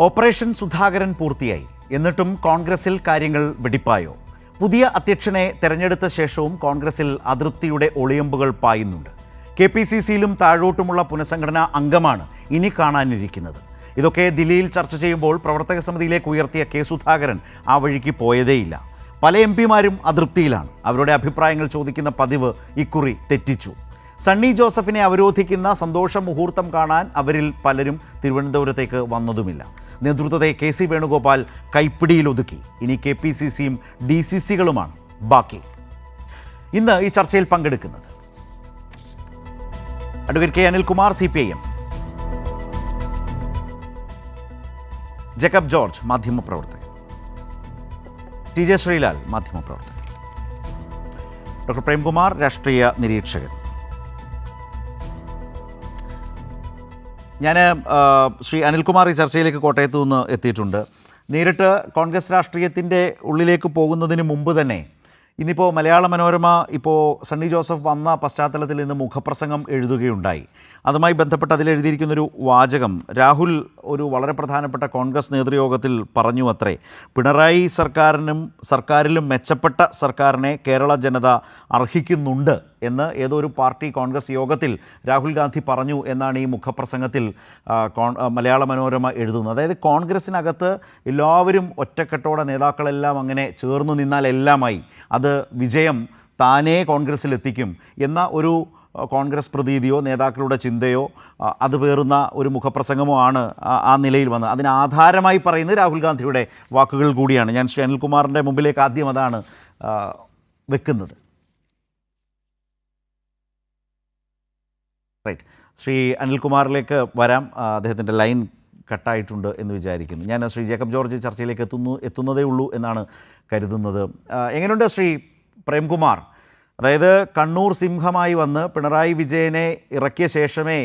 Operation Sudhakaran പൂർത്തിയായി. എന്നിട്ടും കോൺഗ്രസിൽ കാര്യങ്ങൾ വെടിപ്പായോ? പുതിയ അധ്യക്ഷനെ തെരഞ്ഞെടുത്ത ശേഷവും കോൺഗ്രസിൽ അതൃപ്തിയുടെ ഒളിയമ്പുകൾ പായുന്നുണ്ട്. KPCCയിലും താഴോട്ടുമുള്ള പുനഃസംഘടനാ അംഗമാണ് ഇനി കാണാനിരിക്കുന്നത്. ഇതൊക്കെ ദില്ലിയിൽ ചർച്ച ചെയ്യുമ്പോൾ പ്രവർത്തക സമിതിയിലേക്ക് ഉയർത്തിയ കെ സുധാകരൻ ആ വഴിക്ക് പോയതേയില്ല. പല MP-മാരും അതൃപ്തിയിലാണ്. അവരുടെ അഭിപ്രായങ്ങൾ ചോദിക്കുന്ന പതിവ് ഇക്കുറി തെറ്റിച്ചു. സണ്ണി ജോസഫിനെ അവരോധിക്കുന്ന സന്തോഷ മുഹൂർത്തം കാണാൻ അവരിൽ പലരും തിരുവനന്തപുരത്തേക്ക് വന്നതുമില്ല. നേതൃത്വത്തെ KC വേണുഗോപാൽ കൈപ്പിടിയിലൊതുക്കി. ഇനി KPCCയും DCCകളുമാണ് ബാക്കി. ഇന്ന് ഈ ചർച്ചയിൽ പങ്കെടുക്കുന്നത് advocate K Anilkumar, CPIM, Jacob George, മാധ്യമപ്രവർത്തകൻ, TJ ശ്രീലാൽ, മാധ്യമപ്രവർത്തകൻ, ഡോക്ടർ പ്രേംകുമാർ, രാഷ്ട്രീയ നിരീക്ഷകൻ. ഞാൻ ശ്രീ അനിൽകുമാർ ഈ ചർച്ചയിലേക്ക് കോട്ടയത്തു നിന്ന് എത്തിയിട്ടുണ്ട്. നേരിട്ട് കോൺഗ്രസ് രാഷ്ട്രീയത്തിൻ്റെ ഉള്ളിലേക്ക് പോകുന്നതിന് മുമ്പ് തന്നെ ഇന്നിപ്പോൾ മലയാള മനോരമ സണ്ണി ജോസഫ് വന്ന പശ്ചാത്തലത്തിൽ ഇന്ന് മുഖപ്രസംഗം എഴുതുകയുണ്ടായി. അതുമായി ബന്ധപ്പെട്ട് അതിലെഴുതിയിരിക്കുന്നൊരു വാചകം രാഹുൽ ഒരു വളരെ പ്രധാനപ്പെട്ട കോൺഗ്രസ് നേതൃയോഗത്തിൽ പറഞ്ഞു അത്രേ: പിണറായി സർക്കാരിലും മെച്ചപ്പെട്ട സർക്കാരിനെ കേരള ജനത അർഹിക്കുന്നുണ്ട് എന്ന് ഏതോ ഒരു പാർട്ടി കോൺഗ്രസ് യോഗത്തിൽ രാഹുൽ ഗാന്ധി പറഞ്ഞു എന്നാണ് ഈ മുഖപ്രസംഗത്തിൽ മലയാള മനോരമ എഴുതുന്നത്. അതായത് കോൺഗ്രസിനകത്ത് എല്ലാവരും ഒറ്റക്കെട്ടോടെ, നേതാക്കളെല്ലാം അങ്ങനെ ചേർന്ന് നിന്നാൽ എല്ലാമായി, അത് വിജയം താനേ കോൺഗ്രസ്സിലെത്തിക്കും എന്ന ഒരു കോൺഗ്രസ് പ്രതീതിയോ നേതാക്കളുടെ ചിന്തയോ അത് പേറുന്ന ഒരു മുഖപ്രസംഗമോ ആണ് ആ നിലയിൽ വന്നത്. അതിന് ആധാരമായി പറയുന്നത് രാഹുൽ ഗാന്ധിയുടെ വാക്കുകൾ കൂടിയാണ്. ഞാൻ ശ്രീ അനിൽകുമാറിൻ്റെ മുമ്പിലേക്ക് ആദ്യം അതാണ് വെക്കുന്നത്. റൈറ്റ്, ശ്രീ അനിൽകുമാറിലേക്ക് വരാം. അദ്ദേഹത്തിൻ്റെ ലൈൻ കട്ടായിട്ടുണ്ട് എന്ന് വിചാരിക്കുന്നു. ഞാൻ ശ്രീ ജേക്കബ് ജോർജ് ചർച്ചയിലേക്ക് എത്തുന്നതേ ഉള്ളൂ എന്നാണ് കരുതുന്നത്. എങ്ങനെയുണ്ട് ശ്രീ പ്രേംകുമാർ? അതായത് കണ്ണൂർ സിംഹമായി വന്ന് പിണറായി വിജയനെ ഇറക്കിയ ശേഷമേ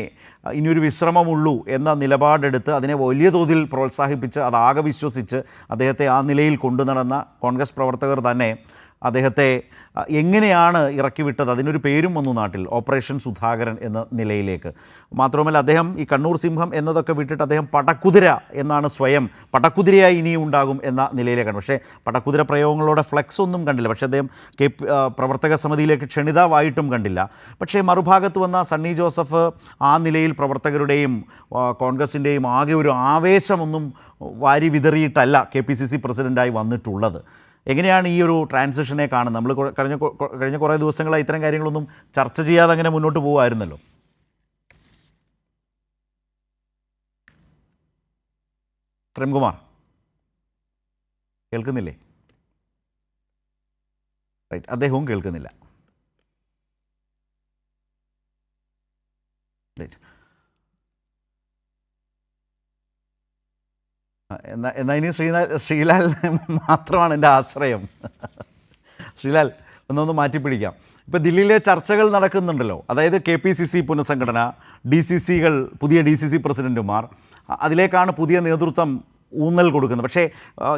ഇനിയൊരു വിശ്രമമുള്ളൂ എന്ന നിലപാടെടുത്ത് അതിനെ വലിയ തോതിൽ പ്രോത്സാഹിപ്പിച്ച് അതാകെ വിശ്വസിച്ച് അദ്ദേഹത്തെ ആ നിലയിൽ കൊണ്ടുനടന്ന കോൺഗ്രസ് പ്രവർത്തകർ തന്നെ അദ്ദേഹത്തെ എങ്ങനെയാണ് ഇറക്കിവിട്ടത്? അതിനൊരു പേരും വന്നു നാട്ടിൽ, ഓപ്പറേഷൻ സുധാകരൻ എന്ന നിലയിലേക്ക്. മാത്രവുമല്ല, അദ്ദേഹം ഈ കണ്ണൂർ സിംഹം എന്നതൊക്കെ വിട്ടിട്ട് അദ്ദേഹം പടക്കുതിര എന്നാണ് സ്വയം, പടക്കുതിരയായി ഇനിയും ഉണ്ടാകും എന്ന നിലയിലേക്കാണ്. പക്ഷേ പടക്കുതിര പ്രയോഗങ്ങളോടെ ഫ്ലെക്സ് ഒന്നും കണ്ടില്ല. പക്ഷേ അദ്ദേഹം പ്രവർത്തക സമിതിയിലേക്ക് ക്ഷണിതാവായിട്ടും കണ്ടില്ല. പക്ഷേ മറുഭാഗത്ത് വന്ന സണ്ണി ജോസഫ് ആ നിലയിൽ പ്രവർത്തകരുടെയും കോൺഗ്രസിൻ്റെയും ആകെ ഒരു ആവേശമൊന്നും വാരി വിതറിയിട്ടല്ല KPCC പ്രസിഡൻ്റായി വന്നിട്ടുള്ളത്. എങ്ങനെയാണ് ഈ ഒരു ട്രാൻസിഷനെ കാണുന്നത്? നമ്മൾ കഴിഞ്ഞ കുറേ ദിവസങ്ങളായി ഇത്തരം കാര്യങ്ങളൊന്നും ചർച്ച ചെയ്യാതെ അങ്ങനെ മുന്നോട്ട് പോകുമായിരുന്നല്ലോ. പ്രേംകുമാർ കേൾക്കുന്നില്ലേ? റൈറ്റ്, അദ്ദേഹവും കേൾക്കുന്നില്ല. റൈറ്റ്, എന്നാൽ ഇനി ശ്രീലാൽ മാത്രമാണ് എൻ്റെ ആശ്രയം. ശ്രീലാൽ, ഒന്നൊന്ന് മാറ്റിപ്പിടിക്കാം. ഇപ്പോൾ ദില്ലിയിലെ ചർച്ചകൾ നടക്കുന്നുണ്ടല്ലോ. അതായത് KPCC പുനഃസംഘടന, DCCകൾ, പുതിയ DCC പ്രസിഡൻറ്റുമാർ, അതിലേക്കാണ് പുതിയ നേതൃത്വം ഊന്നൽ കൊടുക്കുന്നത്. പക്ഷേ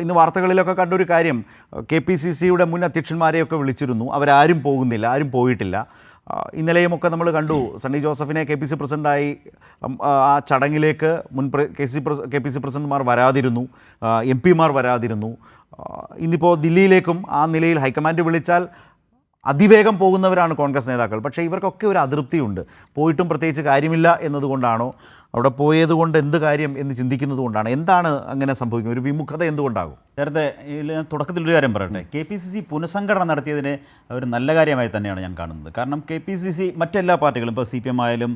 ഇന്ന് വാർത്തകളിലൊക്കെ കണ്ടൊരു കാര്യം, KPCCയുടെ മുൻ അധ്യക്ഷന്മാരെയൊക്കെ വിളിച്ചിരുന്നു, അവരാരും പോകുന്നില്ല, ആരും പോയിട്ടില്ല. ഇന്നലെയുമൊക്കെ നമ്മൾ കണ്ടു സണ്ണി ജോസഫിനെ KPCC പ്രസിഡൻ്റായി ആ ചടങ്ങിലേക്ക് മുൻ KPCC പ്രസിഡന്റുമാർ വരാതിരുന്നു, MP-മാർ വരാതിരുന്നു. ഇന്നിപ്പോൾ ദില്ലിയിലേക്കും ആ നിലയിൽ ഹൈക്കമാൻഡ് വിളിച്ചാൽ അതിവേഗം പോകുന്നവരാണ് കോൺഗ്രസ് നേതാക്കൾ. പക്ഷേ ഇവർക്കൊക്കെ ഒരു അതൃപ്തിയുണ്ട്. പോയിട്ടും പ്രത്യേകിച്ച് കാര്യമില്ല എന്നതുകൊണ്ടാണോ, അവിടെ പോയതുകൊണ്ട് എന്ത് കാര്യം എന്ന് ചിന്തിക്കുന്നത് കൊണ്ടാണ്? എന്താണ് അങ്ങനെ സംഭവിക്കുന്നത്? ഒരു വിമുഖത എന്തുകൊണ്ടാകും? നേരത്തെ തുടക്കത്തിലൊരു കാര്യം പറയട്ടെ. KPCC പുനഃസംഘടന നടത്തിയതിന് ഒരു നല്ല കാര്യമായി തന്നെയാണ് ഞാൻ കാണുന്നത്. കാരണം KPCC മറ്റെല്ലാ പാർട്ടികളും, ഇപ്പോൾ CPM ആയാലും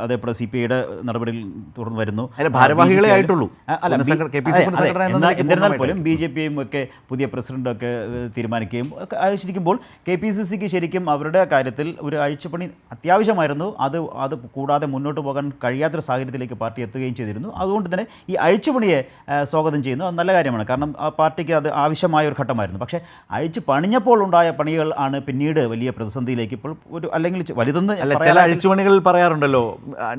അതേപോലെ CPIയുടെ നടപടിയിൽ തുടർന്ന് വരുന്നു. ഭാരവാഹികളെ ആയിട്ടുള്ളൂ. എന്നിരുന്നാൽ പോലും BJPയും ഒക്കെ പുതിയ പ്രസിഡൻ്റൊക്കെ തീരുമാനിക്കുകയും ഒക്കെ ആവശ്യിക്കുമ്പോൾ KPCCക്ക് ശരിക്കും അവരുടെ കാര്യത്തിൽ ഒരു അഴിച്ചുപണി അത്യാവശ്യമായിരുന്നു. അത് കൂടാതെ മുന്നോട്ട് പോകാൻ കഴിയാത്തൊരു സാഹചര്യത്തിലേക്ക് പാർട്ടി എത്തുകയും ചെയ്തിരുന്നു. അതുകൊണ്ട് തന്നെ ഈ അഴിച്ചുപണിയെ സ്വാഗതം ചെയ്യുന്നു. അത് നല്ല കാര്യമാണ്. കാരണം ആ പാർട്ടിക്ക് അത് ആവശ്യമായ ഒരു ഘട്ടമായിരുന്നു. പക്ഷേ അഴിച്ചു പണിഞ്ഞപ്പോൾ ഉണ്ടായ പണികൾ ആണ് പിന്നീട് വലിയ പ്രതിസന്ധിയിലേക്ക് ഇപ്പോൾ ഒരു, അല്ലെങ്കിൽ വലുതെന്ന് ചില അഴിച്ചുപണികൾ പറയാറുണ്ടല്ലോ,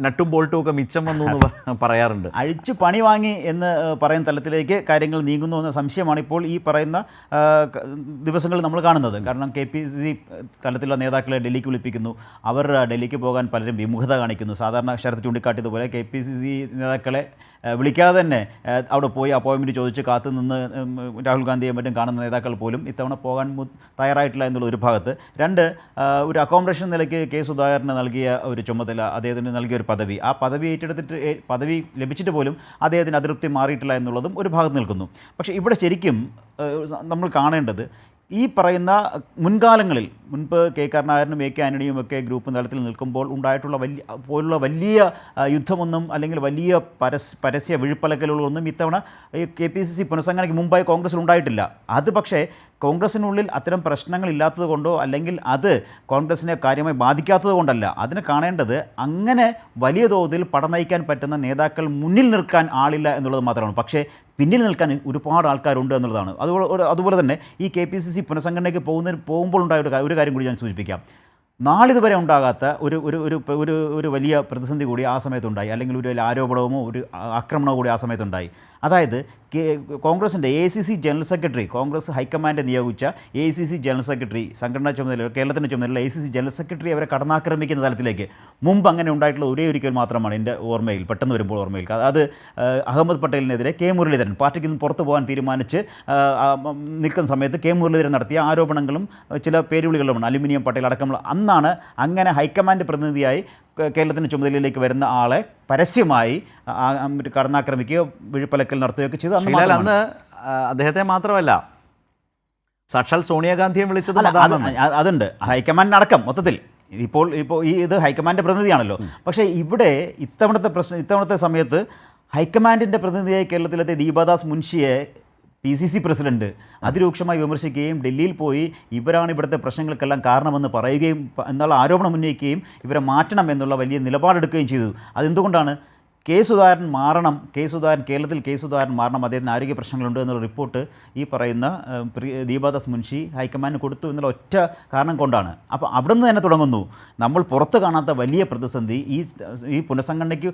നട്ടും ബോൾട്ടും ഒക്കെ മിച്ചം വന്നു എന്ന് പറയാറുണ്ട്. അഴിച്ചു പണി വാങ്ങി എന്ന് പറയുന്ന തലത്തിലേക്ക് കാര്യങ്ങൾ നീങ്ങുന്നു എന്ന സംശയമാണ് ഇപ്പോൾ ഈ പറയുന്ന ദിവസങ്ങളിൽ നമ്മൾ കാണുന്നത്. കാരണം KPCC തലത്തിലുള്ള നേതാക്കളെ ഡൽഹിക്ക് വിളിപ്പിക്കുന്നു. അവർ ഡൽഹിക്ക് പോകാൻ പലരും വിമുഖത കാണിക്കുന്നു. സാധാരണ ശരത്ത് ചൂണ്ടിക്കാട്ടിയത് പറഞ്ഞതുപോലെ KPCC നേതാക്കളെ വിളിക്കാതെ തന്നെ അവിടെ പോയി അപ്പോയിൻമെൻറ്റ് ചോദിച്ച് കാത്തു നിന്ന് രാഹുൽ ഗാന്ധിയെ മറ്റും കാണുന്ന നേതാക്കൾ പോലും ഇത്തവണ പോകാൻ തയ്യാറായിട്ടില്ല എന്നുള്ള ഒരു ഭാഗത്ത്. രണ്ട്, ഒരു അക്കോമഡേഷൻ നിലയ്ക്ക് കെ സുധാകരന് നൽകിയ ഒരു ചുമതല, അദ്ദേഹത്തിന് നൽകിയ ഒരു പദവി, ആ പദവി ഏറ്റെടുത്തിട്ട് പദവി ലഭിച്ചിട്ട് പോലും അദ്ദേഹത്തിന് അതൃപ്തി മാറിയിട്ടില്ല എന്നുള്ളതും ഒരു ഭാഗത്ത് നിൽക്കുന്നു. പക്ഷേ ഇവിടെ ശരിക്കും നമ്മൾ കാണേണ്ടത് ഈ പറയുന്ന മുൻകാലങ്ങളിൽ മുൻപ് കെ കരുണാകരനും AK ആൻ്റണിയും ഒക്കെ ഗ്രൂപ്പ് തലത്തിൽ നിൽക്കുമ്പോൾ ഉണ്ടായിട്ടുള്ള വലിയ യുദ്ധമൊന്നും അല്ലെങ്കിൽ വലിയ പരസ്യ വിഴുപ്പലക്കലുകളൊന്നും ഇത്തവണ KPCC പുനഃസംഘടനയ്ക്ക് മുമ്പായി കോൺഗ്രസിൽ ഉണ്ടായിട്ടില്ല. അത് പക്ഷേ കോൺഗ്രസിനുള്ളിൽ അത്തരം പ്രശ്നങ്ങളില്ലാത്തത് കൊണ്ടോ അല്ലെങ്കിൽ അത് കോൺഗ്രസിനെ കാര്യമായി ബാധിക്കാത്തത് കൊണ്ടല്ല. അതിനെ കാണേണ്ടത് അങ്ങനെ വലിയ തോതിൽ പടനയിക്കാൻ പറ്റുന്ന നേതാക്കൾ മുന്നിൽ നിൽക്കാൻ ആളില്ല എന്നുള്ളത് മാത്രമാണ്. പക്ഷേ പിന്നിൽ നിൽക്കാൻ ഒരുപാട് ആൾക്കാരുണ്ട് എന്നുള്ളതാണ്. അതുപോലെ തന്നെ ഈ KPCC പുനഃസംഘടനയ്ക്ക് പോകുമ്പോൾ ഉണ്ടായ ഒരു കാര്യം കൂടി ഞാൻ സൂചിപ്പിക്കാം. നാളിതുവരെ ഉണ്ടാകാത്ത ഒരു വലിയ പ്രതിസന്ധി കൂടി ആ സമയത്തുണ്ടായി, അല്ലെങ്കിൽ ഒരു ആരോപണമോ ഒരു ആക്രമണമോ കൂടി ആ സമയത്തുണ്ടായി. അതായത് കോൺഗ്രസിൻ്റെ AICC general secretary, Congress high command നിയോഗിച്ച AICC ജനറൽ സെക്രട്ടറി, സംഘടനാ ചുമതല, കേരളത്തിൻ്റെ ചുമതല AICC ജനറൽ സെക്രട്ടറി അവരെ കടന്നാക്രമിക്കുന്ന തലത്തിലേക്ക് മുമ്പ് അങ്ങനെ ഉണ്ടായിട്ടുള്ള ഒരിക്കൽ മാത്രമാണ് എൻ്റെ ഓർമ്മയിൽ, പെട്ടെന്ന് വരുമ്പോൾ ഓർമ്മയിൽ. അത് അഹമ്മദ് പട്ടേലിനെതിരെ K മുരളീധരൻ പാർട്ടിക്ക് നിന്ന് പുറത്തു പോകാൻ തീരുമാനിച്ച് നിൽക്കുന്ന സമയത്ത് K മുരളീധരൻ നടത്തിയ ആരോപണങ്ങളും ചില പേരുവിളികളുമാണ്. അലുമിനിയം പട്ടേൽ അടക്കമുള്ള അന്നാണ് അങ്ങനെ ഹൈക്കമാൻഡ് പ്രതിനിധിയായി കേരളത്തിൻ്റെ ചുമതലയിലേക്ക് വരുന്ന ആളെ പരസ്യമായി കടന്നാക്രമിക്കുകയോ വിഴുപ്പലക്കൽ നടത്തുകയൊക്കെ ചെയ്തു. അന്ന് അദ്ദേഹത്തെ മാത്രമല്ല, സാക്ഷാൽ സോണിയാഗാന്ധിയെ വിളിച്ചത് അതുണ്ട്, ഹൈക്കമാൻഡ് അടക്കം മൊത്തത്തിൽ. ഇപ്പോൾ ഇത് ഹൈക്കമാൻഡ് പ്രതിനിധിയാണല്ലോ. പക്ഷേ ഇവിടെ ഇത്തവണത്തെ സമയത്ത് ഹൈക്കമാൻഡിൻ്റെ പ്രതിനിധിയായി കേരളത്തിലെത്തിയ ദീപാദാസ് മുൻഷിയെ PCC പ്രസിഡന്റ് അതിരൂക്ഷമായി വിമർശിക്കുകയും ഡൽഹിയിൽ പോയി ഇവരാണ് ഇവിടുത്തെ പ്രശ്നങ്ങൾക്കെല്ലാം കാരണമെന്ന് പറയുകയും എന്നുള്ള ആരോപണം ഉന്നയിക്കുകയും ഇവരെ മാറ്റണം എന്നുള്ള വലിയ നിലപാടെടുക്കുകയും ചെയ്തു. അതെന്തുകൊണ്ടാണ്? സുധാകരൻ മാറണം, കേരളത്തിൽ സുധാകരൻ മാറണം, അദ്ദേഹത്തിന് ആരോഗ്യ പ്രശ്നങ്ങളുണ്ട് എന്നുള്ള റിപ്പോർട്ട് ഈ പറയുന്ന ദീപാദാസ് മുൻഷി ഹൈക്കമാൻഡിന് കൊടുത്തു എന്നുള്ള ഒറ്റ കാരണം കൊണ്ടാണ്. അപ്പോൾ അവിടെ നിന്ന് തന്നെ തുടങ്ങുന്നു നമ്മൾ പുറത്ത് കാണാത്ത വലിയ പ്രതിസന്ധി. ഈ പുനഃസംഘടനയ്ക്ക്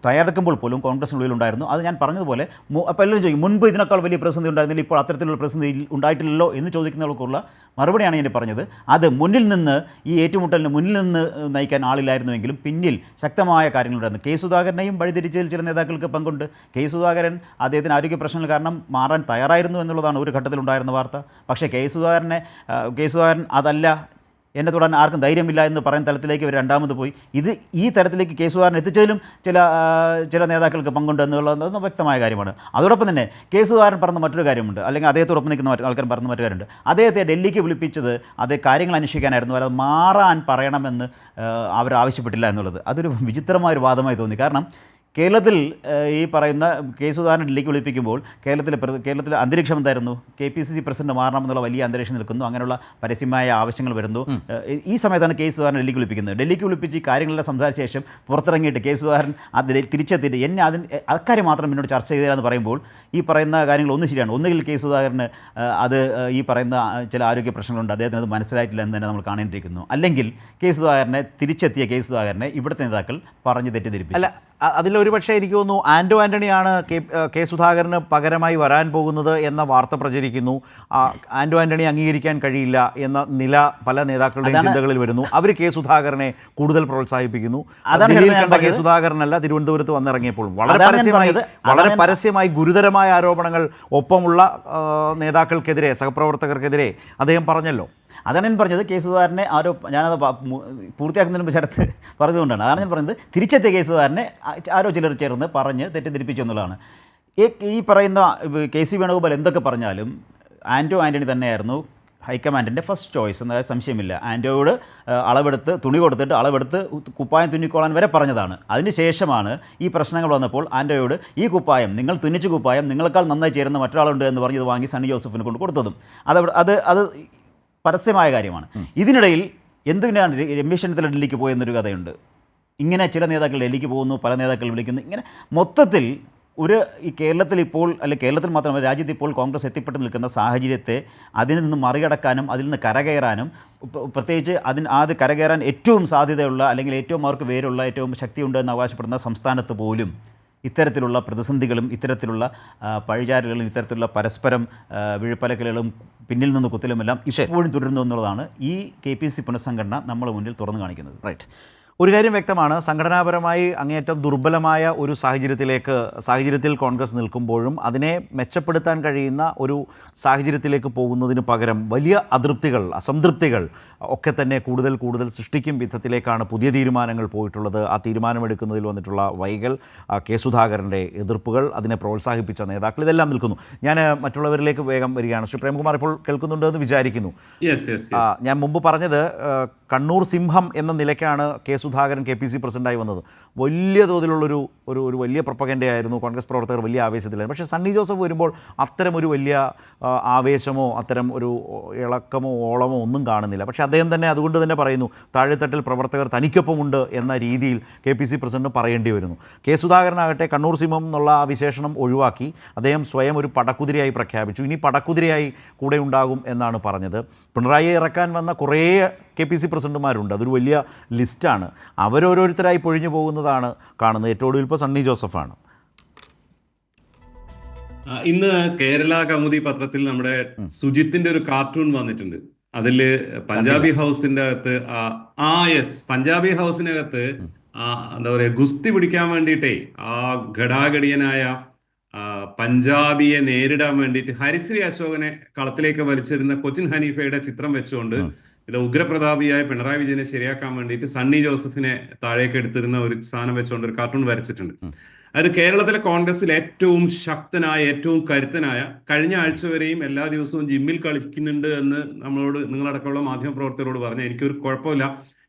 തയ്യാറെടുക്കുമ്പോൾ പോലും കോൺഗ്രസിനുള്ളിൽ ഉണ്ടായിരുന്നു. അത് ഞാൻ പറഞ്ഞതുപോലെ അപ്പോൾ എല്ലാവരും ചോദിക്കും, മുൻപ് ഇതിനേക്കാൾ വലിയ പ്രതിസന്ധി ഉണ്ടായിരുന്നില്ല, ഇപ്പോൾ അത്തരത്തിലുള്ള പ്രതിസന്ധി ഉണ്ടായിട്ടില്ലല്ലോ എന്ന് ചോദിക്കുന്നവർക്കുള്ള മറുപടിയാണ് ഞാൻ പറഞ്ഞത്. അത് മുന്നിൽ നിന്ന് ഈ ഏറ്റുമുട്ടലിന് മുന്നിൽ നിന്ന് നയിക്കാൻ ആളില്ലായിരുന്നുവെങ്കിലും പിന്നിൽ ശക്തമായ കാര്യങ്ങളുണ്ടായിരുന്നു. സുധാകരനെയും വഴിതിരിച്ചതിൽ ചില നേതാക്കൾക്ക് പങ്കുണ്ട്. സുധാകരൻ അദ്ദേഹത്തിന് ആരോഗ്യ പ്രശ്നങ്ങൾ കാരണം മാറാൻ തയ്യാറായിരുന്നു എന്നുള്ളതാണ് ഒരു ഘട്ടത്തിലുണ്ടായിരുന്ന വാർത്ത. പക്ഷേ സുധാകരൻ അതല്ല, എന്നെ തൊടാൻ ആർക്കും ധൈര്യമില്ല എന്ന് പറയുന്ന തലത്തിലേക്ക് ഇവർ രണ്ടാമത് പോയി. ഈ തരത്തിലേക്ക് സുധാകരൻ എത്തിച്ചതിലും ചില നേതാക്കൾക്ക് പങ്കുണ്ട് എന്നുള്ളത് വ്യക്തമായ കാര്യമാണ്. അതോടൊപ്പം തന്നെ സുധാകരൻ പറഞ്ഞ മറ്റൊരു കാര്യമുണ്ട്, അല്ലെങ്കിൽ അദ്ദേഹത്തോടൊപ്പം നിൽക്കുന്ന ആൾക്കാർ പറഞ്ഞ മറ്റൊരു കാര്യമുണ്ട്. അദ്ദേഹത്തെ ഡൽഹിക്ക് വിളിപ്പിച്ചത് അതേ കാര്യങ്ങൾ അന്വേഷിക്കാനായിരുന്നു, അല്ലാതെ മാറാൻ പറയണമെന്ന് അവർ ആവശ്യപ്പെട്ടില്ല എന്നുള്ളത്. അതൊരു വിചിത്രമായൊരു വാദമായി തോന്നി. കാരണം കേരളത്തിൽ ഈ പറയുന്ന സുധാകരൻ ഡൽഹിക്ക് വിളിപ്പിക്കുമ്പോൾ കേരളത്തിലെ അന്തരീക്ഷം എന്തായിരുന്നു? KPCC പ്രസിഡന്റ് മാറണമെന്നുള്ള വലിയ അന്തരീക്ഷം നിൽക്കുന്നു, അങ്ങനെയുള്ള പരസ്യമായ ആവശ്യങ്ങൾ വരുന്നു. ഈ സമയത്താണ് സുധാകരൻ ഡൽഹിക്ക് വിളിപ്പിക്കുന്നത്. ഡൽഹിക്ക് വിളിപ്പിച്ച് ഈ കാര്യങ്ങളെല്ലാം സംസാരിച്ച ശേഷം പുറത്തിറങ്ങിയിട്ട് സുധാകരൻ അതിൽ തിരിച്ചെത്തിയിട്ട് എന്നെ അക്കാര്യം മാത്രം എന്നോട് ചർച്ച ചെയ്തതെന്ന് പറയുമ്പോൾ ഈ പറയുന്ന കാര്യങ്ങൾ ഒന്ന് ശരിയാണ്. ഒന്നുകിൽ സുധാകരന് അത് ഈ പറയുന്ന ചില ആരോഗ്യ പ്രശ്നങ്ങളുണ്ട്, അദ്ദേഹത്തിന് അത് മനസ്സിലായിട്ടില്ല എന്ന് തന്നെ നമ്മൾ കാണേണ്ടിയിരിക്കുന്നു. അല്ലെങ്കിൽ സുധാകരനെ തിരിച്ചെത്തിയ സുധാകരനെ ഇവിടുത്തെ നേതാക്കൾ പറഞ്ഞ് തെറ്റിദ്ധരിപ്പിച്ചു. അതിലൊരു പക്ഷേ എനിക്ക് തോന്നുന്നു ആൻ്റണിയാണ് കെ സുധാകരന് പകരമായി വരാൻ പോകുന്നത് എന്ന വാർത്ത പ്രചരിക്കുന്നു. ആൻ്റണി അംഗീകരിക്കാൻ കഴിയില്ല എന്ന നില പല നേതാക്കളുടെയും ചിന്തകളിൽ വരുന്നു. അവർ സുധാകരനെ കൂടുതൽ പ്രോത്സാഹിപ്പിക്കുന്നു. കെ സുധാകരനല്ല തിരുവനന്തപുരത്ത് വന്നിറങ്ങിയപ്പോഴും വളരെ പരസ്യമായി ഗുരുതരമായ ആരോപണങ്ങൾ ഒപ്പമുള്ള നേതാക്കൾക്കെതിരെ, സഹപ്രവർത്തകർക്കെതിരെ അദ്ദേഹം പറഞ്ഞല്ലോ. അതാണ് ഞാൻ പറഞ്ഞത്. സുധാകരനെ ഞാനത് പൂർത്തിയാക്കുന്നതിന് ചേർത്ത് പറഞ്ഞതുകൊണ്ടാണ്. അതാണ് ഞാൻ പറഞ്ഞത്, തിരിച്ചെത്തിയ സുധാകരനെ ആരോ ചിലർ ചേർന്ന് പറഞ്ഞ് തെറ്റിദ്ധരിപ്പിച്ചു എന്നുള്ളതാണ്. ഈ പറയുന്ന KC വേണുഗോപാൽ എന്തൊക്കെ പറഞ്ഞാലും ആൻ്റണി തന്നെയായിരുന്നു ഹൈക്കമാൻഡിൻ്റെ ഫസ്റ്റ് ചോയ്സ്, എന്നത് സംശയമില്ല. ആൻ്റോയോട് തുണി കൊടുത്തിട്ട് അളവെടുത്ത് കുപ്പായം തുന്നിക്കോളാൻ വരെ പറഞ്ഞതാണ്. അതിന് ശേഷമാണ് ഈ പ്രശ്നങ്ങൾ വന്നപ്പോൾ ആൻ്റോയോട് ഈ കുപ്പായം, നിങ്ങൾ തുന്നിച്ച കുപ്പായം നിങ്ങളെക്കാൾ നന്നായി ചേരുന്ന മറ്റൊരാളുണ്ട് എന്ന് പറഞ്ഞ് ഇത് വാങ്ങി സണ്ണി ജോസഫിനെ കൊണ്ട് കൊടുത്തതും അത് പരസ്യമായ കാര്യമാണ്. ഇതിനിടയിൽ എന്തിനാണ് രമേശ് ചെന്നിത്തല ഡൽഹിക്ക് പോയെന്നൊരു കഥയുണ്ട്. ഇങ്ങനെ ചില നേതാക്കൾ ഡൽഹിക്ക് പോകുന്നു, പല നേതാക്കൾ വിളിക്കുന്നു. ഇങ്ങനെ മൊത്തത്തിൽ ഈ കേരളത്തിൽ ഇപ്പോൾ, അല്ലെങ്കിൽ കേരളത്തിൽ മാത്രമല്ല രാജ്യത്ത് ഇപ്പോൾ കോൺഗ്രസ് എത്തിപ്പെട്ട് നിൽക്കുന്ന സാഹചര്യത്തെ അതിൽ നിന്ന് മറികടക്കാനും അതിൽ നിന്ന് കരകയറാനും, പ്രത്യേകിച്ച് അത് കരകയറാൻ ഏറ്റവും സാധ്യതയുള്ള, അല്ലെങ്കിൽ ഏറ്റവും അവർക്ക് വേരുള്ള, ഏറ്റവും ശക്തിയുണ്ട് എന്ന് അവകാശപ്പെടുന്ന സംസ്ഥാനത്ത് പോലും ഇത്തരത്തിലുള്ള പ്രതിസന്ധികളും ഇത്തരത്തിലുള്ള പഴിചാരലുകളും ഇത്തരത്തിലുള്ള പരസ്പരം വിഴുപ്പലക്കലുകളും പിന്നിൽ നിന്ന് കുത്തലുമെല്ലാം ഇപ്പോഴും തുടരുന്നു എന്നുള്ളതാണ് ഈ KPCC പുനഃസംഘടന നമ്മുടെ മുന്നിൽ തുറന്നു കാണിക്കുന്നത്. റൈറ്റ്. ഒരു കാര്യം വ്യക്തമാണ്, സംഘടനാപരമായി അങ്ങേയറ്റം ദുർബലമായ ഒരു സാഹചര്യത്തിൽ കോൺഗ്രസ് നിൽക്കുമ്പോഴും അതിനെ മെച്ചപ്പെടുത്താൻ കഴിയുന്ന ഒരു സാഹചര്യത്തിലേക്ക് പോകുന്നതിന് പകരം വലിയ അസംതൃപ്തികൾ ഒക്കെ തന്നെ കൂടുതൽ സൃഷ്ടിക്കും വിധത്തിലേക്കാണ് പുതിയ തീരുമാനങ്ങൾ പോയിട്ടുള്ളത്. ആ തീരുമാനമെടുക്കുന്നതിൽ വന്നിട്ടുള്ള വൈകൽ, കെ സുധാകരൻ്റെ എതിർപ്പുകൾ, അതിനെ പ്രോത്സാഹിപ്പിച്ച നേതാക്കൾ, ഇതെല്ലാം നിൽക്കുന്നു. ഞാൻ മറ്റുള്ളവരിലേക്ക് വേഗം വരികയാണ്. ശ്രീ പ്രേംകുമാർ ഇപ്പോൾ കേൾക്കുന്നുണ്ടെന്ന് വിചാരിക്കുന്നു. ഞാൻ മുമ്പ് പറഞ്ഞത് കണ്ണൂർ സിംഹം എന്ന നിലയ്ക്കാണ് കെ സുധാകരൻ KPC പ്രസിഡൻ്റായി വന്നത്. വലിയ തോതിലുള്ളൊരു ഒരു വലിയ പ്രൊപ്പഗൻഡയായിരുന്നു. കോൺഗ്രസ് പ്രവർത്തകർ വലിയ ആവേശത്തിലായിരുന്നു. പക്ഷേ സണ്ണി ജോസഫ് വരുമ്പോൾ അത്തരമൊരു വലിയ ആവേശമോ അത്തരം ഒരു ഇളക്കമോ ഓളമോ ഒന്നും കാണുന്നില്ല. പക്ഷേ അദ്ദേഹം തന്നെ അതുകൊണ്ട് തന്നെ പറയുന്നു, താഴെത്തട്ടിൽ പ്രവർത്തകർ തനിക്കൊപ്പമുണ്ട് എന്ന രീതിയിൽ KPC പ്രസിഡന്റ് പറയേണ്ടി വരുന്നു. കെ സുധാകരനാകട്ടെ കണ്ണൂർ സിംഹം എന്നുള്ള ആ വിശേഷണം ഒഴിവാക്കി അദ്ദേഹം സ്വയം ഒരു പടക്കുതിരയായി പ്രഖ്യാപിച്ചു. ഇനി പടക്കുതിരയായി കൂടെ ഉണ്ടാകും എന്നാണ് പറഞ്ഞത്. പിണറായിയെ ഇറക്കാൻ വന്ന കുറേ KPC പ്രസിഡന്റുമാരുണ്ട്. അതൊരു വലിയ ലിസ്റ്റാണ്. അവരോരോരുത്തരായി പൊഴിഞ്ഞു പോകുന്നതാണ് കാണുന്നത്. ഏറ്റവും ഒടുവിൽ ഇപ്പോൾ സണ്ണി ജോസഫാണ്. ഇന്ന് കേരള കൗമുദി പത്രത്തിൽ നമ്മുടെ സുജിത്തിന്റെ ഒരു കാർട്ടൂൺ വന്നിട്ടുണ്ട്. അതില് പഞ്ചാബി ഹൗസിന്റെ അകത്ത് പഞ്ചാബി ഹൗസിനകത്ത് എന്താ പറയാ, ഗുസ്തി പിടിക്കാൻ വേണ്ടിയിട്ടേ ആ ഘടാഘടിയനായ പഞ്ചാബിയെ നേരിടാൻ വേണ്ടിയിട്ട് ഹരിശ്രീ അശോകനെ കളത്തിലേക്ക് വലിച്ചിരുന്ന കൊച്ചിൻ ഹനീഫയുടെ ചിത്രം വെച്ചുകൊണ്ട് ഇത് ഉഗ്രപ്രതാപിയായ പിണറായി വിജയനെ ശരിയാക്കാൻ വേണ്ടിയിട്ട് സണ്ണി ജോസഫിനെ താഴേക്ക് എടുത്തിരുന്ന ഒരു സാധനം വെച്ചുകൊണ്ട് ഒരു കാർട്ടൂൺ വരച്ചിട്ടുണ്ട്. അത് കേരളത്തിലെ കോൺഗ്രസിൽ ഏറ്റവും ശക്തനായ, ഏറ്റവും കരുത്തനായ, കഴിഞ്ഞ ആഴ്ച വരെയും എല്ലാ ദിവസവും ജിമ്മിൽ കളിക്കുന്നുണ്ട് എന്ന് നിങ്ങളടക്കമുള്ള മാധ്യമപ്രവർത്തകരോട് പറഞ്ഞ, എനിക്കൊരു കുഴപ്പമില്ല,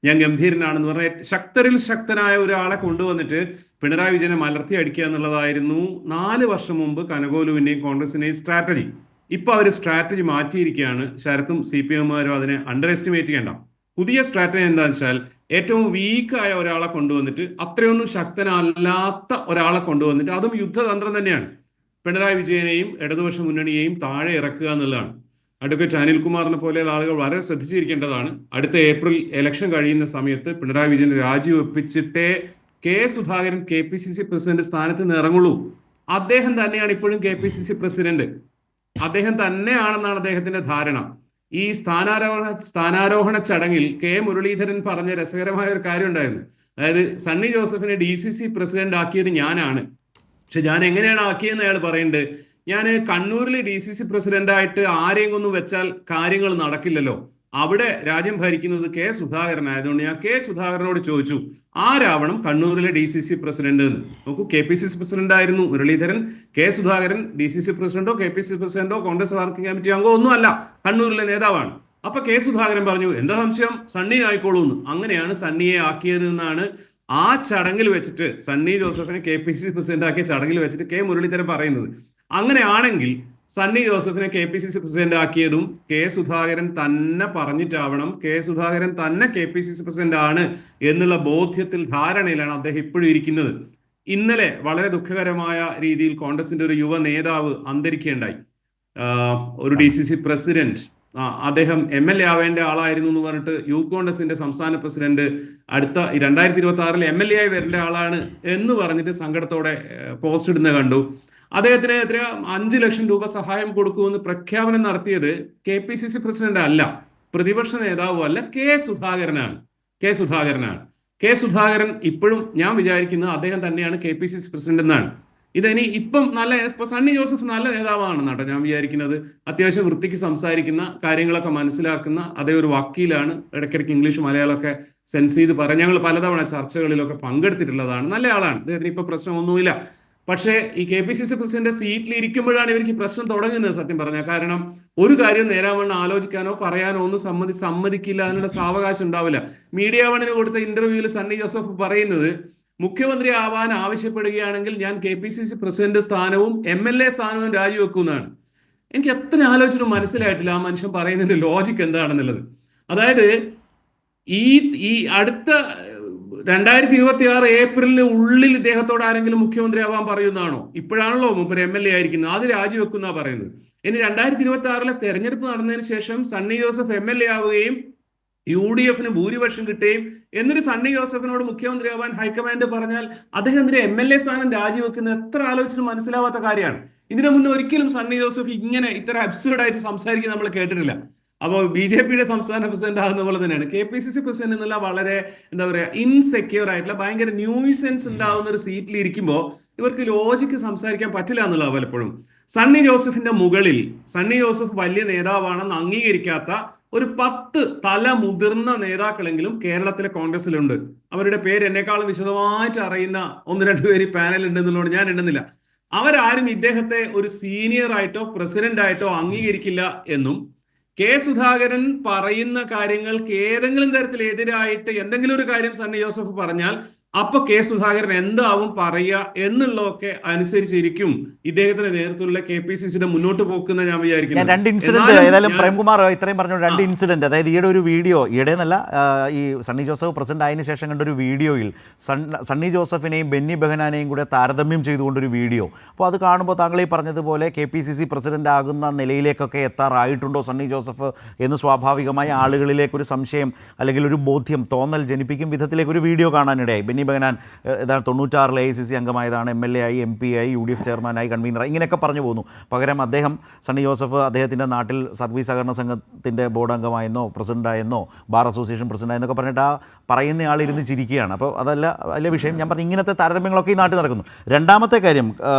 ഞാൻ ഗംഭീരനാണെന്ന് പറഞ്ഞ ശക്തരിൽ ശക്തനായ ഒരാളെ കൊണ്ടുവന്നിട്ട് പിണറായി വിജയനെ മലർത്തി അടിക്കുക എന്നുള്ളതായിരുന്നു 4 വർഷം മുമ്പ് കനകോലുവിന്റെയും കോൺഗ്രസിന്റെയും സ്ട്രാറ്റജി. ഇപ്പൊ അവർ സ്ട്രാറ്റജി മാറ്റിയിരിക്കുകയാണ്. ശരത്തും CPM-മാരും അതിനെ അണ്ടർ എസ്റ്റിമേറ്റ് ചെയ്യണ്ട. പുതിയ സ്ട്രാറ്റജി എന്താണെന്ന് വെച്ചാൽ ഏറ്റവും വീക്കായ ഒരാളെ കൊണ്ടുവന്നിട്ട്, അത്രയൊന്നും ശക്തനല്ലാത്ത ഒരാളെ കൊണ്ടുവന്നിട്ട്, അതും യുദ്ധതന്ത്രം തന്നെയാണ്, പിണറായി വിജയനെയും ഇടതുപക്ഷ മുന്നണിയെയും താഴെ ഇറക്കുക എന്നുള്ളതാണ്. അഡ്വക്കേറ്റ് അനിൽകുമാറിനെ പോലെയുള്ള ആളുകൾ വളരെ ശ്രദ്ധിച്ചിരിക്കേണ്ടതാണ്. അടുത്ത ഏപ്രിൽ ഇലക്ഷൻ കഴിയുന്ന സമയത്ത് പിണറായി വിജയൻ രാജിവെപ്പിച്ചിട്ടേ കെ സുധാകരൻ KPCC പ്രസിഡന്റ് സ്ഥാനത്ത് നിന്ന് ഇറങ്ങുള്ളൂ. അദ്ദേഹം തന്നെയാണ് ഇപ്പോഴും KPCC പ്രസിഡന്റ്. അദ്ദേഹം തന്നെയാണെന്നാണ് അദ്ദേഹത്തിന്റെ ധാരണ. ഈ സ്ഥാനാരോഹണ ചടങ്ങിൽ കെ മുരളീധരൻ പറഞ്ഞ രസകരമായ ഒരു കാര്യം ഉണ്ടായിരുന്നു. അതായത് സണ്ണി ജോസഫിനെ DCC പ്രസിഡന്റ് ആക്കിയത് ഞാനാണ്, പക്ഷെ ഞാൻ എങ്ങനെയാണ് ആക്കിയെന്ന് അയാൾ പറയുന്നുണ്ട്. ഞാൻ കണ്ണൂരിൽ DCC പ്രസിഡന്റായിട്ട് ആരെയും ഒന്നും വെച്ചാൽ കാര്യങ്ങൾ നടക്കില്ലല്ലോ, അവിടെ രാജ്യം ഭരിക്കുന്നത് കെ സുധാകരൻ ആയതുകൊണ്ട് ഞാൻ കെ സുധാകരനോട് ചോദിച്ചു ആരാവണം കണ്ണൂരിലെ DCC പ്രസിഡന്റ് എന്ന്. നോക്കൂ, KPCC പ്രസിഡന്റ് ആയിരുന്നു മുരളീധരൻ. കെ സുധാകരൻ DCC പ്രസിഡന്റോ KPCC പ്രസിഡന്റോ കോൺഗ്രസ് വർക്കിംഗ് കമ്മിറ്റി അംഗമോ ഒന്നുമല്ല, കണ്ണൂരിലെ നേതാവാണ്. അപ്പൊ കെ സുധാകരൻ പറഞ്ഞു, എന്താ സംശയം, സണ്ണിനായിക്കോളൂ എന്ന്. അങ്ങനെയാണ് സണ്ണിയെ ആക്കിയത് എന്നാണ് ആ ചടങ്ങിൽ വെച്ചിട്ട്, സണ്ണി ജോസഫിനെ KPCC പ്രസിഡന്റ് ആക്കിയ ചടങ്ങിൽ വെച്ചിട്ട് കെ മുരളീധരൻ പറയുന്നത്. അങ്ങനെയാണെങ്കിൽ സണ്ണി ജോസഫിനെ KPCC പ്രസിഡന്റ് ആക്കിയതും കെ സുധാകരൻ തന്നെ പറഞ്ഞിട്ടാവണം. കെ സുധാകരൻ തന്നെ KPCC പ്രസിഡന്റ് ആണ് എന്നുള്ള ബോധ്യത്തിൽ, ധാരണയിലാണ് അദ്ദേഹം ഇപ്പോഴും ഇരിക്കുന്നത്. ഇന്നലെ വളരെ ദുഃഖകരമായ രീതിയിൽ കോൺഗ്രസിന്റെ ഒരു യുവ നേതാവ് അന്തരിക്കുകയുണ്ടായി. ഒരു DCC പ്രസിഡന്റ്, അദ്ദേഹം MLA ആവേണ്ട ആളായിരുന്നു എന്ന് പറഞ്ഞിട്ട് യൂത്ത് കോൺഗ്രസിന്റെ സംസ്ഥാന പ്രസിഡന്റ് അടുത്ത 2026 MLA ആയി വരേണ്ട ആളാണ് എന്ന് പറഞ്ഞിട്ട് സങ്കടത്തോടെ പോസ്റ്റ് ഇടുന്ന കണ്ടു. അദ്ദേഹത്തിന് 5 ലക്ഷം രൂപ സഹായം കൊടുക്കുമെന്ന് പ്രഖ്യാപനം നടത്തിയത് KPCC പ്രസിഡന്റ് അല്ല, പ്രതിപക്ഷ നേതാവും അല്ല, കെ സുധാകരൻ ഇപ്പോഴും ഞാൻ വിചാരിക്കുന്നത് അദ്ദേഹം തന്നെയാണ് KPCC പ്രസിഡന്റ് എന്നാണ്. ഇതിനി ഇപ്പൊ സണ്ണി ജോസഫ് നല്ല നേതാവാണെന്നാട്ടോ ഞാൻ വിചാരിക്കുന്നത്. അത്യാവശ്യം വൃത്തിക്ക് സംസാരിക്കുന്ന, കാര്യങ്ങളൊക്കെ മനസ്സിലാക്കുന്ന, അതേ ഒരു വക്കീലാണ്. ഇടയ്ക്കിടയ്ക്ക് ഇംഗ്ലീഷ് മലയാളമൊക്കെ സെൻസ് ചെയ്ത് പറയാം. ഞങ്ങൾ പലതവണ ചർച്ചകളിലൊക്കെ പങ്കെടുത്തിട്ടുള്ളതാണ്. നല്ല ആളാണ്. അദ്ദേഹത്തിന് ഇപ്പൊ പ്രശ്നമൊന്നുമില്ല. പക്ഷേ ഈ KPCC പ്രസിഡന്റ് സീറ്റിൽ ഇരിക്കുമ്പോഴാണ് ഇവർക്ക് പ്രശ്നം തുടങ്ങുന്നത് സത്യം പറഞ്ഞാൽ. കാരണം ഒരു കാര്യം നേരാവണ്ണം ആലോചിക്കാനോ പറയാനോ ഒന്നും സമ്മതിക്കില്ല, അതിനുള്ള സാവകാശം ഉണ്ടാവില്ല. മീഡിയ വണ്ണിന് കൊടുത്ത ഇന്റർവ്യൂവിൽ സണ്ണി ജോസഫ് പറയുന്നത്, മുഖ്യമന്ത്രി ആവാൻ ആവശ്യപ്പെടുകയാണെങ്കിൽ ഞാൻ KPCC പ്രസിഡന്റ് സ്ഥാനവും MLA സ്ഥാനവും രാജിവെക്കുന്നതാണ്. എനിക്ക് എത്ര ആലോചിച്ചിട്ടും മനസ്സിലായിട്ടില്ല ആ മനുഷ്യൻ പറയുന്നതിന്റെ ലോജിക്ക് എന്താണെന്നുള്ളത്. അതായത് ഈ അടുത്ത 2026 ഏപ്രിലിന് ഉള്ളിൽ ഇദ്ദേഹത്തോട് ആരെങ്കിലും മുഖ്യമന്ത്രി ആവാൻ പറയുന്നതാണോ? ഇപ്പോഴാണല്ലോ മൂപ്പര് MLA ആയിരിക്കുന്നത്, അത് രാജിവെക്കുന്ന പറയുന്നത്. ഇനി 2026 തെരഞ്ഞെടുപ്പ് നടന്നതിന് ശേഷം സണ്ണി ജോസഫ് MLA ആവുകയും UDFന് ഭൂരിപക്ഷം കിട്ടുകയും എന്നിട്ട് സണ്ണി ജോസഫിനോട് മുഖ്യമന്ത്രി ആവാൻ ഹൈക്കമാൻഡ് പറഞ്ഞാൽ അദ്ദേഹം എന്തിനാ MLA സ്ഥാനം രാജിവെക്കുന്നത്? എത്ര ആലോചിച്ചിട്ട് മനസ്സിലാവാത്ത കാര്യമാണ്. ഇതിനു മുന്നേ ഒരിക്കലും സണ്ണി ജോസഫ് ഇങ്ങനെ ഇത്ര അബ്സർഡായിട്ട് സംസാരിക്കുന്നത് നമ്മൾ കേട്ടിട്ടില്ല. അപ്പോൾ BJP-യുടെ സംസ്ഥാന പ്രസിഡന്റ് ആകുന്ന പോലെ തന്നെയാണ് KPCC പ്രസിഡന്റ് എന്നുള്ള വളരെ എന്താ പറയുക ഇൻസെക്യൂർ ആയിട്ടുള്ള ഭയങ്കര ന്യൂസൻസ് ഉണ്ടാവുന്ന ഒരു സീറ്റിൽ ഇരിക്കുമ്പോൾ ഇവർക്ക് ലോജിക്ക് സംസാരിക്കാൻ പറ്റില്ല എന്നുള്ളത് പലപ്പോഴും. സണ്ണി ജോസഫിന്റെ മുകളിൽ സണ്ണി ജോസഫ് വലിയ നേതാവാണെന്ന് അംഗീകരിക്കാത്ത ഒരു 10 തല മുതിർന്ന നേതാക്കളെങ്കിലും കേരളത്തിലെ കോൺഗ്രസിലുണ്ട്. അവരുടെ പേര് എന്നെക്കാളും വിശദമായിട്ട് അറിയുന്ന 1-2 പേര് പാനൽ ഉണ്ടെന്നുള്ളത് ഞാൻ എണ്ണുന്നില്ല. അവരാരും ഇദ്ദേഹത്തെ ഒരു സീനിയർ ആയിട്ടോ പ്രസിഡന്റ് ആയിട്ടോ അംഗീകരിക്കില്ല എന്നും സുധാകരൻ പറയുന്ന കാര്യങ്ങൾക്ക് ഏതെങ്കിലും തരത്തിൽ എതിരായിട്ട് എന്തെങ്കിലും ഒരു കാര്യം സണ്ണി ജോസഫ് പറഞ്ഞാൽ അപ്പൊ സുധാകരൻ എന്താവും പറയുക എന്നുള്ളതൊക്കെ അനുസരിച്ചിരിക്കും ഇദ്ദേഹത്തിന്റെ നേതൃത്വത്തിലുള്ള KPCCയുടെ മുന്നോട്ട് പോക്കുന്ന ഞാൻ വിചാരിക്കുന്നു. 2 ഇൻസിഡന്റ് ഏതായാലും പ്രേംകുമാർ ഇത്രയും പറഞ്ഞു. 2 ഇൻസിഡന്റ്, അതായത് ഈയിടെ ഒരു വീഡിയോ, ഈയിടെ എന്നല്ല, ഈ സണ്ണി ജോസഫ് പ്രസിഡന്റ് ആയതിനു ശേഷം കണ്ടൊരു വീഡിയോയിൽ സണ്ണി ജോസഫിനെയും ബെന്നി ബെഹനാനെയും കൂടെ താരതമ്യം ചെയ്തുകൊണ്ടൊരു വീഡിയോ. അപ്പോൾ അത് കാണുമ്പോൾ താങ്കൾ ഈ പറഞ്ഞതുപോലെ KPCC പ്രസിഡന്റ് ആകുന്ന നിലയിലേക്കൊക്കെ എത്താറായിട്ടുണ്ടോ സണ്ണി ജോസഫ് എന്ന് സ്വാഭാവികമായി ആളുകളിലേക്കൊരു സംശയം അല്ലെങ്കിൽ ഒരു ബോധ്യം, തോന്നൽ ജനിപ്പിക്കും വിധത്തിലേക്കൊരു വീഡിയോ കാണാനിടയായി. ബെന്നി ബെഹനാൻ ഏതാണ് 96 AICC അംഗമായതാണ്, MLA ആയി, MP ആയി, UDF ചെയർമാനായി, കൺവീനറായി, ഇങ്ങനെയൊക്കെ പറഞ്ഞു പോകുന്നു. പകരം അദ്ദേഹം സണ്ണി ജോസഫ് അദ്ദേഹത്തിൻ്റെ നാട്ടിൽ സർവീസ് സഹകരണ സംഘത്തിൻ്റെ ബോർഡ് അംഗമായെന്നോ പ്രസിഡൻ്റായെന്നോ ബാർ അസോസിയേഷൻ പ്രസിഡൻ്റായെന്നൊക്കെ പറഞ്ഞിട്ട് ആ പറയുന്ന ആളിരുന്ന് ചിരിക്കുകയാണ്. അപ്പോൾ അതല്ല വലിയ വിഷയം. ഞാൻ പറഞ്ഞു ഇങ്ങനത്തെ താരതമ്യങ്ങളൊക്കെ ഈ നാട്ടിൽ നടക്കുന്നു. രണ്ടാമത്തെ കാര്യം,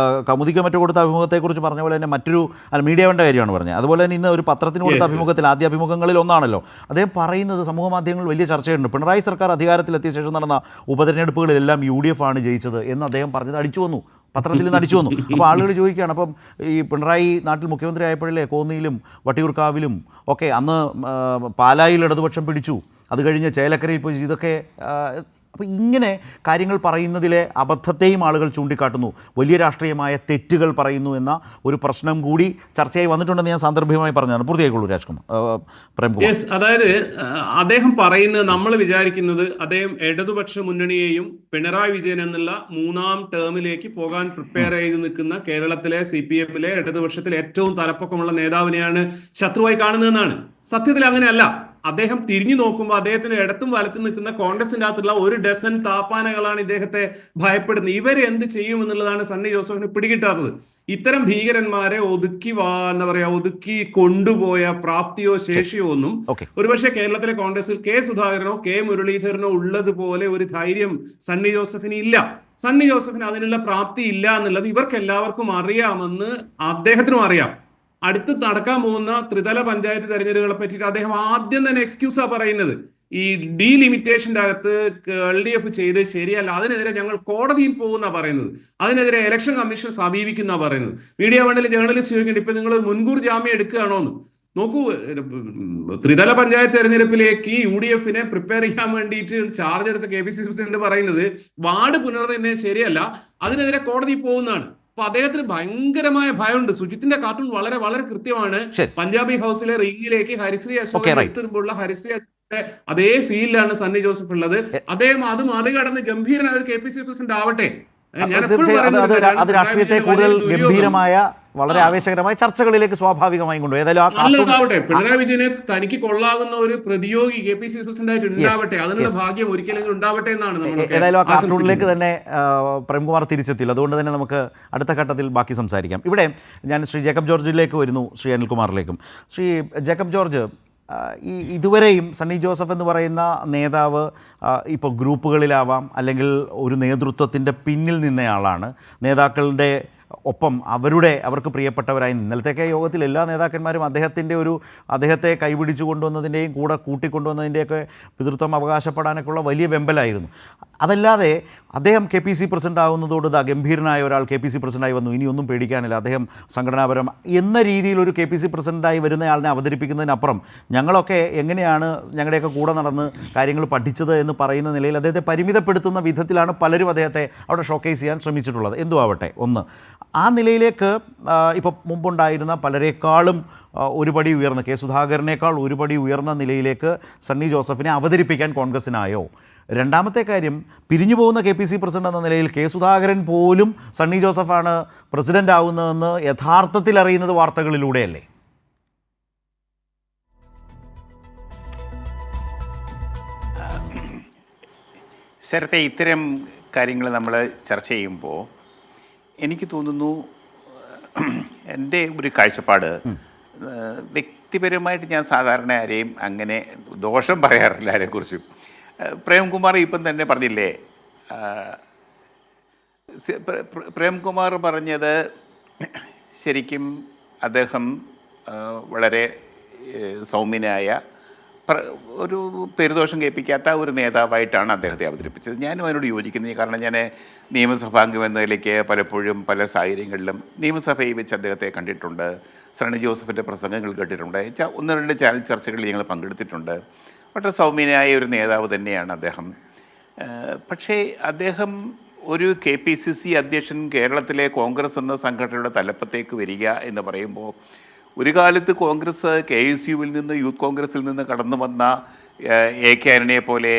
കൗമുദിക്ക് മറ്റു കൊടുത്ത അഭിമുഖത്തെക്കുറിച്ച് പറഞ്ഞ പോലെ തന്നെ മറ്റൊരു മീഡിയ വേണ്ട കാര്യമാണ് പറഞ്ഞത്. അതുപോലെ തന്നെ ഇന്ന് ഒരു പത്രത്തിന് കൊടുത്ത അഭിമുഖത്തിൽ, ആദ്യ അഭിമുഖങ്ങളിൽ ഒന്നാണല്ലോ, അദ്ദേഹം പറയുന്നത് സമൂഹ മാധ്യമങ്ങളിൽ വലിയ ചർച്ചയുണ്ട്. പിണറായി സർക്കാർ അധികാരത്തിലെത്തിയ ശേഷം നടന്ന ഉപതെരഞ്ഞെടുപ്പുകളിലെല്ലാം UDF ആണ് ജയിച്ചത് എന്ന് അദ്ദേഹം പറഞ്ഞത് അടിച്ചു വന്നു, പത്രത്തിൽ നിന്ന് അടിച്ചു വന്നു. അപ്പോൾ ആളുകൾ ചോദിക്കുകയാണ്, അപ്പം ഈ പിണറായി നാട്ടിൽ മുഖ്യമന്ത്രി ആയപ്പോഴല്ലേ കോന്നിയിലും വട്ടിയൂർക്കാവിലും ഒക്കെ അന്ന് പാലായിൽ ഇടതുപക്ഷം പിടിച്ചു, അത് കഴിഞ്ഞ് ചേലക്കരയിൽ പോയി, ഇതൊക്കെ അപ്പോൾ ഇങ്ങനെ കാര്യങ്ങൾ പറയുന്നതിലെ അബദ്ധത്തെയും ആളുകൾ ചൂണ്ടിക്കാട്ടുന്നു, വലിയ രാഷ്ട്രീയമായ തെറ്റുകൾ പറയുന്നു എന്ന ഒരു പ്രശ്നം കൂടി ചർച്ചയായി വന്നിട്ടുണ്ടെന്ന് ഞാൻ സാന്ദർഭികമായി പറഞ്ഞതാണ്. പൂർത്തിയായിക്കോളൂ രാജ്കുമാർ, പ്രേംകുമാർ. അതായത് അദ്ദേഹം പറയുന്നത്, നമ്മൾ വിചാരിക്കുന്നത് അദ്ദേഹം ഇടതുപക്ഷ മുന്നണിയെയും പിണറായി വിജയൻ എന്നുള്ള 3ാം ടേമിലേക്ക് പോകാൻ പ്രിപ്പയർ ചെയ്ത് നിൽക്കുന്ന കേരളത്തിലെ CPM-ലെ ഇടതുപക്ഷത്തിലെ ഏറ്റവും തലപ്പൊക്കമുള്ള നേതാവിനെയാണ് ശത്രുവായി കാണുന്നതെന്നാണ്. സത്യത്തിൽ അങ്ങനെയല്ല. അദ്ദേഹം തിരിഞ്ഞു നോക്കുമ്പോൾ അദ്ദേഹത്തിന് ഇടത്തും വലത്തും നിൽക്കുന്ന കോൺഗ്രസിന്റെ അകത്തുള്ള 1 ഡസൻ താപ്പാനകളാണ് ഇദ്ദേഹത്തെ ഭയപ്പെടുന്നത്. ഇവരെ എന്ത് ചെയ്യുമെന്നുള്ളതാണ് സണ്ണി ജോസഫിന് പിടികിട്ടാത്തത്. ഇത്തരം ഭീകരന്മാരെ ഒതുക്കി കൊണ്ടുപോയ പ്രാപ്തിയോ ശേഷിയോ ഒന്നും ഒരുപക്ഷെ കേരളത്തിലെ കോൺഗ്രസിൽ സുധാകരനോ മുരളീധരനോ ഉള്ളതുപോലെ ഒരു ധൈര്യം സണ്ണി ജോസഫിന് ഇല്ല. സണ്ണി ജോസഫിന് അതിനുള്ള പ്രാപ്തി ഇല്ല എന്നുള്ളത് ഇവർക്ക് എല്ലാവർക്കും അറിയാമെന്ന് അദ്ദേഹത്തിനും അറിയാം. അടുത്ത് നടക്കാൻ പോകുന്ന ത്രിതല പഞ്ചായത്ത് തെരഞ്ഞെടുപ്പുകളെ പറ്റിയിട്ട് അദ്ദേഹം ആദ്യം തന്നെ എക്സ്ക്യൂസാ പറയുന്നത്, ഈ ഡീലിമിറ്റേഷന്റെ അകത്ത് LDF ചെയ്ത് ശരിയല്ല, അതിനെതിരെ ഞങ്ങൾ കോടതിയിൽ പോകുന്ന പറയുന്നത്, അതിനെതിരെ ഇലക്ഷൻ കമ്മീഷൻ സമീപിക്കുന്ന പറയുന്നത്. മീഡിയ വണ്ടിൽ ജേർണലിസ്റ്റ് ചോദിക്കുന്നുണ്ട്, ഇപ്പൊ നിങ്ങൾ മുൻകൂർ ജാമ്യം എടുക്കുകയാണോ എന്ന്. നോക്കൂ, ത്രിതല പഞ്ചായത്ത് തെരഞ്ഞെടുപ്പിലേക്ക് UDF-നെ പ്രിപ്പയർ ചെയ്യാൻ വേണ്ടിയിട്ട് ചാർജ് എടുത്ത KPCC പ്രസിഡന്റ് പറയുന്നത് വാർഡ് പുനർനിർണ്ണയം ശരിയല്ല, അതിനെതിരെ കോടതിയിൽ പോകുന്നതാണ്. അപ്പൊ അദ്ദേഹത്തിന് ഭയങ്കരമായ ഭയമുണ്ട്. സുജിത്തിന്റെ കാർട്ടൂൺ വളരെ വളരെ കൃത്യമാണ്. പഞ്ചാബി ഹൗസിലെ റിംഗിലേക്ക് ഹരിശ്രീ അശോകൻ എത്തുമ്പോഴുള്ള ഹരിശ്രീ അശോകന്റെ അതേ ഫീൽഡിലാണ് സണ്ണി ജോസഫ് ഉള്ളത്. അദ്ദേഹം അത് മറികടന്ന് ഗംഭീരനായ ഒരു KPCC പ്രസിഡന്റ് ആവട്ടെ. അത് രാഷ്ട്രീയത്തെ കൂടുതൽ ഗംഭീരമായ വളരെ ആവേശകരമായ ചർച്ചകളിലേക്ക് സ്വാഭാവികമായും കൊണ്ടുപോയി. നല്ലതാവട്ടെ, പിണറായി വിജയനെ തനിക്ക് കൊള്ളാവുന്ന ഒരു പ്രതിയോഗി KPCC പ്രസിഡന്റ് ആയിട്ട് ഉണ്ടാവട്ടെ, അതിനുള്ള ഭാഗ്യം ഒരിക്കലെങ്കിലും ഉണ്ടാവട്ടെ എന്നാണ്. ഏതായാലും ആ കാർട്ടൂണിലേക്ക് തന്നെ പ്രേംകുമാർ തിരിച്ചെത്തില്ല. അതുകൊണ്ട് തന്നെ നമുക്ക് അടുത്ത ഘട്ടത്തിൽ ബാക്കി സംസാരിക്കാം. ഇവിടെ ഞാൻ ശ്രീ ജേക്കബ് ജോർജിലേക്ക് വരുന്നു, ശ്രീ അനിൽകുമാറിലേക്കും. ശ്രീ ജേക്കബ് ജോർജ്, ഇതുവരെയും സണ്ണി ജോസഫ് എന്ന് പറയുന്ന നേതാവ് ഇപ്പോൾ ഗ്രൂപ്പുകളിലാവാം, അല്ലെങ്കിൽ ഒരു നേതൃത്വത്തിൻ്റെ പിന്നിൽ നിന്നയാളാണ്, നേതാക്കളുടെ ഒപ്പം അവർക്ക് പ്രിയപ്പെട്ടവരായി. ഇന്നലത്തേക്ക് യോഗത്തിൽ എല്ലാ നേതാക്കന്മാരും അദ്ദേഹത്തെ കൈപിടിച്ചു കൊണ്ടുവന്നതിൻ്റെയും കൂടെ കൂട്ടിക്കൊണ്ടുവന്നതിൻ്റെയൊക്കെ പിതൃത്വം അവകാശപ്പെടാനൊക്കെയുള്ള വലിയ വെമ്പലായിരുന്നു. അതല്ലാതെ അദ്ദേഹം KPCC പ്രസിഡന്റ് ആകുന്നതോട് ഗംഭീരനായ ഒരാൾ KPCC പ്രസിഡന്റായി വന്നു, ഇനിയൊന്നും പേടിക്കാനില്ല, അദ്ദേഹം സംഘടനാപരം എന്ന രീതിയിൽ ഒരു KPCC പ്രസിഡന്റായി വരുന്നയാളിനെ അവതരിപ്പിക്കുന്നതിനപ്പുറം ഞങ്ങളൊക്കെ എങ്ങനെയാണ് ഞങ്ങളുടെയൊക്കെ കൂടെ നടന്ന് കാര്യങ്ങൾ പഠിച്ചത് എന്ന് പറയുന്ന നിലയിൽ അദ്ദേഹത്തെ പരിമിതപ്പെടുത്തുന്ന വിധത്തിലാണ് പലരും അദ്ദേഹത്തെ അവിടെ ഷോക്കേസ് ചെയ്യാൻ ശ്രമിച്ചിട്ടുള്ളത്. എന്തു ആവട്ടെ, ഒന്ന് ആ നിലയിലേക്ക് ഇപ്പോൾ മുമ്പുണ്ടായിരുന്ന പലരെക്കാളും ഒരുപടി ഉയർന്ന സുധാകരനേക്കാൾ ഒരുപടി ഉയർന്ന നിലയിലേക്ക് സണ്ണി ജോസഫിനെ അവതരിപ്പിക്കാൻ കോൺഗ്രസിനായോ? രണ്ടാമത്തെ കാര്യം, പിരിഞ്ഞു പോകുന്ന KPCC പ്രസിഡന്റ് എന്ന നിലയിൽ സുധാകരൻ പോലും സണ്ണി ജോസഫാണ് പ്രസിഡന്റ് ആവുന്നതെന്ന് യഥാർത്ഥത്തിൽ അറിയുന്നത് വാർത്തകളിലൂടെയല്ലേ? നേരത്തെ ഇത്തരം കാര്യങ്ങൾ നമ്മൾ ചർച്ച ചെയ്യുമ്പോൾ എനിക്ക് തോന്നുന്നു, എൻ്റെ ഒരു കാഴ്ചപ്പാട്, വ്യക്തിപരമായിട്ട് ഞാൻ സാധാരണ ആരെയും അങ്ങനെ ദോഷം പറയാറില്ല ആരെക്കുറിച്ചും. പ്രേംകുമാർ ഇപ്പം തന്നെ പറഞ്ഞില്ലേ, പ്രേംകുമാർ പറഞ്ഞത് ശരിക്കും അദ്ദേഹം വളരെ സൗമ്യനായ ഒരു പെരുദോഷം കേൾപ്പിക്കാത്ത ഒരു നേതാവായിട്ടാണ് അദ്ദേഹത്തെ അവതരിപ്പിച്ചത്. ഞാനും അതിനോട് യോജിക്കുന്നത്. കാരണം ഞാൻ നിയമസഭാംഗം എന്ന നിലയ്ക്ക് പലപ്പോഴും പല സാഹചര്യങ്ങളിലും നിയമസഭയിൽ വെച്ച് അദ്ദേഹത്തെ കണ്ടിട്ടുണ്ട്. സണ്ണി ജോസഫിൻ്റെ പ്രസംഗങ്ങൾ കേട്ടിട്ടുണ്ട്. 1-2 ചാനൽ ചർച്ചകളിൽ ഞങ്ങൾ പങ്കെടുത്തിട്ടുണ്ട്. വളരെ സൗമ്യനായ ഒരു നേതാവ് തന്നെയാണ് അദ്ദേഹം. പക്ഷേ അദ്ദേഹം ഒരു KPCC അധ്യക്ഷൻ കേരളത്തിലെ കോൺഗ്രസ് എന്ന സംഘടനയുടെ തലപ്പത്തേക്ക് വരിക എന്ന് പറയുമ്പോൾ, ഒരു കാലത്ത് കോൺഗ്രസ് KSUവിൽ നിന്ന്, യൂത്ത് കോൺഗ്രസിൽ നിന്ന് കടന്നു വന്ന AK ആന്റണിയെ പോലെ,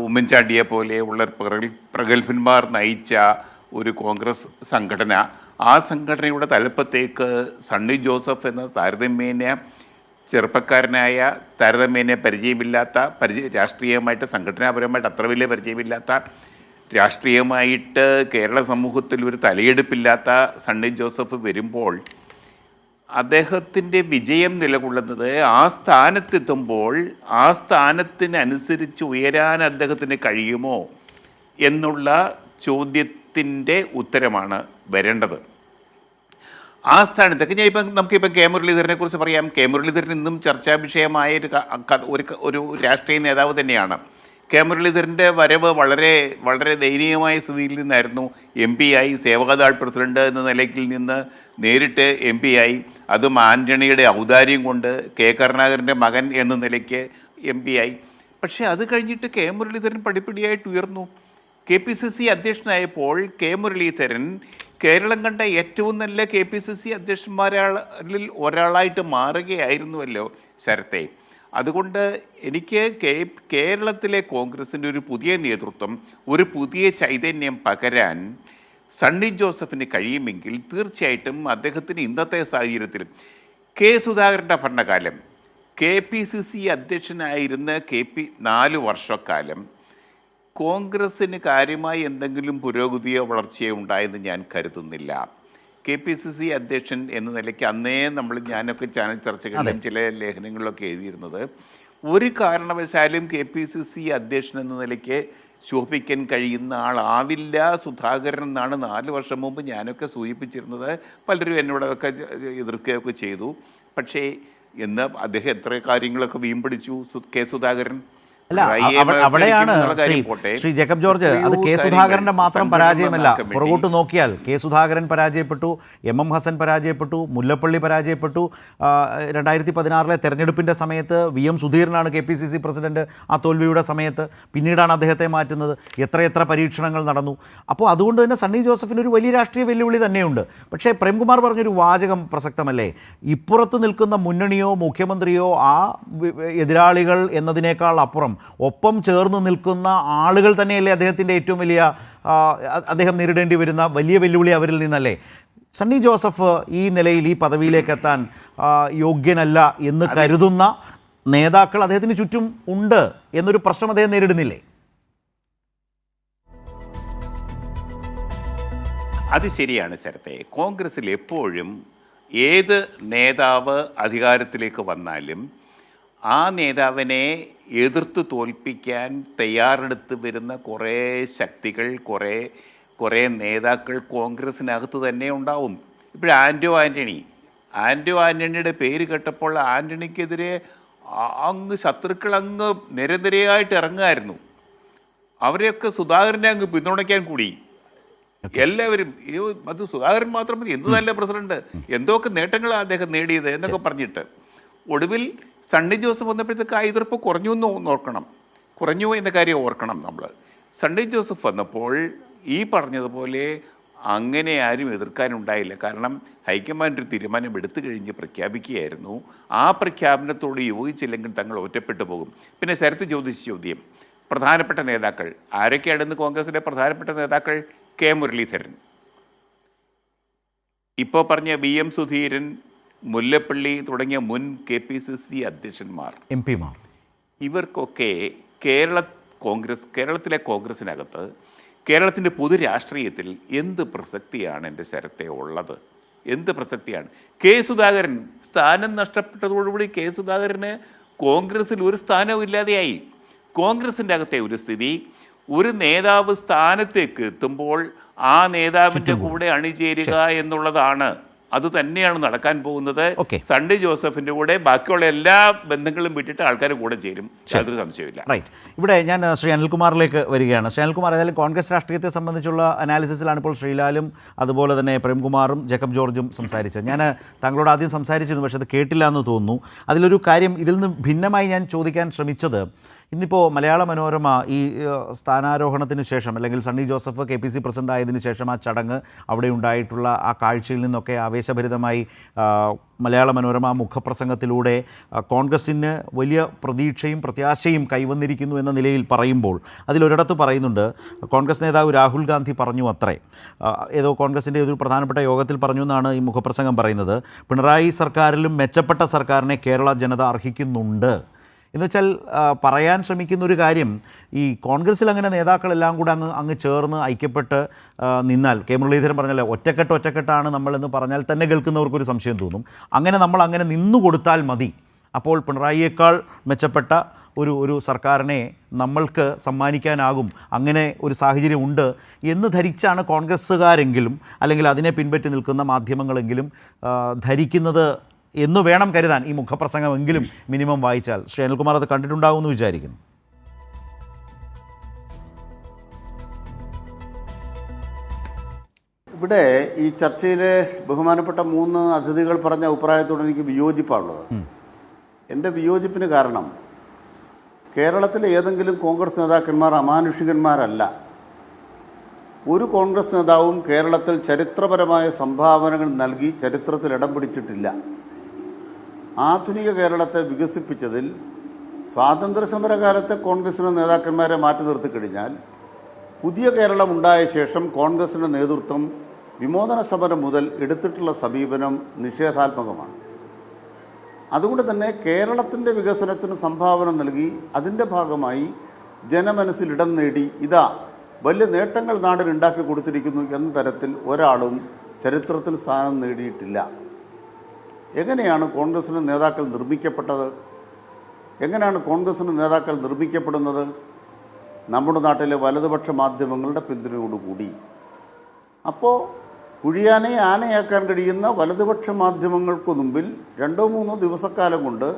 ഉമ്മൻചാണ്ടിയെ പോലെ ഉള്ള പ്രഗത്ഭന്മാർ നയിച്ച ഒരു കോൺഗ്രസ് സംഘടന, ആ സംഘടനയുടെ തലപ്പത്തേക്ക് സണ്ണി ജോസഫ് എന്ന താരതമ്യേന ചെറുപ്പക്കാരനായ, താരതമ്യേന പരിചയമില്ലാത്ത, രാഷ്ട്രീയമായിട്ട് സംഘടനാപരമായിട്ട് അത്ര വലിയ പരിചയമില്ലാത്ത, രാഷ്ട്രീയമായിട്ട് കേരള സമൂഹത്തിൽ ഒരു തലയെടുപ്പില്ലാത്ത സണ്ണി ജോസഫ് വരുമ്പോൾ അദ്ദേഹത്തിൻ്റെ വിജയം നിലകൊള്ളുന്നത് ആ സ്ഥാനത്തെത്തുമ്പോൾ ആ സ്ഥാനത്തിനനുസരിച്ച് ഉയരാൻ അദ്ദേഹത്തിന് കഴിയുമോ എന്നുള്ള ചോദ്യത്തിൻ്റെ ഉത്തരമാണ് വരേണ്ടത്. ആ സ്ഥാനത്തൊക്കെ നമുക്കിപ്പം കെ മുരളീധരനെ കുറിച്ച് പറയാം. കെ മുരളീധരൻ ഇന്നും ചർച്ചാ വിഷയമായ ഒരു രാഷ്ട്രീയ നേതാവ് തന്നെയാണ്. കെ മുരളീധരൻ്റെ വരവ് വളരെ വളരെ ദയനീയമായ സ്ഥിതിയിൽ നിന്നായിരുന്നു. MP ആയി, സേവകദാൾ പ്രസിഡന്റ് എന്ന നിലയ്ക്കിൽ നിന്ന് നേരിട്ട് MP ആയി, അതും ആൻ്റണിയുടെ ഔദാര്യം കൊണ്ട്, കെ കരുണാകരൻ്റെ മകൻ എന്ന നിലയ്ക്ക് MP ആയി. പക്ഷേ അത് കഴിഞ്ഞിട്ട് കെ മുരളീധരൻ പടിപ്പടിയായിട്ട് ഉയർന്നു. KPCC അധ്യക്ഷനായപ്പോൾ കെ മുരളീധരൻ കേരളം കണ്ട ഏറ്റവും നല്ല KPCC അധ്യക്ഷന്മാരിൽ ഒരാളായിട്ട് മാറുകയായിരുന്നുവല്ലോ ശരത്തെ. അതുകൊണ്ട് എനിക്ക് കേരളത്തിലെ കോൺഗ്രസിൻ്റെ ഒരു പുതിയ നേതൃത്വം, ഒരു പുതിയ ചൈതന്യം പകരാൻ സണ്ണി ജോസഫിന് കഴിയുമെങ്കിൽ തീർച്ചയായിട്ടും അദ്ദേഹത്തിന് ഇന്നത്തെ സാഹചര്യത്തിൽ കെ സുധാകരൻ്റെ ഭരണകാലം, KPCC അധ്യക്ഷനായിരുന്ന 4 വർഷക്കാലം കോൺഗ്രസ്സിന് കാര്യമായി എന്തെങ്കിലും പുരോഗതിയോ വളർച്ചയോ ഉണ്ടായെന്ന് ഞാൻ കരുതുന്നില്ല. KPCC അധ്യക്ഷൻ എന്ന നിലയ്ക്ക് അന്നേ ഞാനൊക്കെ ചാനൽ ചർച്ചകളിലും ചില ലേഖനങ്ങളിലൊക്കെ എഴുതിയിരുന്നത്, ഒരു കാരണവശാലും KPCC അധ്യക്ഷൻ എന്ന നിലയ്ക്ക് ശോഭിക്കാൻ കഴിയുന്ന ആളാവില്ല സുധാകരൻ എന്നാണ് 4 വർഷം മുമ്പ് ഞാനൊക്കെ സൂചിപ്പിച്ചിരുന്നത്. പലരും എന്നോടൊക്കെ എതിർക്കുകയൊക്കെ ചെയ്തു. പക്ഷേ എന്ന് അദ്ദേഹം എത്ര കാര്യങ്ങളൊക്കെ വീമ്പടിച്ചു കെ സുധാകരൻ. അല്ല, അവിടെയാണ് ശ്രീ ജേക്കബ് ജോർജ്, അത് കെ സുധാകരൻ്റെ മാത്രം പരാജയമല്ല. പുറകോട്ട് നോക്കിയാൽ കെ സുധാകരൻ പരാജയപ്പെട്ടു, MM ഹസൻ പരാജയപ്പെട്ടു, മുല്ലപ്പള്ളി പരാജയപ്പെട്ടു. 2016 തെരഞ്ഞെടുപ്പിൻ്റെ സമയത്ത് VM സുധീരനാണ് KPCC പ്രസിഡന്റ്. ആ തോൽവിയുടെ സമയത്ത് പിന്നീടാണ് അദ്ദേഹത്തെ മാറ്റുന്നത്. എത്രയെത്ര പരീക്ഷണങ്ങൾ നടന്നു. അപ്പോൾ അതുകൊണ്ട് തന്നെ സണ്ണി ജോസഫിന് ഒരു വലിയ രാഷ്ട്രീയ വെല്ലുവിളി തന്നെയുണ്ട്. പക്ഷേ പ്രേംകുമാർ പറഞ്ഞൊരു വാചകം പ്രസക്തമല്ലേ, ഇപ്പുറത്ത് നിൽക്കുന്ന മുന്നണിയോ മുഖ്യമന്ത്രിയോ ആ എതിരാളികൾ എന്നതിനേക്കാൾ അപ്പുറം ഒപ്പം ചേർന്ന് നിൽക്കുന്ന ആളുകൾ തന്നെയല്ലേ അദ്ദേഹത്തിൻ്റെ ഏറ്റവും വലിയ, അദ്ദേഹം നേരിടേണ്ടി വരുന്ന വലിയ വെല്ലുവിളി അവരിൽ നിന്നല്ലേ. സണ്ണി ജോസഫ് ഈ നിലയിൽ, ഈ പദവിയിലേക്ക് എത്താൻ യോഗ്യനല്ല എന്ന് കരുതുന്ന നേതാക്കൾ അദ്ദേഹത്തിന് ചുറ്റും ഉണ്ട് എന്നൊരു പ്രശ്നം അദ്ദേഹം നേരിടുന്നില്ലേ? അത് ശരിയാണ് ശരത്തെ. കോൺഗ്രസ്സിൽ എപ്പോഴും ഏത് നേതാവ് അധികാരത്തിലേക്ക് വന്നാലും ആ നേതാവിനെ എതിർത്ത് തോൽപ്പിക്കാൻ തയ്യാറെടുത്ത് വരുന്ന കുറേ ശക്തികൾ, കുറേ നേതാക്കൾ കോൺഗ്രസ്സിനകത്ത് തന്നെ ഉണ്ടാവും. ഇപ്പോൾ ആൻ്റോ ആൻ്റണിയുടെ പേര് കേട്ടപ്പോൾ ആൻ്റണിക്കെതിരെ ശത്രുക്കൾ നിരനിരയായിട്ട് ഇറങ്ങുമായിരുന്നു. അവരെയൊക്കെ സുധാകരനെ പിന്തുണയ്ക്കാൻ കൂടി എല്ലാവരും. അത് സുധാകരൻ മാത്രം മതി, എന്ത് നല്ല പ്രസിഡന്റ്, എന്തൊക്കെ നേട്ടങ്ങളാണ് അദ്ദേഹം നേടിയത് എന്നൊക്കെ പറഞ്ഞിട്ട് ഒടുവിൽ സണ്ണി ജോസഫ് വന്നപ്പോഴത്തേക്ക് ആ എതിർപ്പ് കുറഞ്ഞു എന്ന കാര്യം ഓർക്കണം നമ്മൾ. സണ്ണി ജോസഫ് വന്നപ്പോൾ ഈ പറഞ്ഞതുപോലെ അങ്ങനെ ആരും എതിർക്കാനുണ്ടായില്ല. കാരണം ഹൈക്കമാൻഡ് ഒരു തീരുമാനം എടുത്തു കഴിഞ്ഞ് പ്രഖ്യാപിക്കുകയായിരുന്നു. ആ പ്രഖ്യാപനത്തോട് യോജിച്ചില്ലെങ്കിൽ തങ്ങൾ ഒറ്റപ്പെട്ടു പോകും. പിന്നെ ശരത്ത് ചോദിച്ച ചോദ്യം, പ്രധാനപ്പെട്ട നേതാക്കൾ ആരൊക്കെയാണെന്ന് കോൺഗ്രസിലെ പ്രധാനപ്പെട്ട നേതാക്കൾ? കെ മുരളീധരൻ, ഇപ്പോൾ പറഞ്ഞ VM സുധീരൻ, മുല്ലപ്പള്ളി തുടങ്ങിയ മുൻ KPCC അധ്യക്ഷന്മാർ, MP മാർ, ഇവർക്കൊക്കെ കേരളത്തിലെ കോൺഗ്രസിനകത്ത്, കേരളത്തിൻ്റെ പൊതു രാഷ്ട്രീയത്തിൽ എന്ത് പ്രസക്തിയാണ് എൻ്റെ ശരത്തെ ഉള്ളത്? എന്ത് പ്രസക്തിയാണ്? കെ സുധാകരൻ സ്ഥാനം നഷ്ടപ്പെട്ടതോടുകൂടി കെ സുധാകരന് കോൺഗ്രസ്സിൽ ഒരു സ്ഥാനവും ഇല്ലാതെയായി. കോൺഗ്രസിൻ്റെ അകത്തെ ഒരു സ്ഥിതി, ഒരു നേതാവ് സ്ഥാനത്തേക്ക് എത്തുമ്പോൾ ആ നേതാവിൻ്റെ കൂടെ അണിചേരുക എന്നുള്ളതാണ്. അത് തന്നെയാണ് നടക്കാൻ പോകുന്നത്. സണ്ണി ജോസഫിൻ്റെ കൂടെ ബാക്കിയുള്ള എല്ലാ ബന്ധങ്ങളും വിട്ടിട്ട് ആൾക്കാർ കൂടെ ചേരും, യാതൊരു സംശയമില്ല. റൈറ്റ്. ഇവിടെ ഞാൻ ശ്രീ അനിൽകുമാറിലേക്ക് വരികയാണ്. ശ്രീ അനിൽകുമാർ, ഏതായാലും കോൺഗ്രസ് രാഷ്ട്രീയത്തെ സംബന്ധിച്ചുള്ള അനാലിസിസിലാണ് ഇപ്പോൾ ശ്രീലാലും അതുപോലെ തന്നെ പ്രേംകുമാറും ജേക്കബ് ജോർജും സംസാരിച്ചത്. ഞാൻ താങ്കളോട് ആദ്യം സംസാരിച്ചിരുന്നു, പക്ഷേ അത് കേട്ടില്ല എന്ന് തോന്നുന്നു. അതിലൊരു കാര്യം ഇതിൽ നിന്ന് ഭിന്നമായി ഞാൻ ചോദിക്കാൻ ശ്രമിച്ചത്, ഇന്നിപ്പോൾ മലയാള മനോരമ ഈ സ്ഥാനാരോഹണത്തിന് ശേഷം, അല്ലെങ്കിൽ സണ്ണി ജോസഫ് KPC പ്രസിഡന്റ് ആയതിനു ശേഷം ആ ചടങ്ങ്, അവിടെ ഉണ്ടായിട്ടുള്ള ആ കാഴ്ചയിൽ നിന്നൊക്കെ ആവേശഭരിതമായി മലയാള മനോരമ മുഖപ്രസംഗത്തിലൂടെ കോൺഗ്രസ്സിന് വലിയ പ്രതീക്ഷയും പ്രത്യാശയും കൈവന്നിരിക്കുന്നു എന്ന നിലയിൽ പറയുമ്പോൾ, അതിലൊരിടത്ത് പറയുന്നുണ്ട്, കോൺഗ്രസ് നേതാവ് രാഹുൽ ഗാന്ധി പറഞ്ഞു അത്രേ, ഏതോ കോൺഗ്രസിൻ്റെ ഒരു പ്രധാനപ്പെട്ട യോഗത്തിൽ പറഞ്ഞു എന്നാണ് ഈ മുഖപ്രസംഗം പറയുന്നത്, പിണറായി സർക്കാരിലും മെച്ചപ്പെട്ട സർക്കാരിനെ കേരള ജനത അർഹിക്കുന്നുണ്ട് എന്ന് വെച്ചാൽ പറയാൻ ശ്രമിക്കുന്ന ഒരു കാര്യം, ഈ കോൺഗ്രസ്സിൽ അങ്ങനെ നേതാക്കളെല്ലാം കൂടെ അങ്ങ് ചേർന്ന് ഐക്യപ്പെട്ട് നിന്നാൽ, കെ മുരളീധരൻ പറഞ്ഞാൽ ഒറ്റക്കെട്ടാണ് നമ്മളെന്ന് പറഞ്ഞാൽ തന്നെ കേൾക്കുന്നവർക്കൊരു സംശയം തോന്നും. അങ്ങനെ നമ്മൾ അങ്ങനെ നിന്നു കൊടുത്താൽ മതി, അപ്പോൾ പിണറായിയേക്കാൾ മെച്ചപ്പെട്ട ഒരു സർക്കാരിനെ നമ്മൾക്ക് സമ്മാനിക്കാനാകും, അങ്ങനെ ഒരു സാഹചര്യം ഉണ്ട് എന്ന് ധരിച്ചാണ് കോൺഗ്രസ്സുകാരെങ്കിലും അല്ലെങ്കിൽ അതിനെ പിൻപറ്റി നിൽക്കുന്ന മാധ്യമങ്ങളെങ്കിലും ധരിക്കുന്നത് എന്ന് വേണം കരുതാൻ. ഈ മുഖപ്രസംഗമെങ്കിലും മിനിമം വായിച്ചാൽ. ശ്രീ അനിൽകുമാർ അത് കണ്ടിട്ടുണ്ടാകുമെന്ന് വിചാരിക്കുന്നു. ഇവിടെ ഈ ചർച്ചയിലെ ബഹുമാനപ്പെട്ട 3 അതിഥികൾ പറഞ്ഞ അഭിപ്രായത്തോട് എനിക്ക് വിയോജിപ്പാണുള്ളത്. എൻ്റെ വിയോജിപ്പിന് കാരണം, കേരളത്തിലെ ഏതെങ്കിലും കോൺഗ്രസ് നേതാക്കന്മാർ അമാനുഷികന്മാരല്ല. ഒരു കോൺഗ്രസ് നേതാവും കേരളത്തിൽ ചരിത്രപരമായ സംഭാവനകൾ നൽകി ചരിത്രത്തിൽ ഇടം പിടിച്ചിട്ടില്ല. ആധുനിക കേരളത്തെ വികസിപ്പിച്ചതിൽ സ്വാതന്ത്ര്യ സമരകാലത്തെ കോൺഗ്രസിൻ്റെ നേതാക്കന്മാരെ മാറ്റി നിർത്തിക്കഴിഞ്ഞാൽ, പുതിയ കേരളം ഉണ്ടായ ശേഷം കോൺഗ്രസിൻ്റെ നേതൃത്വം വിമോചന സമരം മുതൽ എടുത്തിട്ടുള്ള സമീപനം നിഷേധാത്മകമാണ്. അതുകൊണ്ട് തന്നെ കേരളത്തിൻ്റെ വികസനത്തിന് സംഭാവന നൽകി അതിൻ്റെ ഭാഗമായി ജനമനസ്സിൽ ഇടം നേടി ഇതാ വലിയ നേട്ടങ്ങൾ നാടിനുണ്ടാക്കി കൊടുത്തിരിക്കുന്നു എന്ന തരത്തിൽ ഒരാളും ചരിത്രത്തിൽ സ്ഥാനം നേടിയിട്ടില്ല. എങ്ങനെയാണ് കോൺഗ്രസിൻ്റെ നേതാക്കൾ നിർമ്മിക്കപ്പെട്ടത്? എങ്ങനെയാണ് കോൺഗ്രസിൻ്റെ നേതാക്കൾ നിർമ്മിക്കപ്പെടുന്നത്? നമ്മുടെ നാട്ടിലെ വലതുപക്ഷ മാധ്യമങ്ങളുടെ പിന്തുണയോടുകൂടി. അപ്പോൾ കുഴിയാനെ ആനയാക്കാൻ കഴിയുന്ന വലതുപക്ഷ മാധ്യമങ്ങൾക്ക് മുമ്പിൽ 2-3 ദിവസക്കാലം കൊണ്ട്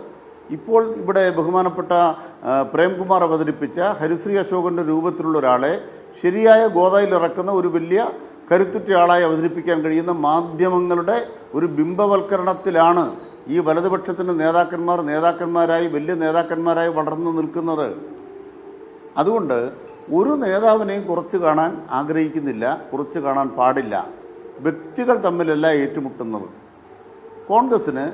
ഇപ്പോൾ ഇവിടെ ബഹുമാനപ്പെട്ട പ്രേംകുമാർ അവതരിപ്പിച്ച ഹരിശ്രീ അശോകൻ്റെ രൂപത്തിലുള്ള ഒരാളെ ശരിയായ ഗോതയിൽ ഇറക്കുന്ന ഒരു വലിയ കരുത്തുറ്റ ആളായി അവതരിപ്പിക്കാൻ കഴിയുന്ന മാധ്യമങ്ങളുടെ ഒരു ബിംബവൽക്കരണത്തിലാണ് ഈ വലതുപക്ഷത്തിൻ്റെ നേതാക്കന്മാരായി വലിയ നേതാക്കന്മാരായി വളർന്നു നിൽക്കുന്നത്. അതുകൊണ്ട് ഒരു നേതാവിനെയും കുറച്ച് കാണാൻ ആഗ്രഹിക്കുന്നില്ല, കുറച്ച് കാണാൻ പാടില്ല. വ്യക്തികൾ തമ്മിലല്ല ഏറ്റുമുട്ടുന്നത്. കോൺഗ്രസ്സിന്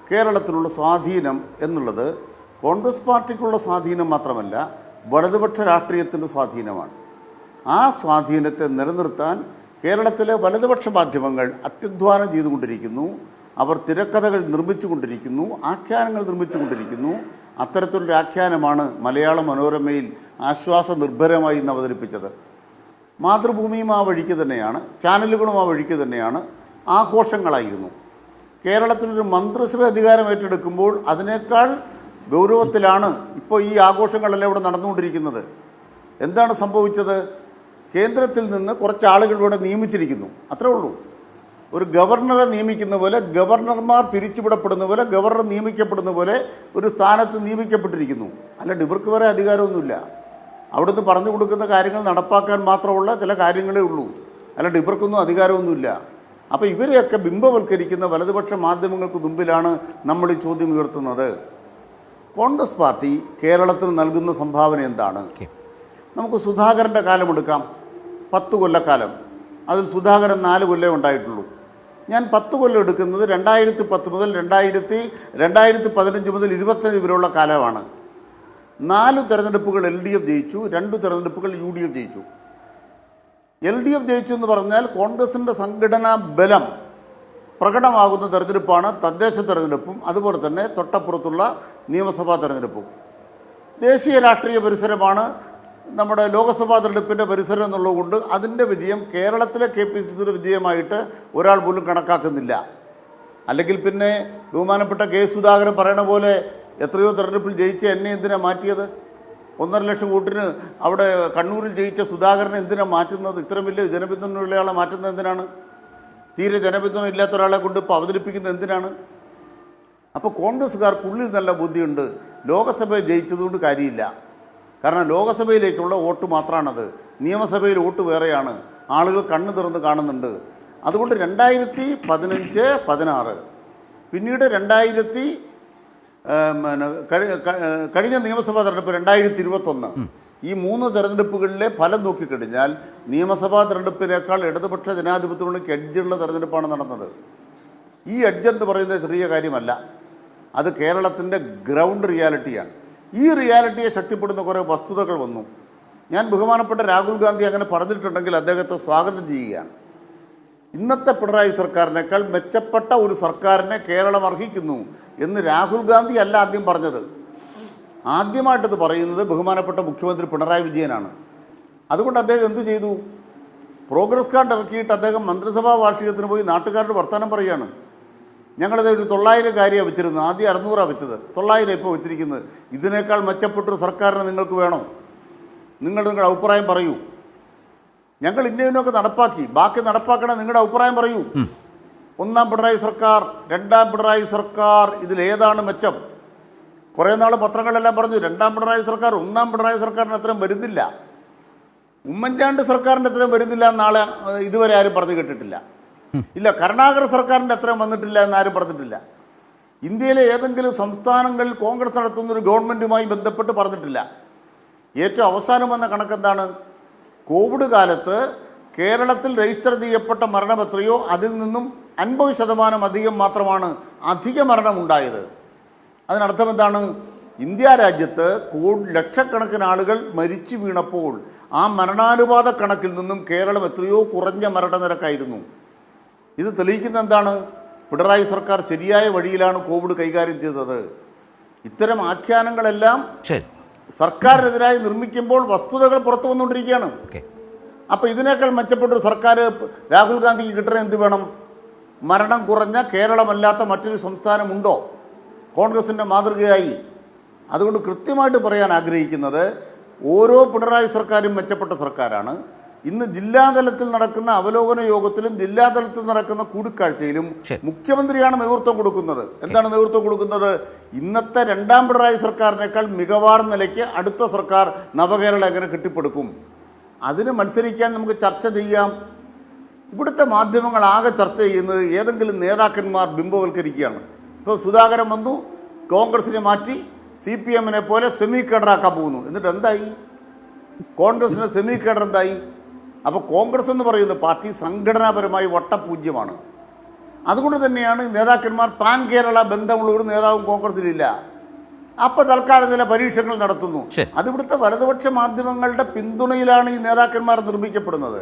കേരളത്തിലുള്ള സ്വാധീനം എന്നുള്ളത് കോൺഗ്രസ് പാർട്ടിക്കുള്ള സ്വാധീനം മാത്രമല്ല, വലതുപക്ഷ രാഷ്ട്രീയത്തിൻ്റെ സ്വാധീനമാണ്. ആ സ്വാധീനത്തെ നിലനിർത്താൻ കേരളത്തിലെ വലതുപക്ഷ മാധ്യമങ്ങൾ അത്യധ്വാനം ചെയ്തുകൊണ്ടിരിക്കുന്നു. അവർ തിരക്കഥകൾ നിർമ്മിച്ചുകൊണ്ടിരിക്കുന്നു, ആഖ്യാനങ്ങൾ നിർമ്മിച്ചുകൊണ്ടിരിക്കുന്നു. അത്തരത്തിലൊരു ആഖ്യാനമാണ് മലയാള മനോരമയിൽ ആശ്വാസ നിർഭരമായി ഇന്ന് അവതരിപ്പിച്ചത്. മാതൃഭൂമിയും ആ വഴിക്ക് തന്നെയാണ്, ചാനലുകളും ആ വഴിക്ക് തന്നെയാണ്. ആഘോഷങ്ങളായിരുന്നു. കേരളത്തിലൊരു മന്ത്രിസഭ അധികാരം ഏറ്റെടുക്കുമ്പോൾ അതിനേക്കാൾ ഗൗരവത്തിലാണ് ഇപ്പോൾ ഈ ആഘോഷങ്ങളെല്ലാം ഇവിടെ നടന്നുകൊണ്ടിരിക്കുന്നത്. എന്താണ് സംഭവിച്ചത്? കേന്ദ്രത്തിൽ നിന്ന് കുറച്ച് ആളുകൾ ഇവിടെ നിയമിച്ചിരിക്കുന്നു, അത്രേ ഉള്ളൂ. ഒരു ഗവർണറെ നിയമിക്കുന്ന പോലെ, ഗവർണർമാർ പിരിച്ചുവിടപ്പെടുന്ന പോലെ, ഗവർണർ നിയമിക്കപ്പെടുന്ന പോലെ ഒരു സ്ഥാനത്ത് നിയമിക്കപ്പെട്ടിരിക്കുന്നു. അല്ലാണ്ട് ഇവർക്ക് വരെ അധികാരമൊന്നുമില്ല. അവിടുന്ന് പറഞ്ഞു കൊടുക്കുന്ന കാര്യങ്ങൾ നടപ്പാക്കാൻ മാത്രമുള്ള ചില കാര്യങ്ങളേ ഉള്ളൂ. അല്ലാണ്ട് ഇവർക്കൊന്നും അധികാരമൊന്നുമില്ല. അപ്പോൾ ഇവരെയൊക്കെ ബിംബവൽക്കരിക്കുന്ന വലതുപക്ഷ മാധ്യമങ്ങൾക്ക് മുമ്പിലാണ് നമ്മൾ ഈ ചോദ്യം ഉയർത്തുന്നത്. കോൺഗ്രസ് പാർട്ടി കേരളത്തിന് നൽകുന്ന സംഭാവന എന്താണ്? നമുക്ക് സുധാകരൻ്റെ കാലമെടുക്കാം, 10 കൊല്ലക്കാലം. അതിൽ സുധാകരൻ 4 കൊല്ലമേ ഉണ്ടായിട്ടുള്ളൂ. ഞാൻ 10 കൊല്ലം എടുക്കുന്നത് 2010 മുതൽ 2015 മുതൽ 25 വരെയുള്ള കാലമാണ്. 4 തെരഞ്ഞെടുപ്പുകൾ LDF ജയിച്ചു, 2 തെരഞ്ഞെടുപ്പുകൾ UDF ജയിച്ചു. LDF ജയിച്ചു എന്ന് പറഞ്ഞാൽ കോൺഗ്രസിൻ്റെ സംഘടനാ ബലം പ്രകടമാകുന്ന തെരഞ്ഞെടുപ്പാണ് തദ്ദേശ തെരഞ്ഞെടുപ്പും അതുപോലെ തന്നെ തൊട്ടപ്പുറത്തുള്ള നിയമസഭാ തെരഞ്ഞെടുപ്പും. ദേശീയ രാഷ്ട്രീയ പരിസരമാണ് നമ്മുടെ ലോക്സഭാ തെരഞ്ഞെടുപ്പിൻ്റെ പരിസരം എന്നുള്ളതുകൊണ്ട് അതിൻ്റെ വിജയം കേരളത്തിലെ KPCCയുടെ വിജയമായിട്ട് ഒരാൾ പോലും കണക്കാക്കുന്നില്ല. അല്ലെങ്കിൽ പിന്നെ ബഹുമാനപ്പെട്ട കെ സുധാകരൻ പറയണ പോലെ എത്രയോ തെരഞ്ഞെടുപ്പിൽ ജയിച്ച എന്നെ എന്തിനാണ് മാറ്റിയത്? 1.5 ലക്ഷം വോട്ടിന് അവിടെ കണ്ണൂരിൽ ജയിച്ച സുധാകരനെ എന്തിനാണ് മാറ്റുന്നത്? ഇത്രയും വലിയ ജനപിന്തുണയുള്ള ആളെ മാറ്റുന്നത് എന്തിനാണ്? തീരെ ജനപിന്തുണ ഇല്ലാത്ത ഒരാളെ കൊണ്ട് ഇപ്പോൾ അവതരിപ്പിക്കുന്നത് എന്തിനാണ്? അപ്പോൾ കോൺഗ്രസ്സുകാർക്കുള്ളിൽ നല്ല ബുദ്ധിയുണ്ട്. ലോകസഭയിൽ ജയിച്ചതുകൊണ്ട് കാര്യമില്ല. കാരണം ലോകസഭയിലേക്കുള്ള വോട്ട് മാത്രമാണത്. നിയമസഭയിൽ വോട്ട് വേറെയാണ്. ആളുകൾ കണ്ണു തുറന്ന് കാണുന്നുണ്ട്. അതുകൊണ്ട് 2015, 16 പിന്നീട് കഴിഞ്ഞ നിയമസഭാ തെരഞ്ഞെടുപ്പ് 2021 ഈ 3 തെരഞ്ഞെടുപ്പുകളിലെ ഫലം നോക്കിക്കഴിഞ്ഞാൽ നിയമസഭാ തെരഞ്ഞെടുപ്പിനേക്കാൾ ഇടതുപക്ഷ ജനാധിപത്യത്തിലേക്ക് എഡ്ജുള്ള തെരഞ്ഞെടുപ്പാണ് നടന്നത്. ഈ എഡ്ജ് എന്ന് പറയുന്നത് ചെറിയ കാര്യമല്ല. അത് കേരളത്തിൻ്റെ ഗ്രൗണ്ട് റിയാലിറ്റിയാണ്. ഈ റിയാലിറ്റിയെ ശക്തിപ്പെടുന്ന കുറേ വസ്തുതകൾ വന്നു. ഞാൻ ബഹുമാനപ്പെട്ട രാഹുൽ ഗാന്ധി അങ്ങനെ പറഞ്ഞിട്ടുണ്ടെങ്കിൽ അദ്ദേഹത്തെ സ്വാഗതം ചെയ്യുകയാണ്. ഇന്നത്തെ പിണറായി സർക്കാരിനേക്കാൾ മെച്ചപ്പെട്ട ഒരു സർക്കാരിനെ കേരളം അർഹിക്കുന്നു എന്ന് രാഹുൽ ഗാന്ധി അല്ല ആദ്യം പറഞ്ഞത്. ആദ്യമായിട്ടത് പറയുന്നത് ബഹുമാനപ്പെട്ട മുഖ്യമന്ത്രി പിണറായി വിജയനാണ്. അതുകൊണ്ട് അദ്ദേഹം എന്തു ചെയ്തു? പ്രോഗ്രസ് കാർഡ് ഇറക്കിയിട്ട് അദ്ദേഹം മന്ത്രിസഭാ വാർഷികത്തിന് പോയി നാട്ടുകാരുടെ വർത്തമാനം പറയുകയാണ്. ഞങ്ങളത് ഒരു 900 കാര്യമാണ് വെച്ചിരുന്നത്. ആദ്യം 600 വെച്ചത്, 900 ഇപ്പോൾ വെച്ചിരിക്കുന്നത്. ഇതിനേക്കാൾ മെച്ചപ്പെട്ടൊരു സർക്കാരിനെ നിങ്ങൾക്ക് വേണോ? നിങ്ങളുടെ അഭിപ്രായം പറയൂ. ഞങ്ങൾ ഇന്നതിനൊക്കെ നടപ്പാക്കി, ബാക്കി നടപ്പാക്കണം. നിങ്ങളുടെ അഭിപ്രായം പറയൂ. 1ാം പിണറായി സർക്കാർ, 2ാം പിണറായി സർക്കാർ, ഇതിലേതാണ് മെച്ചം? കുറേ നാൾ പത്രങ്ങളെല്ലാം പറഞ്ഞു 2ാം പിണറായി സർക്കാർ 1ാം പിണറായി സർക്കാരിന് അത്രയും വരുന്നില്ല, ഉമ്മൻചാണ്ടി സർക്കാരിൻ്റെ അത്രയും വരുന്നില്ല എന്നാളെ ഇതുവരെ ആരും പറഞ്ഞു കേട്ടിട്ടില്ല. ഇല്ല, കരുണാകര സർക്കാരിൻ്റെ അത്രയും വന്നിട്ടില്ല എന്നാരും പറഞ്ഞിട്ടില്ല. ഇന്ത്യയിലെ ഏതെങ്കിലും സംസ്ഥാനങ്ങളിൽ കോൺഗ്രസ് നടത്തുന്നൊരു ഗവൺമെൻറ്റുമായി ബന്ധപ്പെട്ട് പറഞ്ഞിട്ടില്ല. ഏറ്റവും അവസാനം വന്ന കണക്കെന്താണ്? കോവിഡ് കാലത്ത് കേരളത്തിൽ രജിസ്റ്റർ ചെയ്യപ്പെട്ട മരണം എത്രയോ അതിൽ നിന്നും 50% അധികം മാത്രമാണ് അധിക മരണമുണ്ടായത്. അതിനർത്ഥം എന്താണ്? ഇന്ത്യ രാജ്യത്ത് ലക്ഷക്കണക്കിന് ആളുകൾ മരിച്ചു വീണപ്പോൾ ആ മരണാനുപാത കണക്കിൽ നിന്നും കേരളം എത്രയോ കുറഞ്ഞ മരണനിരക്കായിരുന്നു. ഇത് തെളിയിക്കുന്ന എന്താണ്? പിണറായി സർക്കാർ ശരിയായ വഴിയിലാണ് കോവിഡ് കൈകാര്യം ചെയ്തത്. ഇത്തരം ആഖ്യാനങ്ങളെല്ലാം സർക്കാരിനെതിരായി നിർമ്മിക്കുമ്പോൾ വസ്തുതകൾ പുറത്തു വന്നുകൊണ്ടിരിക്കുകയാണ്. അപ്പോൾ ഇതിനേക്കാൾ മെച്ചപ്പെട്ടൊരു സർക്കാർ രാഹുൽ ഗാന്ധിക്ക് കിട്ടണ എന്ത് വേണം? മരണം കുറഞ്ഞ കേരളമല്ലാത്ത മറ്റൊരു സംസ്ഥാനമുണ്ടോ കോൺഗ്രസിൻ്റെ മാതൃകയായി? അതുകൊണ്ട് കൃത്യമായിട്ട് പറയാൻ ആഗ്രഹിക്കുന്നത്, ഓരോ പിണറായി സർക്കാരും മെച്ചപ്പെട്ട സർക്കാരാണ്. ഇന്ന് ജില്ലാതലത്തിൽ നടക്കുന്ന അവലോകന യോഗത്തിലും ജില്ലാതലത്തിൽ നടക്കുന്ന കൂടിക്കാഴ്ചയിലും മുഖ്യമന്ത്രിയാണ് നേതൃത്വം കൊടുക്കുന്നത്. എന്താണ് നേതൃത്വം കൊടുക്കുന്നത്? ഇന്നത്തെ 2ാം പിണറായി സർക്കാരിനേക്കാൾ മികവാർന്ന നിലയ്ക്ക് അടുത്ത സർക്കാർ നവകേരളം എങ്ങനെ കെട്ടിപ്പടുക്കും, അതിന് മത്സരിക്കാൻ നമുക്ക് ചർച്ച ചെയ്യാം. ഇവിടുത്തെ മാധ്യമങ്ങൾ ആകെ ചർച്ച ചെയ്യുന്നത് ഏതെങ്കിലും നേതാക്കന്മാർ ബിംബവൽക്കരിക്കുകയാണ്. ഇപ്പോൾ സുധാകരൻ വന്നു, കോൺഗ്രസിനെ മാറ്റി CPM-നെ പോലെ സെമി കേഡറാക്കാൻ പോകുന്നു. എന്നിട്ട് എന്തായി? കോൺഗ്രസിൻ്റെ സെമി കേഡർ എന്തായി? അപ്പോൾ കോൺഗ്രസ് എന്ന് പറയുന്ന പാർട്ടി സംഘടനാപരമായി വട്ടപൂജ്യമാണ്. അതുകൊണ്ട് തന്നെയാണ് നേതാക്കന്മാർ പാൻ കേരള ബന്ധമുള്ള ഒരു നേതാവും കോൺഗ്രസിലില്ല. അപ്പോൾ തൽക്കാലം ചില പരീക്ഷകൾ നടത്തുന്നു. അതിവിടുത്തെ വലതുപക്ഷ മാധ്യമങ്ങളുടെ പിന്തുണയിലാണ് ഈ നേതാക്കന്മാർ നിർമ്മിക്കപ്പെടുന്നത്.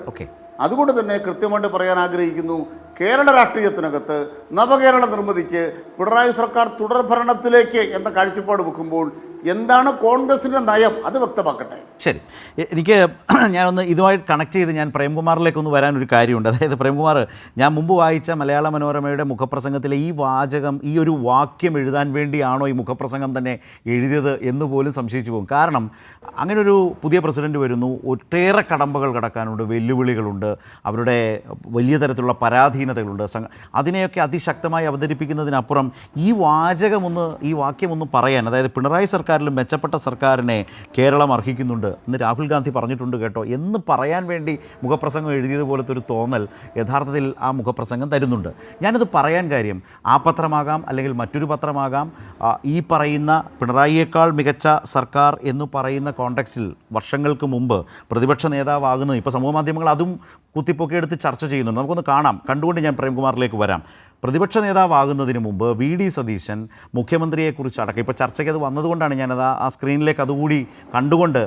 അതുകൊണ്ട് തന്നെ കൃത്യമായിട്ട് പറയാൻ ആഗ്രഹിക്കുന്നു, കേരള രാഷ്ട്രീയത്തിനകത്ത് നവകേരള നിർമ്മിതിക്ക് പിണറായി സർക്കാർ തുടർഭരണത്തിലേക്ക് എന്ന കാഴ്ചപ്പാട് വെക്കുമ്പോൾ എന്താണ് കോൺഗ്രസിൻ്റെ നയം അത് വ്യക്തമാക്കട്ടെ. ശരി, എനിക്ക് ഞാനൊന്ന് ഇതുമായി കണക്ട് ചെയ്ത് ഞാൻ പ്രേംകുമാറിലേക്കൊന്ന് വരാനൊരു കാര്യമുണ്ട്. അതായത് പ്രേംകുമാർ, ഞാൻ മുമ്പ് വായിച്ച മലയാള മനോരമയുടെ മുഖപ്രസംഗത്തിലെ ഈ വാചകം, ഈ ഒരു വാക്യം എഴുതാൻ വേണ്ടിയാണോ ഈ മുഖപ്രസംഗം തന്നെ എഴുതിയത് എന്ന് പോലും സംശയിച്ചു പോകും. കാരണം അങ്ങനൊരു പുതിയ പ്രസിഡന്റ് വരുന്നു, ഒട്ടേറെ കടമ്പകൾ കടക്കാനുണ്ട്, വെല്ലുവിളികളുണ്ട്, അവരുടെ വലിയ തരത്തിലുള്ള പരാധീനതകളുണ്ട്. അതിനെയൊക്കെ അതിശക്തമായി അവതരിപ്പിക്കുന്നതിനപ്പുറം ഈ വാക്യമൊന്ന് പറയാൻ, അതായത് പിണറായി സർക്കാരിലും മെച്ചപ്പെട്ട സർക്കാരിനെ കേരളം അർഹിക്കുന്നുണ്ട് എന്ന് രാഹുൽ ഗാന്ധി പറഞ്ഞിട്ടുണ്ട് കേട്ടോ എന്ന് പറയാൻ വേണ്ടി മുഖപ്രസംഗം എഴുതിയതുപോലത്തെ ഒരു തോന്നൽ യഥാർത്ഥത്തിൽ ആ മുഖപ്രസംഗം തരുന്നുണ്ട്. ഞാനത് പറയാൻ കാര്യം, ആ പത്രമാകാം അല്ലെങ്കിൽ മറ്റൊരു പത്രമാകാം, ഈ പറയുന്ന പിണറായിയേക്കാൾ മികച്ച സർക്കാർ എന്ന് പറയുന്ന കോണ്ടെക്സ്റ്റിൽ വർഷങ്ങൾക്ക് മുമ്പ് പ്രതിപക്ഷ നേതാവാകുന്നത്, ഇപ്പോൾ സമൂഹ മാധ്യമങ്ങൾ അതും കുത്തിപ്പൊക്കിയെടുത്ത് ചർച്ച ചെയ്യുന്നുണ്ട്. നമുക്കൊന്ന് കാണാം, കണ്ടുകൊണ്ട് ഞാൻ പ്രേംകുമാറിലേക്ക് വരാം. പ്രതിപക്ഷ നേതാവാകുന്നതിന് മുമ്പ് VD സതീശൻ മുഖ്യമന്ത്രിയെക്കുറിച്ച് അടക്കം, ഇപ്പോൾ ചർച്ചയ്ക്ക് അത് വന്നതുകൊണ്ടാണ് ഞാനത് ആ സ്ക്രീനിലേക്ക് അതുകൂടി കണ്ടുകൊണ്ട്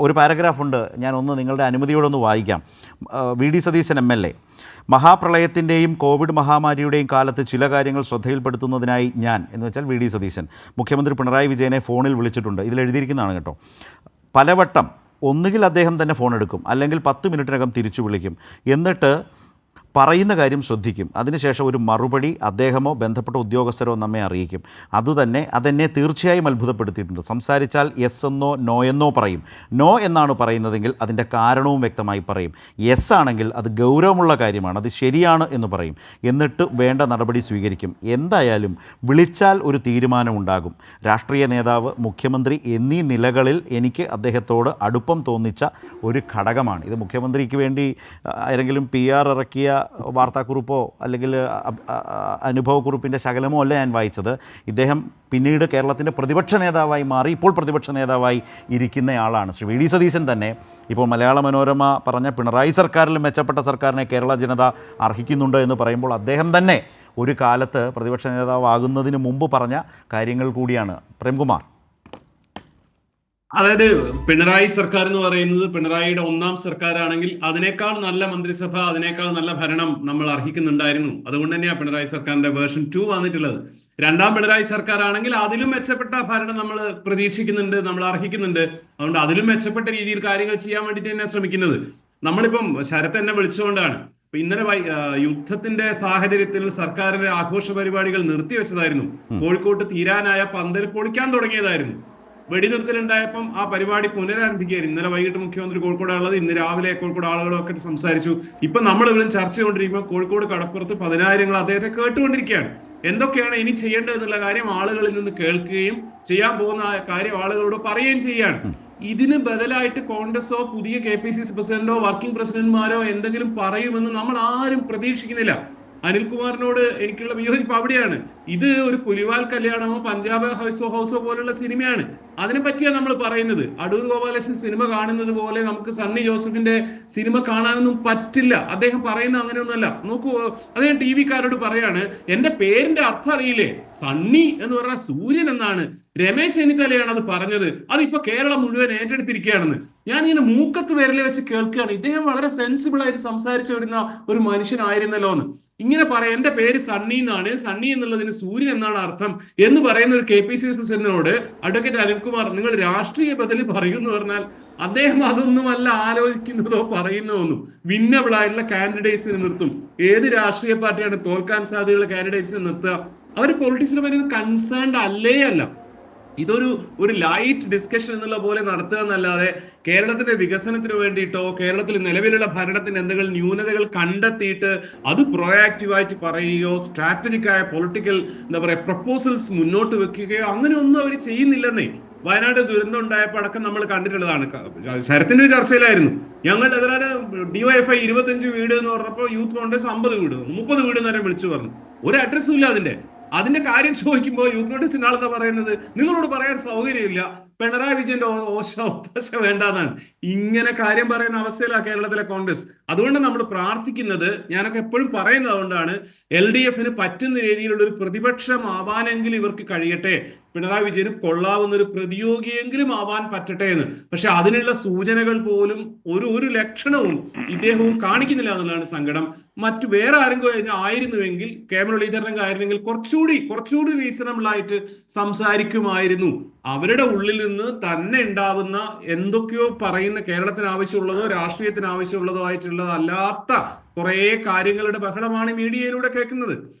ഒരു പാരഗ്രാഫുണ്ട്, ഞാനൊന്ന് നിങ്ങളുടെ അനുമതിയോടൊന്ന് വായിക്കാം. VD സതീശൻ MLA: മഹാപ്രളയത്തിൻ്റെയും കോവിഡ് മഹാമാരിയുടെയും കാലത്ത് ചില കാര്യങ്ങൾ ശ്രദ്ധയിൽപ്പെടുത്തുന്നതിനായി ഞാൻ എന്ന് വെച്ചാൽ VD സതീശൻ മുഖ്യമന്ത്രി പിണറായി വിജയനെ ഫോണിൽ വിളിച്ചിട്ടുണ്ട്. ഇതിലെഴുതിയിരിക്കുന്നതാണ് കേട്ടോ. പലവട്ടം ഒന്നുകിൽ അദ്ദേഹം തന്നെ ഫോൺ എടുക്കും, അല്ലെങ്കിൽ 10 മിനിറ്റിനകം തിരിച്ചു വിളിക്കും, എന്നിട്ട് പറയുന്ന കാര്യം ശ്രദ്ധിക്കും. അതിനുശേഷം ഒരു മറുപടി അദ്ദേഹമോ ബന്ധപ്പെട്ട ഉദ്യോഗസ്ഥരോ നമ്മെ അറിയിക്കും. അതെന്നെ തീർച്ചയായും അത്ഭുതപ്പെടുത്തിയിട്ടുണ്ട്. സംസാരിച്ചാൽ യെസ് എന്നോ നോ എന്നോ പറയും. നോ എന്നാണ് പറയുന്നതെങ്കിൽ അതിൻ്റെ കാരണവും വ്യക്തമായി പറയും. യെസ് ആണെങ്കിൽ അത് ഗൗരവമുള്ള കാര്യമാണ്, അത് ശരിയാണ് എന്ന് പറയും. എന്നിട്ട് വേണ്ട നടപടി സ്വീകരിക്കും. എന്തായാലും വിളിച്ചാൽ ഒരു തീരുമാനമുണ്ടാകും. രാഷ്ട്രീയ നേതാവ്, മുഖ്യമന്ത്രി എന്നീ നിലകളിൽ എനിക്ക് അദ്ദേഹത്തോട് അടുപ്പം തോന്നിച്ച ഒരു ഘടകമാണ് ഇത്. മുഖ്യമന്ത്രിക്ക് വേണ്ടി ആരെങ്കിലും PR ഇറക്കിയ വാർത്താക്കുറിപ്പോ അല്ലെങ്കിൽ അനുഭവക്കുറിപ്പിൻ്റെ ശകലമോ അല്ല ഞാൻ വായിച്ചത്. ഇദ്ദേഹം പിന്നീട് കേരളത്തിൻ്റെ പ്രതിപക്ഷ നേതാവായി മാറി, ഇപ്പോൾ പ്രതിപക്ഷ നേതാവായി ഇരിക്കുന്നയാളാണ്. ശ്രീ വി ഡി സതീശൻ തന്നെ ഇപ്പോൾ മലയാള മനോരമ പറഞ്ഞ പിണറായി സർക്കാരിലും മെച്ചപ്പെട്ട സർക്കാരിനെ കേരള ജനത അർഹിക്കുന്നുണ്ട് എന്ന് പറയുമ്പോൾ അദ്ദേഹം തന്നെ ഒരു കാലത്ത് പ്രതിപക്ഷ നേതാവാകുന്നതിന് മുമ്പ് പറഞ്ഞ കാര്യങ്ങൾ കൂടിയാണ്. പ്രേംകുമാർ, അതായത് പിണറായി സർക്കാർ എന്ന് പറയുന്നത് പിണറായിയുടെ 1ാം സർക്കാരാണെങ്കിൽ അതിനേക്കാൾ നല്ല മന്ത്രിസഭ, അതിനേക്കാൾ നല്ല ഭരണം നമ്മൾ അർഹിക്കുന്നുണ്ടായിരുന്നു. അതുകൊണ്ട് തന്നെയാണ് പിണറായി സർക്കാരിന്റെ വേർഷൻ 2 വന്നിട്ടുള്ളത്. 2ാം പിണറായി സർക്കാർ ആണെങ്കിൽ അതിലും മെച്ചപ്പെട്ട ഭരണം നമ്മൾ പ്രതീക്ഷിക്കുന്നുണ്ട്, നമ്മൾ അർഹിക്കുന്നുണ്ട്. അതുകൊണ്ട് അതിലും മെച്ചപ്പെട്ട രീതിയിൽ കാര്യങ്ങൾ ചെയ്യാൻ വേണ്ടിയിട്ട് തന്നെ ശ്രമിക്കുന്നത്. നമ്മളിപ്പം ശരത് എന്നെ വിളിച്ചുകൊണ്ടാണ് ഇന്നലെ യുദ്ധത്തിന്റെ സാഹചര്യത്തിൽ സർക്കാരിന്റെ ആഘോഷ പരിപാടികൾ നിർത്തിവെച്ചതായിരുന്നു. കോഴിക്കോട്ട് തീരാനായ പന്തൽ പൊളിക്കാൻ തുടങ്ങിയതായിരുന്നു. വെടിനിർത്തലുണ്ടായപ്പം ആ പരിപാടി പുനരാരംഭിക്കുകയായിരുന്നു. ഇന്നലെ വൈകിട്ട് മുഖ്യമന്ത്രി കോഴിക്കോടാണുള്ളത്. ഇന്ന് രാവിലെ കോഴിക്കോട് ആളുകളൊക്കെ സംസാരിച്ചു. ഇപ്പൊ നമ്മൾ ഇവിടെ ചർച്ച ചെയ്തുകൊണ്ടിരിക്കുമ്പോൾ കോഴിക്കോട് കടപ്പുറത്ത് 10,000 അദ്ദേഹത്തെ കേട്ടുകൊണ്ടിരിക്കുകയാണ്. എന്തൊക്കെയാണ് ഇനി ചെയ്യേണ്ടതെന്നുള്ള കാര്യം ആളുകളിൽ നിന്ന് കേൾക്കുകയും ചെയ്യാൻ പോകുന്ന കാര്യം ആളുകളോട് പറയുകയും ചെയ്യാണ്. ഇതിന് ബദലായിട്ട് കോൺഗ്രസോ പുതിയ KPCC പ്രസിഡന്റോ വർക്കിംഗ് പ്രസിഡന്റുമാരോ എന്തെങ്കിലും പറയുമെന്ന് നമ്മൾ ആരും പ്രതീക്ഷിക്കുന്നില്ല. അനിൽകുമാറിനോട് എനിക്കുള്ള വിയോജിപ്പ് അവിടെയാണ്. ഇത് ഒരു പുലിവാൽ കല്യാണമോ പഞ്ചാബ് ഹൗസോ പോലുള്ള സിനിമയാണ്. അതിനെ പറ്റിയാണ് നമ്മൾ പറയുന്നത്. അടൂർ ഗോപാലകൃഷ്ണൻ സിനിമ കാണുന്നത് പോലെ നമുക്ക് സണ്ണി ജോസഫിന്റെ സിനിമ കാണാനൊന്നും പറ്റില്ല. അദ്ദേഹം പറയുന്ന അങ്ങനെയൊന്നുമല്ല. നോക്കൂ, അദ്ദേഹം TV-കാരോട് പറയാണ്, എന്റെ പേരിന്റെ അർത്ഥം അറിയില്ലേ, സണ്ണി എന്ന് പറഞ്ഞാൽ സൂര്യൻ എന്നാണ്. രമേശ് ചെന്നിത്തലയാണ് അത് പറഞ്ഞത്. അതിപ്പോ കേരളം മുഴുവൻ ഏറ്റെടുത്തിരിക്കുകയാണെന്ന്. ഞാൻ ഇങ്ങനെ മൂക്കത്ത് വിരലെ വെച്ച് കേൾക്കുകയാണ്. ഇദ്ദേഹം വളരെ സെൻസിബിൾ ആയിട്ട് സംസാരിച്ചു വരുന്ന ഒരു മനുഷ്യനായിരുന്നല്ലോ എന്ന്. ഇങ്ങനെ പറയാം, എന്റെ പേര് സണ്ണി എന്നാണ്, സണ്ണി എന്നുള്ളതിന് സൂര്യൻ എന്നാണ് അർത്ഥം എന്ന് പറയുന്ന ഒരു KPCC പ്രസിഡന്റിനോട് അഡ്വക്കേറ്റ് അനിൽകുമാർ നിങ്ങൾ രാഷ്ട്രീയ ബദലി പറയുമെന്ന് പറഞ്ഞാൽ അദ്ദേഹം അതൊന്നുമല്ല ആലോചിക്കുന്നതോ പറയുന്നതോ ഒന്നും. വിന്നബിൾ ആയിട്ടുള്ള കാൻഡിഡേറ്റ്സിനെ നിർത്തും. ഏത് രാഷ്ട്രീയ പാർട്ടിയാണ് തോൽക്കാൻ സാധ്യതയുള്ള കാൻഡിഡേറ്റ്സിനെ നിർത്തുക? അവർ പൊളിറ്റിക്സിനെ പറ്റി കൺസേൺഡ് അല്ലേ അല്ല. ഇതൊരു ലൈറ്റ് ഡിസ്കഷൻ എന്നുള്ള പോലെ നടത്തുക എന്നല്ലാതെ കേരളത്തിന്റെ വികസനത്തിന് വേണ്ടിയിട്ടോ കേരളത്തിൽ നിലവിലുള്ള ഭരണത്തിന് എന്തെങ്കിലും ന്യൂനതകൾ കണ്ടെത്തിയിട്ട് അത് പ്രൊയാക്റ്റീവായിട്ട് പറയുകയോ സ്ട്രാറ്റജിക് ആയ പൊളിറ്റിക്കൽ പ്രപ്പോസൽസ് മുന്നോട്ട് വെക്കുകയോ അങ്ങനെയൊന്നും അവർ ചെയ്യുന്നില്ലെന്നേ. വയനാട് ദുരന്തം ഉണ്ടായപ്പോൾ അടക്കം നമ്മൾ കണ്ടിട്ടുള്ളതാണ്. ശരത്തിന്റെ ചർച്ചയിലായിരുന്നു. ഞങ്ങളുടെ അതിനാണ് DYFI 25 വീട് എന്ന് പറഞ്ഞപ്പോൾ യൂത്ത് കോൺഗ്രസ് 50 വീട് 30 വീട് നേരം വിളിച്ചു പറഞ്ഞു. ഒരു അഡ്രസ്സും ഇല്ല. അതിന്റെ കാര്യം ചോദിക്കുമ്പോൾ യൂത്ത് കോൺഗ്രസിന്റെ ആളെന്താ പറയുന്നത്, നിങ്ങളോട് പറയാൻ സൗകര്യമില്ല, പിണറായി വിജയന്റെ ഒത്താശ വേണ്ടാന്നാണ്. ഇങ്ങനെ കാര്യം പറയുന്ന അവസ്ഥയിലാണ് കേരളത്തിലെ കോൺഗ്രസ്. അതുകൊണ്ട് നമ്മൾ പ്രാർത്ഥിക്കുന്നത്, ഞാനൊക്കെ എപ്പോഴും പറയുന്നത് അതുകൊണ്ടാണ്, LDFന് പറ്റുന്ന രീതിയിലുള്ള ഒരു പ്രതിപക്ഷമാവാനെങ്കിലും ഇവർക്ക് കഴിയട്ടെ, പിണറായി വിജയന് കൊള്ളാവുന്ന ഒരു പ്രതിയോഗിയെങ്കിലും ആവാൻ പറ്റട്ടെ എന്ന്. പക്ഷെ അതിനുള്ള സൂചനകൾ പോലും ഒരു ലക്ഷണവും ഇദ്ദേഹവും കാണിക്കുന്നില്ല എന്നുള്ളതാണ് സങ്കടം. മറ്റു വേറെ ആരെങ്കിലും ആയിരുന്നുവെങ്കിൽ, കെ മുരളീധരൻ ആയിരുന്നെങ്കിൽ കുറച്ചുകൂടി റീസണബിൾ ആയിട്ട് സംസാരിക്കുമായിരുന്നു. അവരുടെ ഉള്ളിൽ നിന്ന് തന്നെ ഉണ്ടാവുന്ന എന്തൊക്കെയോ പറയുന്ന കേരളത്തിന് ആവശ്യമുള്ളതോ രാഷ്ട്രീയത്തിന് ആവശ്യമുള്ളതോ ആയിട്ടുള്ളത് അല്ലാത്ത കുറെ കാര്യങ്ങളുടെ ബഹളമാണ് മീഡിയയിലൂടെ കേൾക്കുന്നത്.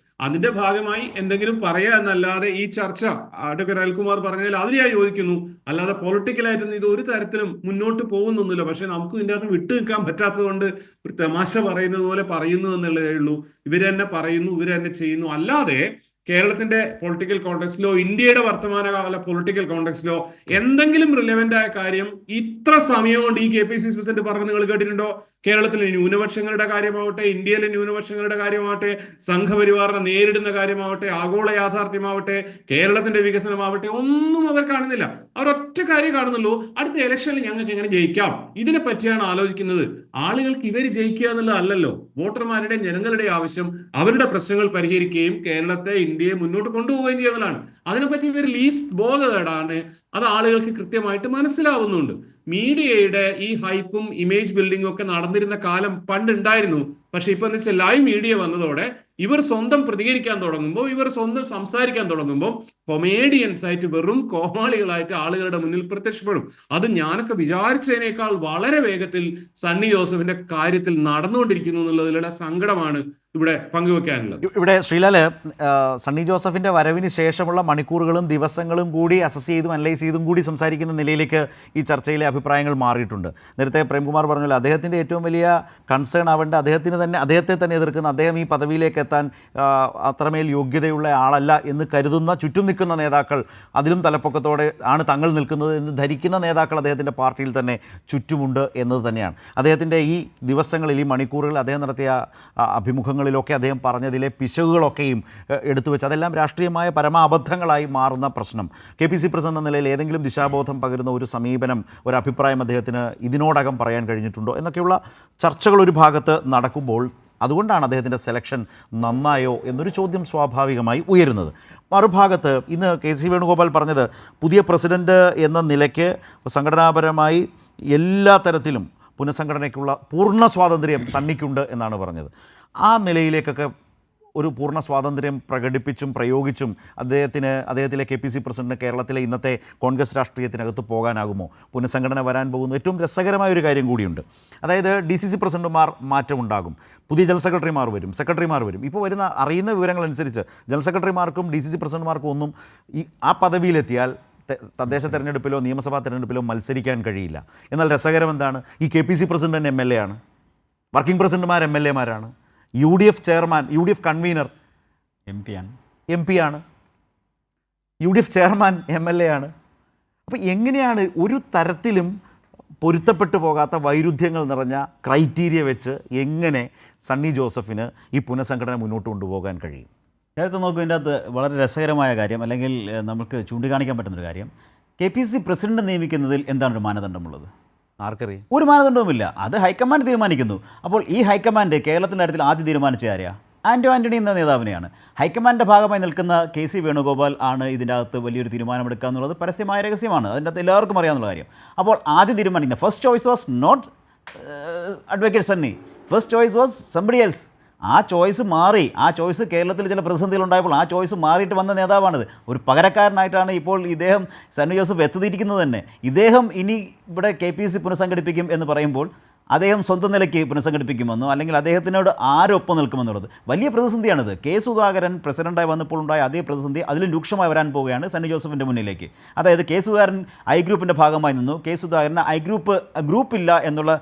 അതിന്റെ ഭാഗമായി എന്തെങ്കിലും പറയാ എന്നല്ലാതെ ഈ ചർച്ച അഡ്വക്കേറ്റ് അനിൽകുമാർ പറഞ്ഞതിൽ അതിൽ ഞാൻ യോജിക്കുന്നു. അല്ലാതെ പൊളിറ്റിക്കലായിട്ടൊന്നും ഇത് ഒരു തരത്തിലും മുന്നോട്ട് പോകുന്നൊന്നുമില്ല. പക്ഷെ നമുക്ക് ഇതിൻ്റെ അകത്ത് വിട്ടു നിൽക്കാൻ പറ്റാത്തത് കൊണ്ട് ഒരു തമാശ പറയുന്നത് പോലെ പറയുന്നു എന്നുള്ളതേ ഉള്ളൂ. ഇവര് തന്നെ പറയുന്നു, ഇവര് തന്നെ ചെയ്യുന്നു. അല്ലാതെ കേരളത്തിന്റെ പൊളിറ്റിക്കൽ കോണ്ടെക്സ്റ്റിലോ ഇന്ത്യയുടെ വർത്തമാനകാല പൊളിറ്റിക്കൽ കോണ്ടെക്സ്റ്റിലോ എന്തെങ്കിലും റിലവന്റ് ആയ കാര്യം ഇത്ര സമയം കൊണ്ട് ഈ KPCC പ്രസിഡന്റ് പറഞ്ഞ് നിങ്ങൾ കേട്ടിട്ടുണ്ടോ? കേരളത്തിലെ ന്യൂനപക്ഷങ്ങളുടെ കാര്യമാവട്ടെ, ഇന്ത്യയിലെ ന്യൂനപക്ഷങ്ങളുടെ കാര്യമാവട്ടെ, സംഘപരിവാറിനെ നേരിടുന്ന കാര്യമാവട്ടെ, ആഗോള യാഥാർത്ഥ്യമാവട്ടെ, കേരളത്തിന്റെ വികസനമാവട്ടെ, ഒന്നും അവർ കാണുന്നില്ല. അവർ ഒറ്റ കാര്യം കാണുന്നുള്ളൂ, അടുത്ത ഇലക്ഷനിൽ ഞങ്ങൾക്ക് എങ്ങനെ ജയിക്കാം, ഇതിനെ പറ്റിയാണ് ആലോചിക്കുന്നത്. ആളുകൾക്ക് ഇവർ ജയിക്കുക എന്നുള്ളതല്ലല്ലോ. വോട്ടർമാരുടെ ജനങ്ങളുടെ ആവശ്യം അവരുടെ പ്രശ്നങ്ങൾ പരിഹരിക്കുകയും കേരളത്തെ ഇന്ത്യയെ മുന്നോട്ട് കൊണ്ടുപോവുകയും ചെയ്യുന്നതാണ്. അതിനെപ്പറ്റി ഇവർ ലീസ്റ്റ് ബോധേഡാണ്. അത് ആളുകൾക്ക് കൃത്യമായിട്ട് മനസ്സിലാവുന്നുണ്ട്. മീഡിയയുടെ ഈ ഹൈപ്പും ഇമേജ് ബിൽഡിങ്ങും ഒക്കെ നടന്നിരുന്ന കാലം പണ്ടുണ്ടായിരുന്നു. പക്ഷെ ഇപ്പൊ എന്ന് വെച്ചാൽ ലൈവ് മീഡിയ വന്നതോടെ ഇവർ സ്വന്തം പ്രതികരിക്കാൻ തുടങ്ങുമ്പോൾ, ഇവർ സ്വന്തം സംസാരിക്കാൻ തുടങ്ങുമ്പോൾ കൊമേഡിയൻസ് ആയിട്ട്, വെറും കോമാളികളായിട്ട് ആളുകളുടെ മുന്നിൽ പ്രത്യക്ഷപ്പെടും. അത് ഞാനൊക്കെ വിചാരിച്ചതിനേക്കാൾ വളരെ വേഗത്തിൽ സണ്ണി ജോസഫിന്റെ കാര്യത്തിൽ നടന്നുകൊണ്ടിരിക്കുന്നു എന്നുള്ളതിലുള്ള സങ്കടമാണ് ഇവിടെ പങ്കുവെക്കാനുള്ളത്. ഇവിടെ ശ്രീലാല്, സണ്ണി ജോസഫിൻ്റെ വരവിന് ശേഷമുള്ള മണിക്കൂറുകളും ദിവസങ്ങളും കൂടി അസസ് ചെയ്തും അനലൈസ് ചെയ്തും കൂടി സംസാരിക്കുന്ന നിലയിലേക്ക് ഈ ചർച്ചയിലെ അഭിപ്രായങ്ങൾ മാറിയിട്ടുണ്ട്. നേരത്തെ പ്രേംകുമാർ പറഞ്ഞല്ലോ, അദ്ദേഹത്തിൻ്റെ ഏറ്റവും വലിയ കൺസേൺ ആവേണ്ട അദ്ദേഹത്തെ തന്നെ എതിർക്കുന്ന, അദ്ദേഹം ഈ പദവിയിലേക്ക് എത്താൻ അത്രമേൽ യോഗ്യതയുള്ള ആളല്ല എന്ന് കരുതുന്ന ചുറ്റും നിൽക്കുന്ന നേതാക്കൾ, അതിലും തലപ്പൊക്കത്തോടെ ആണ് തങ്ങൾ നിൽക്കുന്നത് എന്ന് ധരിക്കുന്ന നേതാക്കൾ അദ്ദേഹത്തിൻ്റെ പാർട്ടിയിൽ തന്നെ ചുറ്റുമുണ്ട് എന്നത് തന്നെയാണ്. അദ്ദേഹത്തിൻ്റെ ഈ ദിവസങ്ങളിൽ, ഈ മണിക്കൂറുകളിൽ അദ്ദേഹം നടത്തിയ അഭിമുഖങ്ങളിലൊക്കെ അദ്ദേഹം പറഞ്ഞതിലെ പിശകുകളൊക്കെയും എടുത്തു വെച്ച് അതെല്ലാം രാഷ്ട്രീയമായ പരമാബദ്ധങ്ങളായി മാറുന്ന പ്രശ്നം. KPC പ്രസിഡന്റ് എന്ന നിലയിൽ ഏതെങ്കിലും ദിശാബോധം പകരുന്ന ഒരു സമീപനം, ഒരു അഭിപ്രായം അദ്ദേഹത്തിന് ഇതിനോടകം പറയാൻ കഴിഞ്ഞിട്ടുണ്ടോ എന്നൊക്കെയുള്ള ചർച്ചകൾ ഒരു ഭാഗത്ത് നടക്കുമ്പോൾ, അതുകൊണ്ടാണ് അദ്ദേഹത്തിൻ്റെ സെലക്ഷൻ നന്നായോ എന്നൊരു ചോദ്യം സ്വാഭാവികമായി ഉയരുന്നത്. മറുഭാഗത്ത് ഇന്ന് KC വേണുഗോപാൽ പറഞ്ഞത്, പുതിയ പ്രസിഡന്റ് എന്ന നിലയ്ക്ക് സംഘടനാപരമായി എല്ലാ തരത്തിലും പുനഃസംഘടനയ്ക്കുള്ള പൂർണ്ണ സ്വാതന്ത്ര്യം സണ്ണിക്കുണ്ട് എന്നാണ് പറഞ്ഞത്. ആ നിലയിലേക്കൊക്കെ ഒരു പൂർണ്ണ സ്വാതന്ത്ര്യം പ്രകടിപ്പിച്ചും പ്രയോഗിച്ചും അദ്ദേഹത്തിലെ KPC പ്രസിഡന്റിന് കേരളത്തിലെ ഇന്നത്തെ കോൺഗ്രസ് രാഷ്ട്രീയത്തിനകത്ത് പോകാനാകുമോ? പുനഃസംഘടന വരാൻ പോകുന്ന ഏറ്റവും രസകരമായ ഒരു കാര്യം കൂടിയുണ്ട്. അതായത് DCC പ്രസിഡന്റുമാർ മാറ്റമുണ്ടാകും, പുതിയ ജനറൽ സെക്രട്ടറിമാർ വരും, സെക്രട്ടറിമാർ വരും. ഇപ്പോൾ അറിയുന്ന വിവരങ്ങളനുസരിച്ച് ജനറൽ സെക്രട്ടറിമാർക്കും DCC പ്രസിഡന്റുമാർക്കും ഒന്നും ആ പദവിയിലെത്തിയാൽ തദ്ദേശ തെരഞ്ഞെടുപ്പിലോ നിയമസഭാ തെരഞ്ഞെടുപ്പിലോ മത്സരിക്കാൻ കഴിയില്ല. എന്നാൽ രസകരം എന്താണ്, ഈ KPC പ്രസിഡന്റ് തന്നെ MLA ആണ്, വർക്കിംഗ് പ്രസിഡന്റുമാർ MLA മാരാണ്, UDF chairman, UDF convener MP ആണ്, UDF ചെയർമാൻ MLA ആണ്. അപ്പോൾ എങ്ങനെയാണ് ഒരു തരത്തിലും പൊരുത്തപ്പെട്ടു പോകാത്ത വൈരുദ്ധ്യങ്ങൾ നിറഞ്ഞ ക്രൈറ്റീരിയ വെച്ച് എങ്ങനെ സണ്ണി ജോസഫിന് ഈ പുനഃസംഘടന മുന്നോട്ട് കൊണ്ടുപോകാൻ കഴിയും? നേരത്തെ നോക്കൂ, ഇതിൻ്റെ അകത്ത് വളരെ രസകരമായ കാര്യം, അല്ലെങ്കിൽ നമുക്ക് ചൂണ്ടിക്കാണിക്കാൻ പറ്റുന്നൊരു കാര്യം, KPC പ്രസിഡന്റ് നിയമിക്കുന്നതിൽ എന്താണ് ഒരു മാനദണ്ഡമുള്ളത്? ആർക്കറിയാം? ഒരു മാനദണ്ഡവുമില്ല. അത് ഹൈക്കമാൻഡ് തീരുമാനിക്കുന്നു. അപ്പോൾ ഈ ഹൈക്കമാൻഡ് കേരളത്തിൻ്റെ കാര്യത്തിൽ ആദ്യം തീരുമാനിച്ച ആരെയാണ്? ആൻ്റണി എന്ന നേതാവിനെയാണ്. ഹൈക്കമാൻഡിൻ്റെ ഭാഗമായി നിൽക്കുന്ന KC വേണുഗോപാൽ ആണ് ഇതിൻ്റെ അകത്ത് വലിയൊരു തീരുമാനമെടുക്കുക എന്നുള്ളത് പരസ്യമായ രഹസ്യമാണ്, അതിൻ്റെ അകത്ത് എല്ലാവർക്കും അറിയാവുന്ന കാര്യം. അപ്പോൾ ആദ്യം തീരുമാനിക്കുന്ന first choice was not advocate Sunny, first choice was somebody else. ആ ചോയ്സ് മാറി, ആ ചോയ്സ് കേരളത്തിൽ ചില പ്രതിസന്ധികളുണ്ടായപ്പോൾ ആ ചോയ്സ് മാറിയിട്ട് വന്ന നേതാവാണിത്. ഒരു പകരക്കാരനായിട്ടാണ് ഇപ്പോൾ ഇദ്ദേഹം സണ്ണി ജോസഫ് എത്തിയിരിക്കുന്നത് തന്നെ. ഇദ്ദേഹം ഇനി ഇവിടെ KPC പുനഃസംഘടിപ്പിക്കും എന്ന് പറയുമ്പോൾ അദ്ദേഹം സ്വന്തം നിലയ്ക്ക് പുനഃസംഘടിപ്പിക്കുമെന്നോ അല്ലെങ്കിൽ അദ്ദേഹത്തിനോട് ആരൊപ്പം നിൽക്കുമെന്നുള്ളത് വലിയ പ്രതിസന്ധിയാണിത്. സുധാകരൻ പ്രസിഡൻ്റായി വന്നപ്പോൾ ഉണ്ടായ അതേ പ്രതിസന്ധി അതിലും രൂക്ഷമായി വരാൻ പോവുകയാണ് സണ്ണി ജോസഫിൻ്റെ മുന്നിലേക്ക്. അതായത് സുധാകരൻ ഗ്രൂപ്പിൻ്റെ ഭാഗമായി നിന്നു, സുധാകരന് ഗ്രൂപ്പില്ല എന്നുള്ള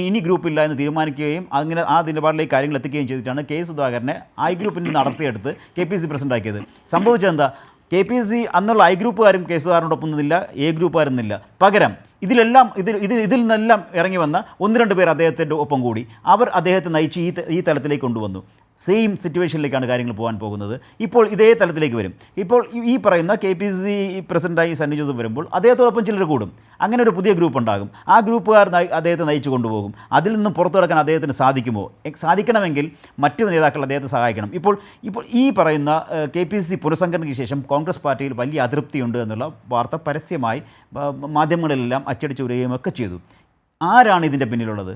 ഇനി ഗ്രൂപ്പില്ല എന്ന് തീരുമാനിക്കുകയും അങ്ങനെ ആ നിലപാടിലേക്ക് കാര്യങ്ങൾ എത്തിക്കുകയും ചെയ്തിട്ടാണ് സുധാകരനെ ഗ്രൂപ്പിൽ നിന്ന് നടത്തിയെടുത്ത് KPC പ്രസിഡൻ്റാക്കിയത്. സംഭവിച്ചതെന്താ? KPC അന്നുള്ള ഗ്രൂപ്പുകാരും സുധാകരനോടൊപ്പം നിന്നില്ല, ഗ്രൂപ്പുകാരും നിന്നില്ല. പകരം ഇതിൽ നിന്നെല്ലാം ഇറങ്ങി വന്ന 1-2 പേർ അദ്ദേഹത്തിൻ്റെ ഒപ്പം കൂടി അവർ അദ്ദേഹത്തെ നയിച്ച് ഈ തലത്തിലേക്ക് കൊണ്ടുവന്നു. സെയിം സിറ്റുവേഷനിലേക്കാണ് കാര്യങ്ങൾ പോകാൻ പോകുന്നത്. ഇപ്പോൾ ഇതേ തലത്തിലേക്ക് വരും. ഇപ്പോൾ ഈ പറയുന്ന KPC പ്രസിഡൻ്റായി സണ്ണി ജോസഫ് വരുമ്പോൾ അദ്ദേഹത്തോടൊപ്പം ചിലർ കൂടും. അങ്ങനെ ഒരു പുതിയ ഗ്രൂപ്പ് ഉണ്ടാകും. ആ ഗ്രൂപ്പുകാർ അദ്ദേഹത്തെ നയിച്ചു കൊണ്ടുപോകും. അതിൽ നിന്നും പുറത്തു കടക്കാൻ അദ്ദേഹത്തിന് സാധിക്കുമോ? സാധിക്കണമെങ്കിൽ മറ്റു നേതാക്കൾ അദ്ദേഹത്തെ സഹായിക്കണം. ഇപ്പോൾ ഈ പറയുന്ന KPC പുനഃസംഘടനയ്ക്ക് ശേഷം കോൺഗ്രസ് പാർട്ടിയിൽ വലിയ അതൃപ്തിയുണ്ട് എന്നുള്ള വാർത്ത പരസ്യമായി മാധ്യമങ്ങളിലെല്ലാം അച്ചടിച്ചു വരികയും ഒക്കെ ചെയ്തു. ആരാണ് ഇതിൻ്റെ പിന്നിലുള്ളത്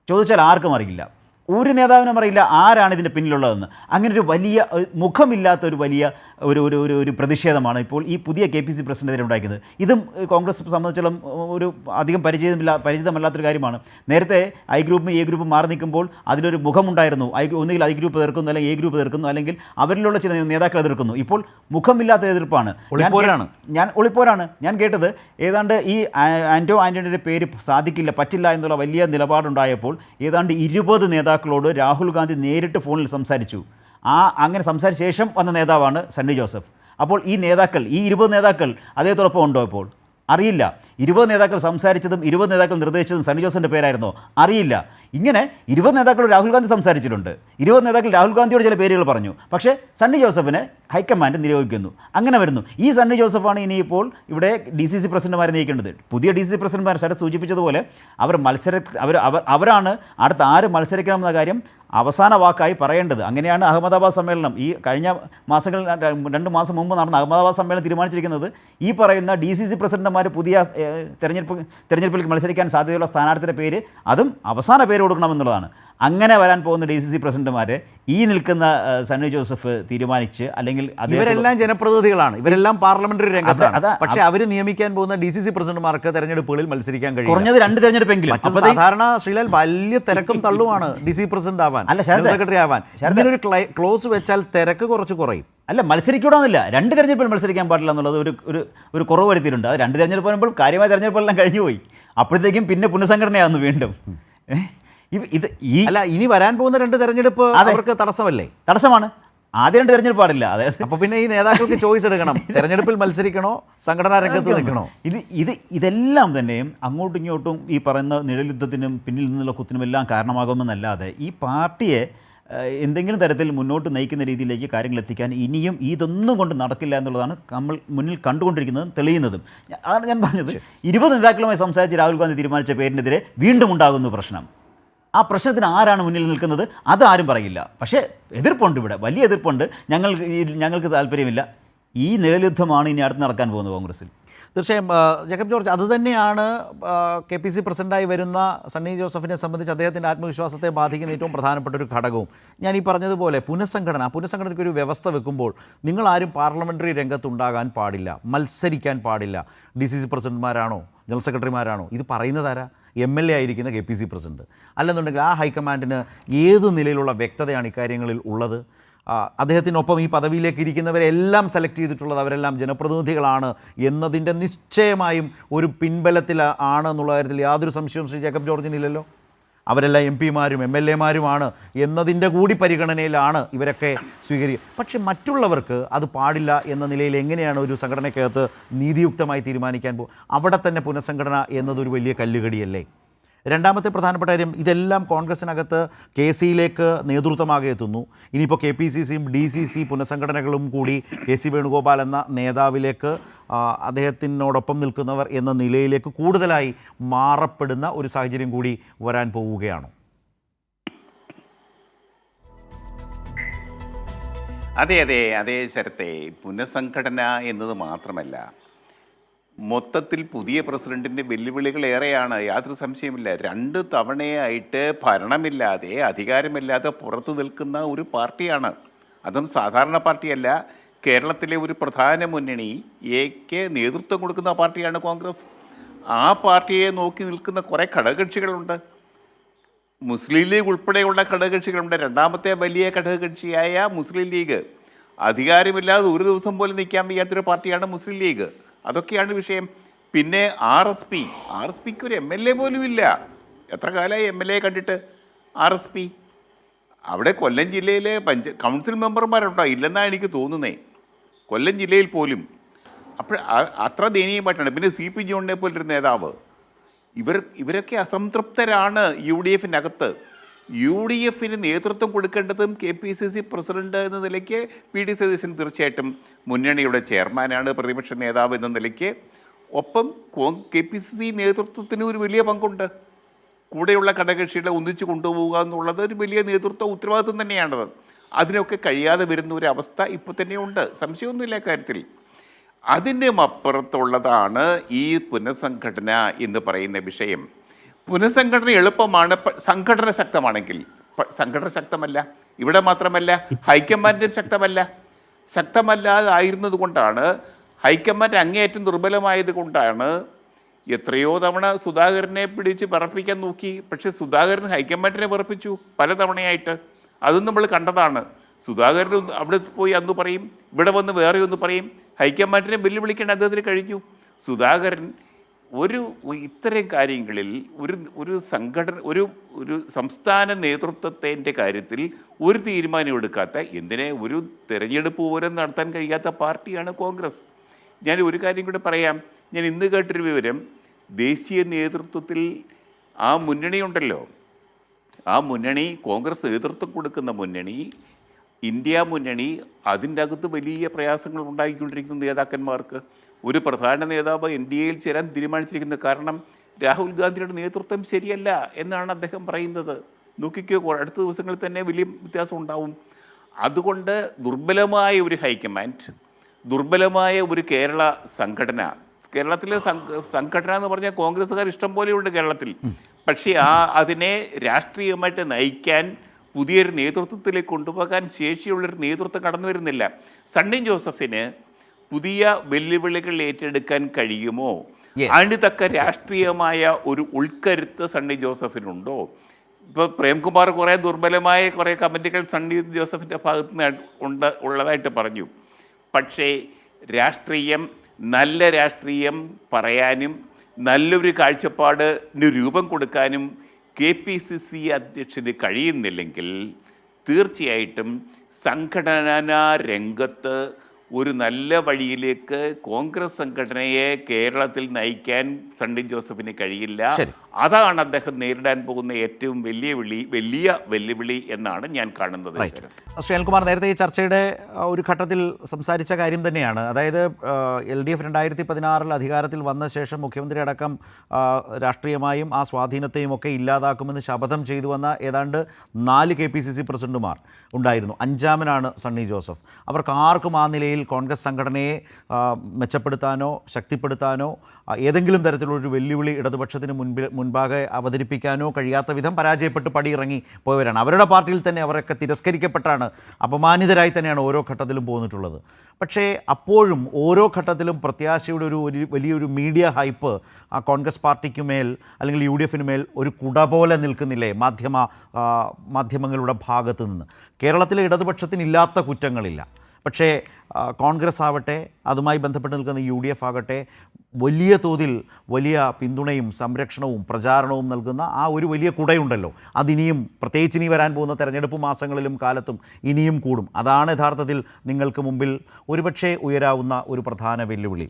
ചോദിച്ചാൽ ആർക്കും അറിയില്ല. ഒരു നേതാവിനും അറിയില്ല ആരാണ് ഇതിൻ്റെ പിന്നിലുള്ളതെന്ന്. അങ്ങനെ ഒരു വലിയ മുഖമില്ലാത്ത ഒരു വലിയ ഒരു പ്രതിഷേധമാണ് ഇപ്പോൾ ഈ പുതിയ KPC പ്രസിഡന്റിനെതിരെ ഉണ്ടായിരിക്കുന്നത്. ഇതും കോൺഗ്രസ് സംബന്ധിച്ചിടത്തോളം ഒരു അധികം പരിചിതമല്ലാത്തൊരു കാര്യമാണ്. നേരത്തെ ഗ്രൂപ്പും മാറി നിൽക്കുമ്പോൾ അതിലൊരു മുഖമുണ്ടായിരുന്നു. ഒന്നുകിൽ ഗ്രൂപ്പ് എതിർക്കുന്നു, അല്ലെങ്കിൽ ഗ്രൂപ്പ് എതിർക്കുന്നു, അല്ലെങ്കിൽ അവരിലുള്ള ചില നേതാക്കൾ എതിർക്കുന്നു. ഇപ്പോൾ മുഖമില്ലാത്ത എതിർപ്പാണ്. ഒളിപ്പോരാണ്. ഞാൻ കേട്ടത് ഏതാണ്ട് ഈ ആൻ്റണിയുടെ പേര് സാധിക്കില്ല, പറ്റില്ല എന്നുള്ള വലിയ നിലപാടുണ്ടായപ്പോൾ ഏതാണ്ട് 20 നേതാക്കളോട് രാഹുൽ ഗാന്ധി നേരിട്ട് ഫോണിൽ സംസാരിച്ചു. അങ്ങനെ സംസാരിച്ച ശേഷം വന്ന നേതാവാണ് സണ്ണി ജോസഫ്. അപ്പോൾ ഈ 20 നേതാക്കൾ അദ്ദേഹത്തോടൊപ്പം ഉണ്ടോ? ഇപ്പോൾ അറിയില്ല. 20 നേതാക്കൾ സംസാരിച്ചതും 20 നേതാക്കൾ നിർദ്ദേശിച്ചതും സണ്ണി ജോസഫിൻ്റെ പേരായിരുന്നോ? അറിയില്ല. ഇങ്ങനെ 20 നേതാക്കൾ രാഹുൽ ഗാന്ധി സംസാരിച്ചിട്ടുണ്ട്. 20 നേതാക്കൾ രാഹുൽ ഗാന്ധിയോട് ചില പേരുകൾ പറഞ്ഞു. പക്ഷേ സണ്ണി ജോസഫിനെ ഹൈക്കമാൻഡ് നിയോഗിക്കുന്നു. അങ്ങനെ വരുന്നു. ഈ സണ്ണി ജോസഫാണ് ഇനിയിപ്പോൾ ഇവിടെ DCC പ്രസിഡന്റുമാരെ നയിക്കേണ്ടത്. പുതിയ DCC പ്രസിഡന്റുമാർ ശരത് സൂചിപ്പിച്ചതുപോലെ അവരാണ് അടുത്ത ആര് മത്സരിക്കണമെന്ന കാര്യം അവസാന വാക്കായി പറയേണ്ടത്. അങ്ങനെയാണ് അഹമ്മദാബാദ് സമ്മേളനം ഈ കഴിഞ്ഞ മാസങ്ങളിൽ 2 മാസം മുമ്പ് നടന്ന അഹമ്മദാബാദ് സമ്മേളനം തീരുമാനിച്ചിരിക്കുന്നത്. ഈ പറയുന്ന DCC പ്രസിഡന്റുമാർ പ്രസിഡന്റുമാർ പുതിയ തെരഞ്ഞെടുപ്പിൽ മത്സരിക്കാൻ സാധ്യതയുള്ള സ്ഥാനാർത്ഥിയുടെ പേര് അതും അവസാന പേര് കൊടുക്കണമെന്നുള്ളതാണ്. അങ്ങനെ വരാൻ പോകുന്ന DCC പ്രസിഡന്റുമാരെ ഈ നിൽക്കുന്ന സണ്ണി ജോസഫ് തീരുമാനിച്ച് അല്ലെങ്കിൽ ഇവരെല്ലാം ജനപ്രതിനിധികളാണ്, ഇവരെല്ലാം പാർലമെന്ററി രംഗത്താണ്. പക്ഷേ അവർ നിയമിക്കാൻ പോകുന്ന DCC പ്രസിഡന്റുമാർക്ക് തെരഞ്ഞെടുപ്പുകളിൽ മത്സരിക്കാൻ കഴിയും. കുറഞ്ഞത് 2 തെരഞ്ഞെടുപ്പെങ്കിലും. സാധാരണ ശ്രീലാൽ വലിയ തിരക്കും തള്ളുമാണ് DCC പ്രസിഡന്റ് ആവാൻ, സെക്രട്ടറി ആവാൻ. ഇങ്ങനൊരു ക്ലോസ് വെച്ചാൽ തിരക്ക് കുറച്ച് കുറയും. അല്ല, മത്സരിക്കൂടാന്നില്ല, 2 തെരഞ്ഞെടുപ്പിൽ മത്സരിക്കാൻ പാടില്ല എന്നുള്ളത് ഒരു കുറവ് വരുത്തിയിട്ടുണ്ട്. അത് 2 തെരഞ്ഞെടുപ്പ് വരുമ്പോൾ കാര്യമായ തെരഞ്ഞെടുപ്പെല്ലാം കഴിഞ്ഞുപോയി. അപ്പോഴത്തേക്കും പിന്നെ പുനഃസംഘടനയാവുന്നു വീണ്ടും. അല്ല, ഇനി വരാൻ പോകുന്ന 2 തെരഞ്ഞെടുപ്പ് അവർക്ക് തടസ്സമല്ലേ? തടസ്സമാണ്. ആദ്യം 2 തെരഞ്ഞെടുപ്പ് പാടില്ല. അതായത് അപ്പോൾ പിന്നെ ഈ നേതാക്കൾക്ക് ചോയ്സ് എടുക്കണം, തെരഞ്ഞെടുപ്പിൽ മത്സരിക്കണോ സംഘടനാ രംഗത്ത് നിൽക്കണോ? ഇതെല്ലാം തന്നെയും അങ്ങോട്ടും ഇങ്ങോട്ടും ഈ പറയുന്ന നിഴൽയുദ്ധത്തിനും പിന്നിൽ നിന്നുള്ള കുത്തിനും എല്ലാം കാരണമാകുമെന്നല്ലാതെ ഈ പാർട്ടിയെ എന്തെങ്കിലും തരത്തിൽ മുന്നോട്ട് നയിക്കുന്ന രീതിയിലേക്ക് കാര്യങ്ങൾ എത്തിക്കാൻ ഇനിയും ഇതൊന്നും കൊണ്ട് നടക്കില്ല എന്നുള്ളതാണ് നമ്മൾ മുന്നിൽ കണ്ടുകൊണ്ടിരിക്കുന്നതും തെളിയുന്നതും. അതാണ് ഞാൻ പറഞ്ഞത്. 20 നേതാക്കളുമായി സംസാരിച്ച് രാഹുൽ ഗാന്ധി തീരുമാനിച്ച പേരിനെതിരെ വീണ്ടും ഉണ്ടാകുന്നു പ്രശ്നം. ആ പ്രശ്നത്തിന് ആരാണ് മുന്നിൽ നിൽക്കുന്നത് അതാരും പറയില്ല. പക്ഷേ എതിർപ്പുണ്ട്, ഇവിടെ വലിയ എതിർപ്പുണ്ട്. ഞങ്ങൾക്ക് താല്പര്യമില്ല. ഈ നിഴൽയുദ്ധമാണ് ഇനി അടുത്ത് നടക്കാൻ പോകുന്നത് കോൺഗ്രസിൽ. തീർച്ചയായും ജേക്കബ് ജോർജ്, അതുതന്നെയാണ് KPC പ്രസിഡൻ്റായി വരുന്ന സണ്ണി ജോസഫിനെ സംബന്ധിച്ച് അദ്ദേഹത്തിൻ്റെ ആത്മവിശ്വാസത്തെ ബാധിക്കുന്ന ഏറ്റവും പ്രധാനപ്പെട്ട ഒരു ഘടകവും. ഞാൻ ഈ പറഞ്ഞതുപോലെ പുനഃസംഘടനയ്ക്ക് ഒരു വ്യവസ്ഥ വെക്കുമ്പോൾ നിങ്ങളാരും പാർലമെൻ്ററി രംഗത്തുണ്ടാകാൻ പാടില്ല, മത്സരിക്കാൻ പാടില്ല. DCC പ്രസിഡന്റുമാരാണോ ജനറൽ സെക്രട്ടറിമാരാണോ ഇത് പറയുന്നതാരാ? MLA ആയിരിക്കുന്ന KPC പ്രസിഡന്റ്. അല്ലെന്നുണ്ടെങ്കിൽ ആ ഹൈക്കമാൻഡിന് ഏത് നിലയിലുള്ള വ്യക്തതയാണ് ഇക്കാര്യങ്ങളിൽ ഉള്ളത്? അദ്ദേഹത്തിനൊപ്പം ഈ പദവിയിലേക്ക് ഇരിക്കുന്നവരെല്ലാം സെലക്ട് ചെയ്തിട്ടുള്ളത് അവരെല്ലാം ജനപ്രതിനിധികളാണ് എന്നതിൻ്റെ നിശ്ചയമായും ഒരു പിൻബലത്തിൽ ആണ് എന്നുള്ള കാര്യത്തിൽ യാതൊരു സംശയവും ശ്രീ ജേക്കബ് ജോർജിനില്ലല്ലോ. അവരെല്ലാം MP-മാരും MLA-മാരുമാണ് എന്നതിൻ്റെ കൂടി പരിഗണനയിലാണ് ഇവരൊക്കെ സ്വീകരിക്കുക. പക്ഷെ മറ്റുള്ളവർക്ക് അത് പാടില്ല എന്ന നിലയിൽ എങ്ങനെയാണ് ഒരു സംഘടനയ്ക്കകത്ത് നീതിയുക്തമായി തീരുമാനിക്കാൻ പോകും? അവിടെ തന്നെ പുനഃസംഘടന എന്നതൊരു വലിയ കല്ലുകടിയല്ലേ? രണ്ടാമത്തെ പ്രധാനപ്പെട്ട കാര്യം, ഇതെല്ലാം കോൺഗ്രസിനകത്ത് KC-യിലേക്ക് നേതൃത്വമാകെ എത്തുന്നു. ഇനിയിപ്പോൾ KPCC-യും DCC പുനഃസംഘടനകളും കൂടി KC വേണുഗോപാൽ എന്ന നേതാവിലേക്ക്, അദ്ദേഹത്തിനോടൊപ്പം നിൽക്കുന്നവർ എന്ന നിലയിലേക്ക് കൂടുതലായി മാറപ്പെടുന്ന ഒരു സാഹചര്യം കൂടി വരാൻ പോവുകയാണോ? അതെ ശരത്തെ, പുനഃസംഘടന എന്നത് മാത്രമല്ല, മൊത്തത്തിൽ പുതിയ പ്രസിഡന്റിൻ്റെ വെല്ലുവിളികൾ ഏറെയാണ്, യാതൊരു സംശയമില്ല. 2 തവണയായിട്ട് ഭരണമില്ലാതെ അധികാരമില്ലാതെ പുറത്തു നിൽക്കുന്ന ഒരു പാർട്ടിയാണ്. അതും സാധാരണ പാർട്ടിയല്ല. കേരളത്തിലെ ഒരു പ്രധാന മുന്നണിക്ക് നേതൃത്വം കൊടുക്കുന്ന പാർട്ടിയാണ് കോൺഗ്രസ്. ആ പാർട്ടിയെ നോക്കി നിൽക്കുന്ന കുറേ ഘടകകക്ഷികളുണ്ട്. മുസ്ലിം ലീഗ് ഉൾപ്പെടെയുള്ള ഘടകകക്ഷികളുണ്ട്. രണ്ടാമത്തെ വലിയ ഘടകകക്ഷിയായ മുസ്ലിം ലീഗ്, അധികാരമില്ലാതെ ഒരു ദിവസം പോലും നിൽക്കാൻ വയ്യാത്തൊരു പാർട്ടിയാണ് മുസ്ലിം ലീഗ്. അതൊക്കെയാണ് വിഷയം. പിന്നെ RSPക്ക് ഒരു MLA പോലും ഇല്ല. എത്ര കാലമായി MLA കണ്ടിട്ട്? RSP അവിടെ കൊല്ലം ജില്ലയിലെ കൗൺസിൽ മെമ്പർമാരുണ്ടോ? ഇല്ലെന്നാണ് എനിക്ക് തോന്നുന്നേ, കൊല്ലം ജില്ലയിൽ പോലും. അപ്പോൾ അത്ര ദയനീയമായിട്ടാണ്. പിന്നെ CP ജോണിനെ പോലൊരു നേതാവ്. ഇവരൊക്കെ അസംതൃപ്തരാണ് UDF-നകത്ത്. UDF-ന് നേതൃത്വം കൊടുക്കേണ്ടതും KPCC പ്രസിഡന്റ് എന്ന നിലയ്ക്ക് PD സതീശൻ തീർച്ചയായിട്ടും മുന്നണിയുടെ ചെയർമാനാണ്, പ്രതിപക്ഷ നേതാവ് എന്ന നിലയ്ക്ക്. ഒപ്പം KPCC നേതൃത്വത്തിന് ഒരു വലിയ പങ്കുണ്ട്. കൂടെയുള്ള ഘടകകക്ഷികളെ ഒന്നിച്ചു കൊണ്ടുപോവുക എന്നുള്ളത് ഒരു വലിയ നേതൃത്വ ഉത്തരവാദിത്വം തന്നെയാണത്. അതിനൊക്കെ കഴിയാതെ വരുന്ന ഒരു അവസ്ഥ ഇപ്പോൾ തന്നെയുണ്ട്, സംശയമൊന്നുമില്ല കാര്യത്തിൽ. അതിനും അപ്പുറത്തുള്ളതാണ് ഈ പുനഃസംഘടന എന്ന് പറയുന്ന വിഷയം. പുനഃസംഘടന എളുപ്പമാണ് സംഘടന ശക്തമാണെങ്കിൽ. സംഘടന ശക്തമല്ല, ഇവിടെ മാത്രമല്ല, ഹൈക്കമാൻഡും ശക്തമല്ലാതായിരുന്നത് കൊണ്ടാണ്, ഹൈക്കമാൻഡ് അങ്ങേയറ്റം ദുർബലമായത് കൊണ്ടാണ് എത്രയോ തവണ സുധാകരനെ പിടിച്ച് പറപ്പിക്കാൻ നോക്കി. പക്ഷെ സുധാകരൻ ഹൈക്കമാൻഡിനെ പറപ്പിച്ചു പലതവണയായിട്ട്. അതും നമ്മൾ കണ്ടതാണ്. സുധാകരൻ അവിടെ പോയി അന്ന് പറയും, ഇവിടെ വന്ന് വേറെ ഒന്ന് പറയും. ഹൈക്കമാൻഡിനെ വെല്ലുവിളിക്കേണ്ട അദ്ദേഹത്തിന് കഴിഞ്ഞു. സുധാകരൻ ഇത്തരം കാര്യങ്ങളിൽ ഒരു സംഘടന, ഒരു സംസ്ഥാന നേതൃത്വത്തിൻ്റെ കാര്യത്തിൽ ഒരു തീരുമാനം എടുക്കാത്ത, എന്തിനെ ഒരു തെരഞ്ഞെടുപ്പ് പോലും നടത്താൻ കഴിയാത്ത പാർട്ടിയാണ് കോൺഗ്രസ്. ഞാൻ ഒരു കാര്യം കൂടെ പറയാം. ഞാൻ ഇന്ന് കേട്ടൊരു വിവരം, ദേശീയ നേതൃത്വത്തിൽ ആ മുന്നണിയുണ്ടല്ലോ, ആ മുന്നണി, കോൺഗ്രസ് നേതൃത്വം കൊടുക്കുന്ന മുന്നണി, ഇന്ത്യ മുന്നണി, അതിൻ്റെ അകത്ത് വലിയ പ്രയാസങ്ങൾ ഉണ്ടാക്കിക്കൊണ്ടിരിക്കുന്ന നേതാക്കന്മാർക്ക്. ഒരു പ്രധാന നേതാവ് NDAയിൽ ചേരാൻ തീരുമാനിച്ചിരിക്കുന്നത് കാരണം രാഹുൽ ഗാന്ധിയുടെ നേതൃത്വം ശരിയല്ല എന്നാണ് അദ്ദേഹം പറയുന്നത്. നോക്കിക്കോ, അടുത്ത ദിവസങ്ങളിൽ തന്നെ വലിയ വ്യത്യാസം ഉണ്ടാവും. അതുകൊണ്ട് ദുർബലമായ ഒരു ഹൈക്കമാൻഡ്, ദുർബലമായ ഒരു കേരള സംഘടന, കേരളത്തിലെ സംഘടന എന്ന് പറഞ്ഞാൽ കോൺഗ്രസ്സുകാർ ഇഷ്ടം പോലെയുണ്ട് കേരളത്തിൽ. പക്ഷേ അതിനെ രാഷ്ട്രീയമായിട്ട് നയിക്കാൻ പുതിയൊരു നേതൃത്വത്തിലേക്ക് കൊണ്ടുപോകാൻ ശേഷിയുള്ളൊരു നേതൃത്വം കടന്നു വരുന്നില്ല. സണ്ണി ജോസഫിന് പുതിയ വെല്ലുവിളികൾ ഏറ്റെടുക്കാൻ കഴിയുമോ? അതിന് തക്ക രാഷ്ട്രീയമായ ഒരു ഉൾക്കരുത്ത് സണ്ണി ജോസഫിനുണ്ടോ? ഇപ്പോൾ പ്രേംകുമാർ കുറേ ദുർബലമായ കുറേ കമൻറ്റുകൾ സണ്ണി ജോസഫിൻ്റെ ഭാഗത്ത് നിന്ന് ഉള്ളതായിട്ട് പറഞ്ഞു. പക്ഷേ രാഷ്ട്രീയം, നല്ല രാഷ്ട്രീയം പറയാനും നല്ലൊരു കാഴ്ചപ്പാടിന് രൂപം കൊടുക്കാനും KPCC അധ്യക്ഷന് കഴിയുന്നില്ലെങ്കിൽ തീർച്ചയായിട്ടും സംഘടനാ രംഗത്ത് ഒരു നല്ല വഴിയിലേക്ക് കോൺഗ്രസ് സംഘടനയെ കേരളത്തിൽ നയിക്കാൻ സണ്ണി ജോസഫിന് കഴിയില്ല. അതാണ് അദ്ദേഹം നേരിടാൻ പോകുന്ന ഏറ്റവും വലിയ വെല്ലുവിളി എന്നാണ് ഞാൻ കാണുന്നത്. ശ്രീ അനിൽകുമാർ, നേരത്തെ ഈ ചർച്ചയുടെ ഒരു ഘട്ടത്തിൽ സംസാരിച്ച കാര്യം തന്നെയാണ്. അതായത് LDF 2016 അധികാരത്തിൽ വന്ന ശേഷം മുഖ്യമന്ത്രി അടക്കം രാഷ്ട്രീയമായും ആ സ്വാധീനത്തെയും ഒക്കെ ഇല്ലാതാക്കുമെന്ന് ശപഥം ചെയ്തു വന്ന ഏതാണ്ട് 4 KPCC പ്രസിഡന്റുമാർ ഉണ്ടായിരുന്നു. 5-മനാണ് സണ്ണി ജോസഫ്. അവർക്ക് ആർക്കും ആ നിലയിൽ കോൺഗ്രസ് സംഘടനയെ മെച്ചപ്പെടുത്താനോ ശക്തിപ്പെടുത്താനോ ഏതെങ്കിലും തരത്തിലുള്ളൊരു വെല്ലുവിളി ഇടതുപക്ഷത്തിന് മുൻപാകെ അവതരിപ്പിക്കാനോ കഴിയാത്ത വിധം പരാജയപ്പെട്ട് പടിയിറങ്ങി പോയവരാണ്. അവരുടെ പാർട്ടിയിൽ തന്നെ അവരൊക്കെ തിരസ്കരിക്കപ്പെട്ടാണ്, അപമാനിതരായി തന്നെയാണ് ഓരോ ഘട്ടത്തിലും പോന്നിട്ടുള്ളത്. പക്ഷേ അപ്പോഴും ഓരോ ഘട്ടത്തിലും പ്രത്യാശയുടെ ഒരു വലിയൊരു മീഡിയ ഹൈപ്പ് ആ കോൺഗ്രസ് പാർട്ടിക്കുമേൽ അല്ലെങ്കിൽ UDFന് മേൽ ഒരു കുട പോലെ നിൽക്കുന്നില്ലേ മാധ്യമങ്ങളുടെ ഭാഗത്തു നിന്ന്? കേരളത്തിലെ ഇടതുപക്ഷത്തിന് ഇല്ലാത്ത കുറ്റങ്ങളില്ല. പക്ഷേ കോൺഗ്രസ് ആവട്ടെ, അതുമായി ബന്ധപ്പെട്ട് നിൽക്കുന്ന UDF ആകട്ടെ, വലിയ തോതിൽ വലിയ പിന്തുണയും സംരക്ഷണവും പ്രചാരണവും നൽകുന്ന ആ ഒരു വലിയ കുടയുണ്ടല്ലോ, അതിനിയും പ്രത്യേകിച്ച് ഇനി വരാൻ പോകുന്ന തെരഞ്ഞെടുപ്പ് മാസങ്ങളിലും കാലത്തും ഇനിയും കൂടും. അതാണ് യഥാർത്ഥത്തിൽ നിങ്ങൾക്ക് മുമ്പിൽ ഒരുപക്ഷെ ഉയരാവുന്ന ഒരു പ്രധാന വെല്ലുവിളി.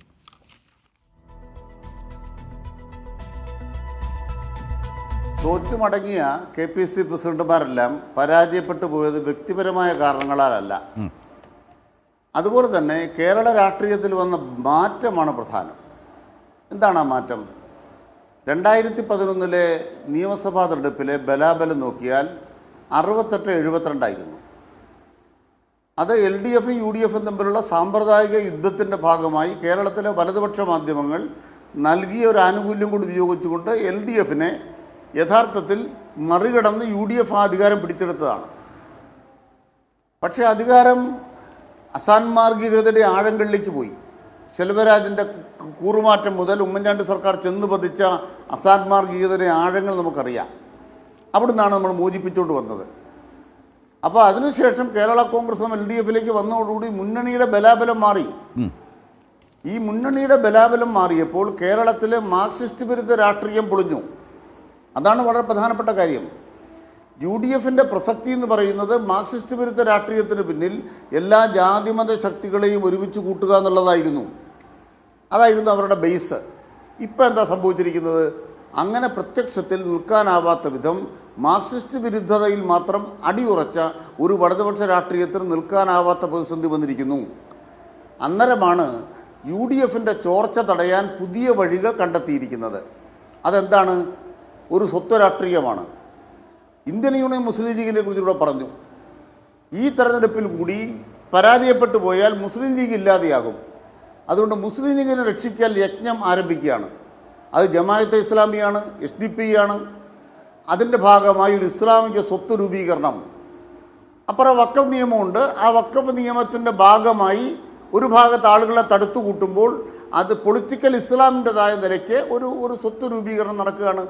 തോറ്റുമടങ്ങിയ KPCC പ്രസിഡന്റുമാരെല്ലാം പരാജയപ്പെട്ടു പോയത് വ്യക്തിപരമായ കാരണങ്ങളാലല്ല. അതുപോലെ തന്നെ കേരള രാഷ്ട്രീയത്തിൽ വന്ന മാറ്റമാണ് പ്രധാനം. എന്താണ് ആ മാറ്റം? 2011 നിയമസഭാ തെരഞ്ഞെടുപ്പിലെ ബലാബലം നോക്കിയാൽ 68-72 ആയിരുന്നു. അത് LDFും UDFും തമ്മിലുള്ള സാമ്പ്രദായിക യുദ്ധത്തിൻ്റെ ഭാഗമായി കേരളത്തിലെ വലതുപക്ഷ മാധ്യമങ്ങൾ നൽകിയ ഒരു ആനുകൂല്യം കൂടി ഉപയോഗിച്ചുകൊണ്ട് LDFനെ യഥാർത്ഥത്തിൽ മറികടന്ന് UDF ആ അധികാരം പിടിച്ചെടുത്തതാണ്. പക്ഷേ അധികാരം അസാൻമാർഗികതയുടെ ആഴങ്ങളിലേക്ക് പോയി. സെൽവരാജിൻ്റെ കൂറുമാറ്റം മുതൽ ഉമ്മൻചാണ്ടി സർക്കാർ ചെന്നു പതിച്ച അസാൻമാർഗികതയുടെ ആഴങ്ങൾ നമുക്കറിയാം. അവിടുന്നാണ് നമ്മൾ മോചിപ്പിച്ചുകൊണ്ട് വന്നത്. അപ്പോൾ അതിനുശേഷം കേരള കോൺഗ്രസും LDFിലേക്ക് വന്നതോടുകൂടി മുന്നണിയുടെ ബലാബലം മാറി. ഈ മുന്നണിയുടെ ബലാബലം മാറിയപ്പോൾ കേരളത്തിലെ മാർക്സിസ്റ്റ് വിരുദ്ധ രാഷ്ട്രീയം പൊളിഞ്ഞു. അതാണ് വളരെ പ്രധാനപ്പെട്ട കാര്യം. UDFിൻ്റെ പ്രസക്തി എന്ന് പറയുന്നത് മാർക്സിസ്റ്റ് വിരുദ്ധ രാഷ്ട്രീയത്തിന് പിന്നിൽ എല്ലാ ജാതിമത ശക്തികളെയും ഒരുമിച്ച് കൂട്ടുക എന്നുള്ളതായിരുന്നു. അതായിരുന്നു അവരുടെ ബേസ്. ഇപ്പം എന്താ സംഭവിച്ചിരിക്കുന്നത്? അങ്ങനെ പ്രത്യക്ഷത്തിൽ നിൽക്കാനാവാത്ത വിധം മാർക്സിസ്റ്റ് വിരുദ്ധതയിൽ മാത്രം അടിയുറച്ച ഒരു വലതുപക്ഷ രാഷ്ട്രീയത്തിന് നിൽക്കാനാവാത്ത പ്രതിസന്ധി വന്നിരിക്കുന്നു. അന്നേരമാണ് UDFിൻ്റെ ചോർച്ച തടയാൻ പുതിയ വഴികൾ കണ്ടെത്തിയിരിക്കുന്നത്. അതെന്താണ്? ഒരു സ്വത്വ രാഷ്ട്രീയമാണ്. ഇന്ത്യൻ യൂണിയൻ മുസ്ലിം ലീഗിനെ കുറിച്ച് ഇവിടെ പറഞ്ഞു. ഈ തെരഞ്ഞെടുപ്പിൽ കൂടി പരാജയപ്പെട്ടു പോയാൽ മുസ്ലിം ലീഗ് ഇല്ലാതെയാകും. അതുകൊണ്ട് മുസ്ലിം ലീഗിനെ രക്ഷിക്കാൻ യജ്ഞം ആരംഭിക്കുകയാണ്. അത് ജമാഅത്തെ ഇസ്ലാമിയാണ്, SDP ആണ്. അതിൻ്റെ ഭാഗമായി ഒരു ഇസ്ലാമിക സ്വത്ത് രൂപീകരണം. അപ്പുറം വഖഫ് നിയമമുണ്ട്. ആ വഖഫ് നിയമത്തിൻ്റെ ഭാഗമായി ഒരു ഭാഗത്ത് ആളുകളെ തടുത്തു കൂട്ടുമ്പോൾ അത് പൊളിറ്റിക്കൽ ഇസ്ലാമിൻ്റെതായ നിലയ്ക്ക് ഒരു സ്വത്ത് രൂപീകരണം നടക്കുകയാണ്.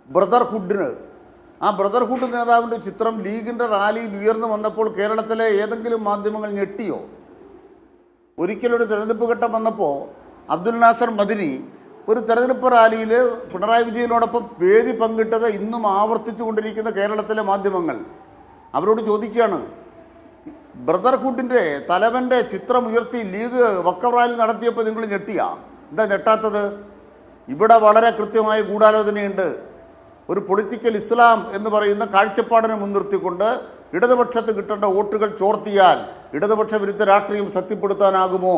ബ്രദർഹുഡിന് ആ ബ്രദർഹുഡ് നേതാവിൻ്റെ ചിത്രം ലീഗിൻ്റെ റാലിയിൽ ഉയർന്നു വന്നപ്പോൾ കേരളത്തിലെ ഏതെങ്കിലും മാധ്യമങ്ങൾ ഞെട്ടിയോ? ഒരിക്കലൊരു തെരഞ്ഞെടുപ്പ് ഘട്ടം വന്നപ്പോൾ അബ്ദുൽ നാസർ മദനി ഒരു തെരഞ്ഞെടുപ്പ് റാലിയിൽ പിണറായി വിജയനോടൊപ്പം വേദി പങ്കിട്ടത് ഇന്നും ആവർത്തിച്ചു കൊണ്ടിരിക്കുന്ന കേരളത്തിലെ മാധ്യമങ്ങൾ അവരോട് ചോദിക്കുകയാണ്, ബ്രദർഹുഡിൻ്റെ തലവൻ്റെ ചിത്രം ഉയർത്തി ലീഗ് വഖഫ് റാലി നടത്തിയപ്പോൾ നിങ്ങൾ ഞെട്ടിയാ? എന്താ ഞെട്ടാത്തത്? ഇവിടെ വളരെ കൃത്യമായ ഗൂഢാലോചനയുണ്ട്. ഒരു പൊളിറ്റിക്കൽ ഇസ്ലാം എന്ന് പറയുന്ന കാഴ്ചപ്പാടിനെ മുൻനിർത്തിക്കൊണ്ട് ഇടതുപക്ഷത്ത് കിട്ടേണ്ട വോട്ടുകൾ ചോർത്തിയാൽ ഇടതുപക്ഷ വിരുദ്ധ രാഷ്ട്രീയം ശക്തിപ്പെടുത്താനാകുമോ?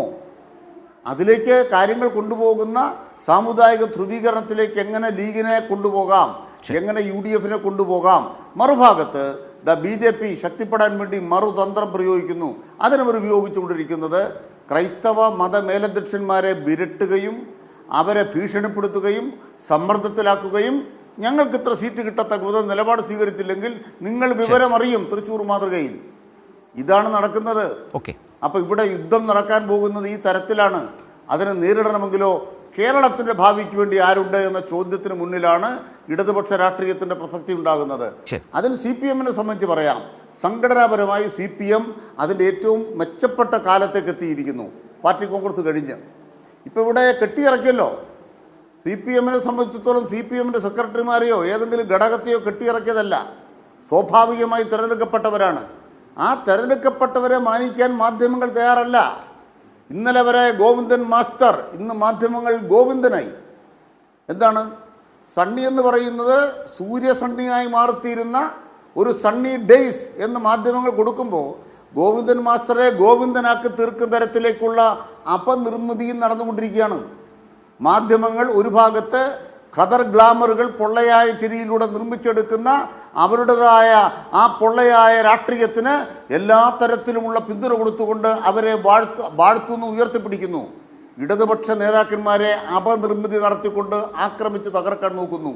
അതിലേക്ക് കാര്യങ്ങൾ കൊണ്ടുപോകുന്ന സാമുദായിക ധ്രുവീകരണത്തിലേക്ക് എങ്ങനെ ലീഗിനെ കൊണ്ടുപോകാം, എങ്ങനെ UDFിനെ കൊണ്ടുപോകാം? മറുഭാഗത്ത് BJP ശക്തിപ്പെടാൻ വേണ്ടി മറുതന്ത്രം പ്രയോഗിക്കുന്നു. അതിനവർ ഉപയോഗിച്ചുകൊണ്ടിരിക്കുന്നത് ക്രൈസ്തവ മത മേലധ്യക്ഷന്മാരെ വിരട്ടുകയും അവരെ ഭീഷണിപ്പെടുത്തുകയും സമ്മർദ്ദത്തിലാക്കുകയും ഞങ്ങൾക്ക് ഇത്ര സീറ്റ് കിട്ടത്തക്ക വിധം നിലപാട് സ്വീകരിച്ചില്ലെങ്കിൽ നിങ്ങൾ വിവരം അറിയും തൃശ്ശൂർ മാതൃകയിൽ. ഇതാണ് നടക്കുന്നത്. ഓക്കെ. അപ്പോൾ ഇവിടെ യുദ്ധം നടക്കാൻ പോകുന്നത് ഈ തരത്തിലാണ്. അതിനെ നേരിടണമെങ്കിലോ കേരളത്തിൻ്റെ ഭാവിക്ക് വേണ്ടി ആരുണ്ട് എന്ന ചോദ്യത്തിന് മുന്നിലാണ് ഇടതുപക്ഷ രാഷ്ട്രീയത്തിൻ്റെ പ്രസക്തി ഉണ്ടാകുന്നത്. അതിൽ CPM-നെ സംബന്ധിച്ച് പറയാം, സംഘടനാപരമായി CPM അതിൻ്റെ ഏറ്റവും മെച്ചപ്പെട്ട കാലത്തേക്ക് എത്തിയിരിക്കുന്നു. പാർട്ടി കോൺഗ്രസ് കഴിഞ്ഞ് ഇപ്പോൾ ഇവിടെ കെട്ടിയിറക്കിയല്ലോ. CPM-നെ സംബന്ധിച്ചിടത്തോളം CPM-ന്റെ സെക്രട്ടറിമാരെയോ ഏതെങ്കിലും ഘടകത്തെയോ കെട്ടിയിറക്കിയതല്ല, സ്വാഭാവികമായി തിരഞ്ഞെടുക്കപ്പെട്ടവരാണ്. ആ തിരഞ്ഞെടുക്കപ്പെട്ടവരെ മാനിക്കാൻ മാധ്യമങ്ങൾ തയ്യാറല്ല. ഇന്നലെ വരെ ഗോവിന്ദൻ മാസ്റ്റർ, ഇന്ന് മാധ്യമങ്ങൾ ഗോവിന്ദനായി. എന്താണ് സണ്ണി എന്ന് പറയുന്നത്? സൂര്യസണ്ണിയായി മാറിത്തീരുന്ന ഒരു സണ്ണി ഡേയ്സ് എന്ന് മാധ്യമങ്ങൾ കൊടുക്കുമ്പോൾ ഗോവിന്ദൻ മാസ്റ്ററെ ഗോവിന്ദനാക്കി തീർക്കുന്ന തരത്തിലേക്കുള്ള അപനിർമ്മിതിയും നടന്നുകൊണ്ടിരിക്കുകയാണ്. മാധ്യമങ്ങൾ ഒരു ഭാഗത്ത് ഖദർ ഗ്ലാമറുകൾ പൊള്ളയായ ചിരിയിലൂടെ നിർമ്മിച്ചെടുക്കുന്ന അവരുടേതായ ആ പൊള്ളയായ രാഷ്ട്രീയത്തിന് എല്ലാ തരത്തിലുമുള്ള പിന്തുണ കൊടുത്തുകൊണ്ട് അവരെ വാഴ്ത്തുന്നു, ഉയർത്തിപ്പിടിക്കുന്നു. ഇടതുപക്ഷ നേതാക്കന്മാരെ അപനിർമ്മിതി നടത്തിക്കൊണ്ട് ആക്രമിച്ച് തകർക്കാൻ നോക്കുന്നു.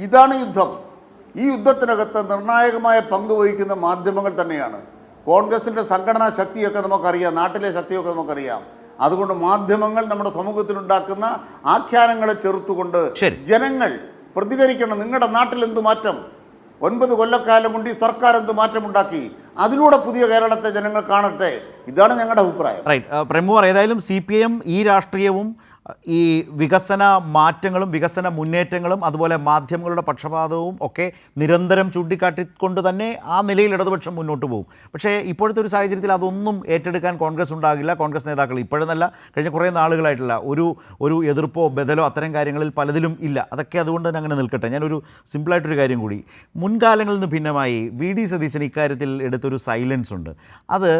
ഇതാണ് യുദ്ധം. ഈ യുദ്ധത്തിനകത്ത് നിർണായകമായ പങ്ക് വഹിക്കുന്ന മാധ്യമങ്ങൾ തന്നെയാണ്. കോൺഗ്രസിൻ്റെ സംഘടനാ ശക്തിയൊക്കെ നമുക്കറിയാം, നാട്ടിലെ ശക്തിയൊക്കെ നമുക്കറിയാം. അതുകൊണ്ട് മാധ്യമങ്ങൾ നമ്മുടെ സമൂഹത്തിലുണ്ടാക്കുന്ന ആഖ്യാനങ്ങളെ ചെറുത്തുകൊണ്ട് ജനങ്ങൾ പ്രതികരിക്കണം. നിങ്ങളുടെ നാട്ടിൽ എന്ത് മാറ്റം, 9 കൊല്ലക്കാലം കൊണ്ട് ഈ സർക്കാർ എന്ത് മാറ്റമുണ്ടാക്കി, അതിലൂടെ പുതിയ കേരളത്തെ ജനങ്ങൾ കാണട്ടെ. ഇതാണ് ഞങ്ങളുടെ അഭിപ്രായം. റൈറ്റ്. പ്രേംകുമാർ, ഏതായാലും CPM ഈ രാഷ്ട്രീയവും ഈ വികസന മാറ്റങ്ങളും വികസന മുന്നേറ്റങ്ങളും അതുപോലെ മാധ്യമങ്ങളുടെ പക്ഷപാതവും ഒക്കെ നിരന്തരം ചൂണ്ടിക്കാട്ടിക്കൊണ്ട് തന്നെ ആ നിലയിൽ ഇടതുപക്ഷം മുന്നോട്ട് പോകും. പക്ഷേ ഇപ്പോഴത്തെ ഒരു സാഹചര്യത്തിൽ അതൊന്നും ഏറ്റെടുക്കാൻ കോൺഗ്രസ് ഉണ്ടാകില്ല. കോൺഗ്രസ് നേതാക്കൾ ഇപ്പോഴെന്നല്ല, കഴിഞ്ഞ കുറേ നാളുകളായിട്ടുള്ള ഒരു എതിർപ്പോ ബദലോ അത്തരം കാര്യങ്ങളിൽ പലതിലും ഇല്ല. അതൊക്കെ അതുകൊണ്ട് തന്നെ അങ്ങനെ നിൽക്കട്ടെ. ഞാനൊരു സിമ്പിളായിട്ടൊരു കാര്യം കൂടി, മുൻകാലങ്ങളിൽ നിന്ന് ഭിന്നമായി VD സതീശൻ ഇക്കാര്യത്തിൽ എടുത്തൊരു സൈലൻസ് ഉണ്ട്. അത്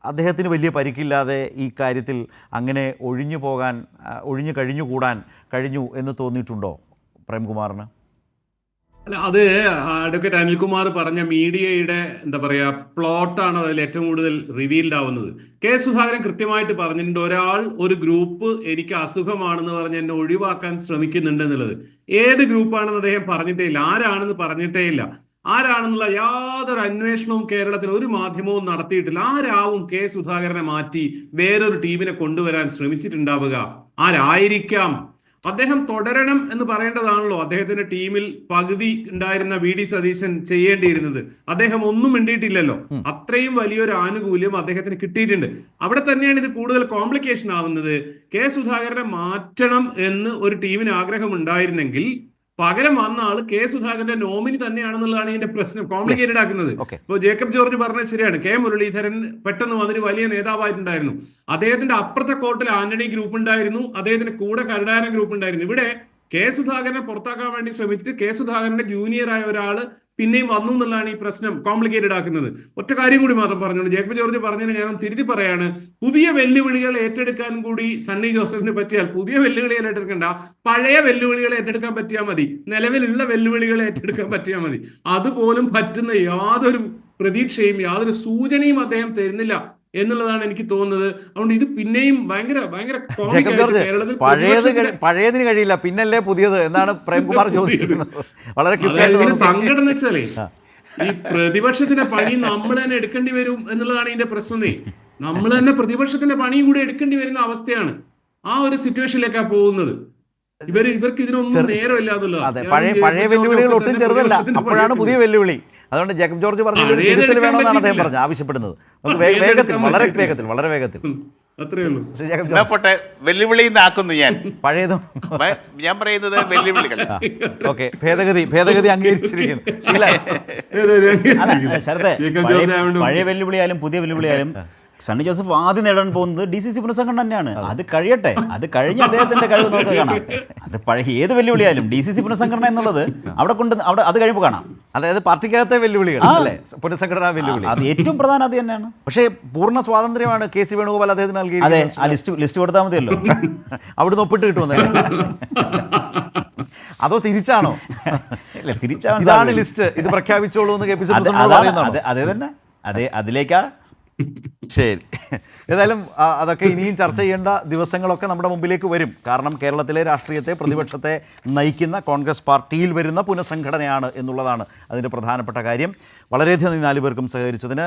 അദ്ദേഹത്തിന് വലിയ പരിക്കില്ലാതെ ഈ കാര്യത്തിൽ അങ്ങനെ ഒഴിഞ്ഞു കഴിഞ്ഞുകൂടാൻ കഴിഞ്ഞു എന്ന് തോന്നിയിട്ടുണ്ടോ പ്രേംകുമാറിന്? അല്ല, അത് അഡ്വക്കേറ്റ് അനിൽകുമാർ പറഞ്ഞ മീഡിയയുടെ എന്താ പറയാ പ്ലോട്ടാണ് അതിൽ ഏറ്റവും കൂടുതൽ റിവീൽഡ് ആവുന്നത്. കെ സുധാകരൻ കൃത്യമായിട്ട് പറഞ്ഞിട്ടുണ്ട്, ഒരു ഗ്രൂപ്പ് എനിക്ക് അസുഖമാണെന്ന് പറഞ്ഞ് എന്നെ ഒഴിവാക്കാൻ ശ്രമിക്കുന്നുണ്ട് എന്നുള്ളത്. ഏത് ഗ്രൂപ്പാണെന്ന് അദ്ദേഹം പറഞ്ഞിട്ടേ ഇല്ല, ആരാണെന്ന് പറഞ്ഞിട്ടേ ഇല്ല. ആരാണെന്നുള്ള യാതൊരു അന്വേഷണവും കേരളത്തിൽ ഒരു മാധ്യമവും നടത്തിയിട്ടില്ല. ആരാവും കെ സുധാകരനെ മാറ്റി വേറൊരു ടീമിനെ കൊണ്ടുവരാൻ ശ്രമിച്ചിട്ടുണ്ടാവുക? ആരായിരിക്കാം? അദ്ദേഹം തുടരണം എന്ന് പറയേണ്ടതാണല്ലോ അദ്ദേഹത്തിന്റെ ടീമിൽ പകുതി ഉണ്ടായിരുന്ന VD സതീശൻ ചെയ്യേണ്ടിയിരുന്നത്. അദ്ദേഹം ഒന്നും മിണ്ടിയിട്ടില്ലല്ലോ. അത്രയും വലിയൊരു ആനുകൂല്യം അദ്ദേഹത്തിന് കിട്ടിയിട്ടുണ്ട്. അവിടെ തന്നെയാണ് ഇത് കൂടുതൽ കോംപ്ലിക്കേഷൻ ആവുന്നത്. കെ സുധാകരനെ മാറ്റണം എന്ന് ഒരു ടീമിന് ആഗ്രഹം ഉണ്ടായിരുന്നെങ്കിൽ പകരം വന്ന ആള് കെ സുധാകരന്റെ നോമിനി തന്നെയാണെന്നുള്ളതാണ് ഇതിന്റെ പ്രശ്നം കോംപ്ലിക്കേറ്റഡ് ആക്കുന്നത്. ഇപ്പൊ ജേക്കബ് ജോർജ് പറഞ്ഞത് ശരിയാണ്. കെ മുരളീധരൻ പെട്ടെന്ന് വന്നൊരു വലിയ നേതാവായിട്ടുണ്ടായിരുന്നു. അദ്ദേഹത്തിന്റെ അപ്പുറത്തെ കോർട്ടിൽ ആന്റണി ഗ്രൂപ്പ് ഉണ്ടായിരുന്നു, അദ്ദേഹത്തിന്റെ കൂടെ കരുണാകരൻ ഗ്രൂപ്പ് ഉണ്ടായിരുന്നു. ഇവിടെ കെ സുധാകരനെ പുറത്താക്കാൻ വേണ്ടി ശ്രമിച്ചിട്ട് കെ സുധാകരന്റെ ജൂനിയറായ ഒരാള് പിന്നെയും വന്നു എന്നുള്ളതാണ് ഈ പ്രശ്നം കോംപ്ലിക്കേറ്റഡ് ആക്കുന്നത്. ഒറ്റ കാര്യം കൂടി മാത്രം പറഞ്ഞോളൂ, ജേക്കബ് ജോർജ് പറഞ്ഞതിന് ഞാൻ തിരുത്തി പറയാണ്. പുതിയ വെല്ലുവിളികൾ ഏറ്റെടുക്കാൻ കൂടി സണ്ണി ജോസഫിന് പറ്റിയാൽ പുതിയ വെല്ലുവിളികൾ ഏറ്റെടുക്കണ്ട, പഴയ വെല്ലുവിളികൾ ഏറ്റെടുക്കാൻ പറ്റിയാൽ മതി, നിലവിലുള്ള വെല്ലുവിളികൾ ഏറ്റെടുക്കാൻ പറ്റിയാൽ മതി. അതുപോലും പറ്റുന്ന യാതൊരു പ്രതീക്ഷയും യാതൊരു സൂചനയും അദ്ദേഹം തരുന്നില്ല എന്നുള്ളതാണ് എനിക്ക് തോന്നുന്നത്. അതുകൊണ്ട് ഇത് പിന്നെയും ഭയങ്കര പഴയതിന് കഴിയില്ല, പിന്നല്ലേ പുതിയത് എന്നാണ് പ്രേംകുമാർ ചോദിക്കുന്നത്. വളരെ സങ്കടം എന്ന് വെച്ചാലേ ഈ പ്രതിപക്ഷത്തിന്റെ പണി നമ്മൾ തന്നെ എടുക്കേണ്ടി വരും എന്നുള്ളതാണ് ഇതിന്റെ പ്രശ്നമേ. നമ്മൾ തന്നെ പ്രതിപക്ഷത്തിന്റെ പണിയും കൂടി എടുക്കേണ്ടി വരുന്ന അവസ്ഥയാണ്. ആ ഒരു സിറ്റുവേഷനിലേക്കാ പോകുന്നത്. ഇവർക്ക് ഇതിനൊന്നും നേരമില്ല എന്നുള്ളതാണ്. പഴയ വെല്ലുവിളികൾ ഒട്ടും ചെറുതല്ല, അപ്പോഴാണ് പുതിയ വെല്ലുവിളി. അതുകൊണ്ട് ജേക്കബ് ജോർജ് പറഞ്ഞത് തിരുത്തൽ വേണമെന്നാണ് അദ്ദേഹം പറഞ്ഞത്, ആവശ്യപ്പെടുന്നത്. നമുക്ക് വേഗത്തിൽ, വളരെ വേഗത്തിൽ വെല്ലുവിളി ആക്കുന്നു ഞാൻ. പഴയതും ഞാൻ പറയുന്നത് വെല്ലുവിളികൾ. ഓക്കെ, ഭേദഗതി അംഗീകരിച്ചിരിക്കുന്നു. പഴയ വെല്ലുവിളിയായാലും പുതിയ വെല്ലുവിളിയായാലും സണ്ണി ജോസഫ് ആദ്യം നേടാൻ പോകുന്നത് DCC പുനഃസംഘടന തന്നെയാണ്. അത് കഴിയട്ടെ, അത് കഴിഞ്ഞ് അദ്ദേഹത്തിന്റെ കഴിവ് നമുക്ക് കാണാം. അത് പഴയ ഏത് വെല്ലുവിളിയായാലും DCC പുനഃസംഘടന എന്നുള്ളത് അവിടെ അത് കഴിയുമ്പോൾ കാണാം. അതായത് പാർട്ടിക്കകത്തെ വെല്ലുവിളികൾ അല്ലേ, പുനഃസംഘടനാ വെല്ലുവിളി, അത് ഏറ്റവും പ്രധാനം അത് തന്നെയാണ്. പക്ഷേ പൂർണ്ണ സ്വാതന്ത്ര്യമാണ് KC വേണുഗോപാൽ അദ്ദേഹത്തിന് നൽകി. അതെ, ആ ലിസ്റ്റ് കൊടുത്താൽ മതിയല്ലോ, അവിടുന്ന് ഒപ്പിട്ട് കിട്ടുമെന്നല്ലേ? അതോ തിരിച്ചാണോ? ഇതാണ് ലിസ്റ്റ്, ഇത് പ്രഖ്യാപിച്ചോളൂ എന്ന് KPCC പ്രസിഡന്റ് പറയുന്നത്. അതെ തന്നെ, അതിലേക്കാ ശരി, ഏതായാലും അതൊക്കെ ഇനിയും ചർച്ച ചെയ്യേണ്ട ദിവസങ്ങളൊക്കെ നമ്മുടെ മുമ്പിലേക്ക് വരും. കാരണം കേരളത്തിലെ രാഷ്ട്രീയത്തെ, പ്രതിപക്ഷത്തെ നയിക്കുന്ന കോൺഗ്രസ് പാർട്ടിയിൽ വരുന്ന പുനഃസംഘടനയാണ് എന്നുള്ളതാണ് അതിൻ്റെ പ്രധാനപ്പെട്ട കാര്യം. വളരെയധികം നന്ദി 4 പേർക്കും സഹകരിച്ചതിന്.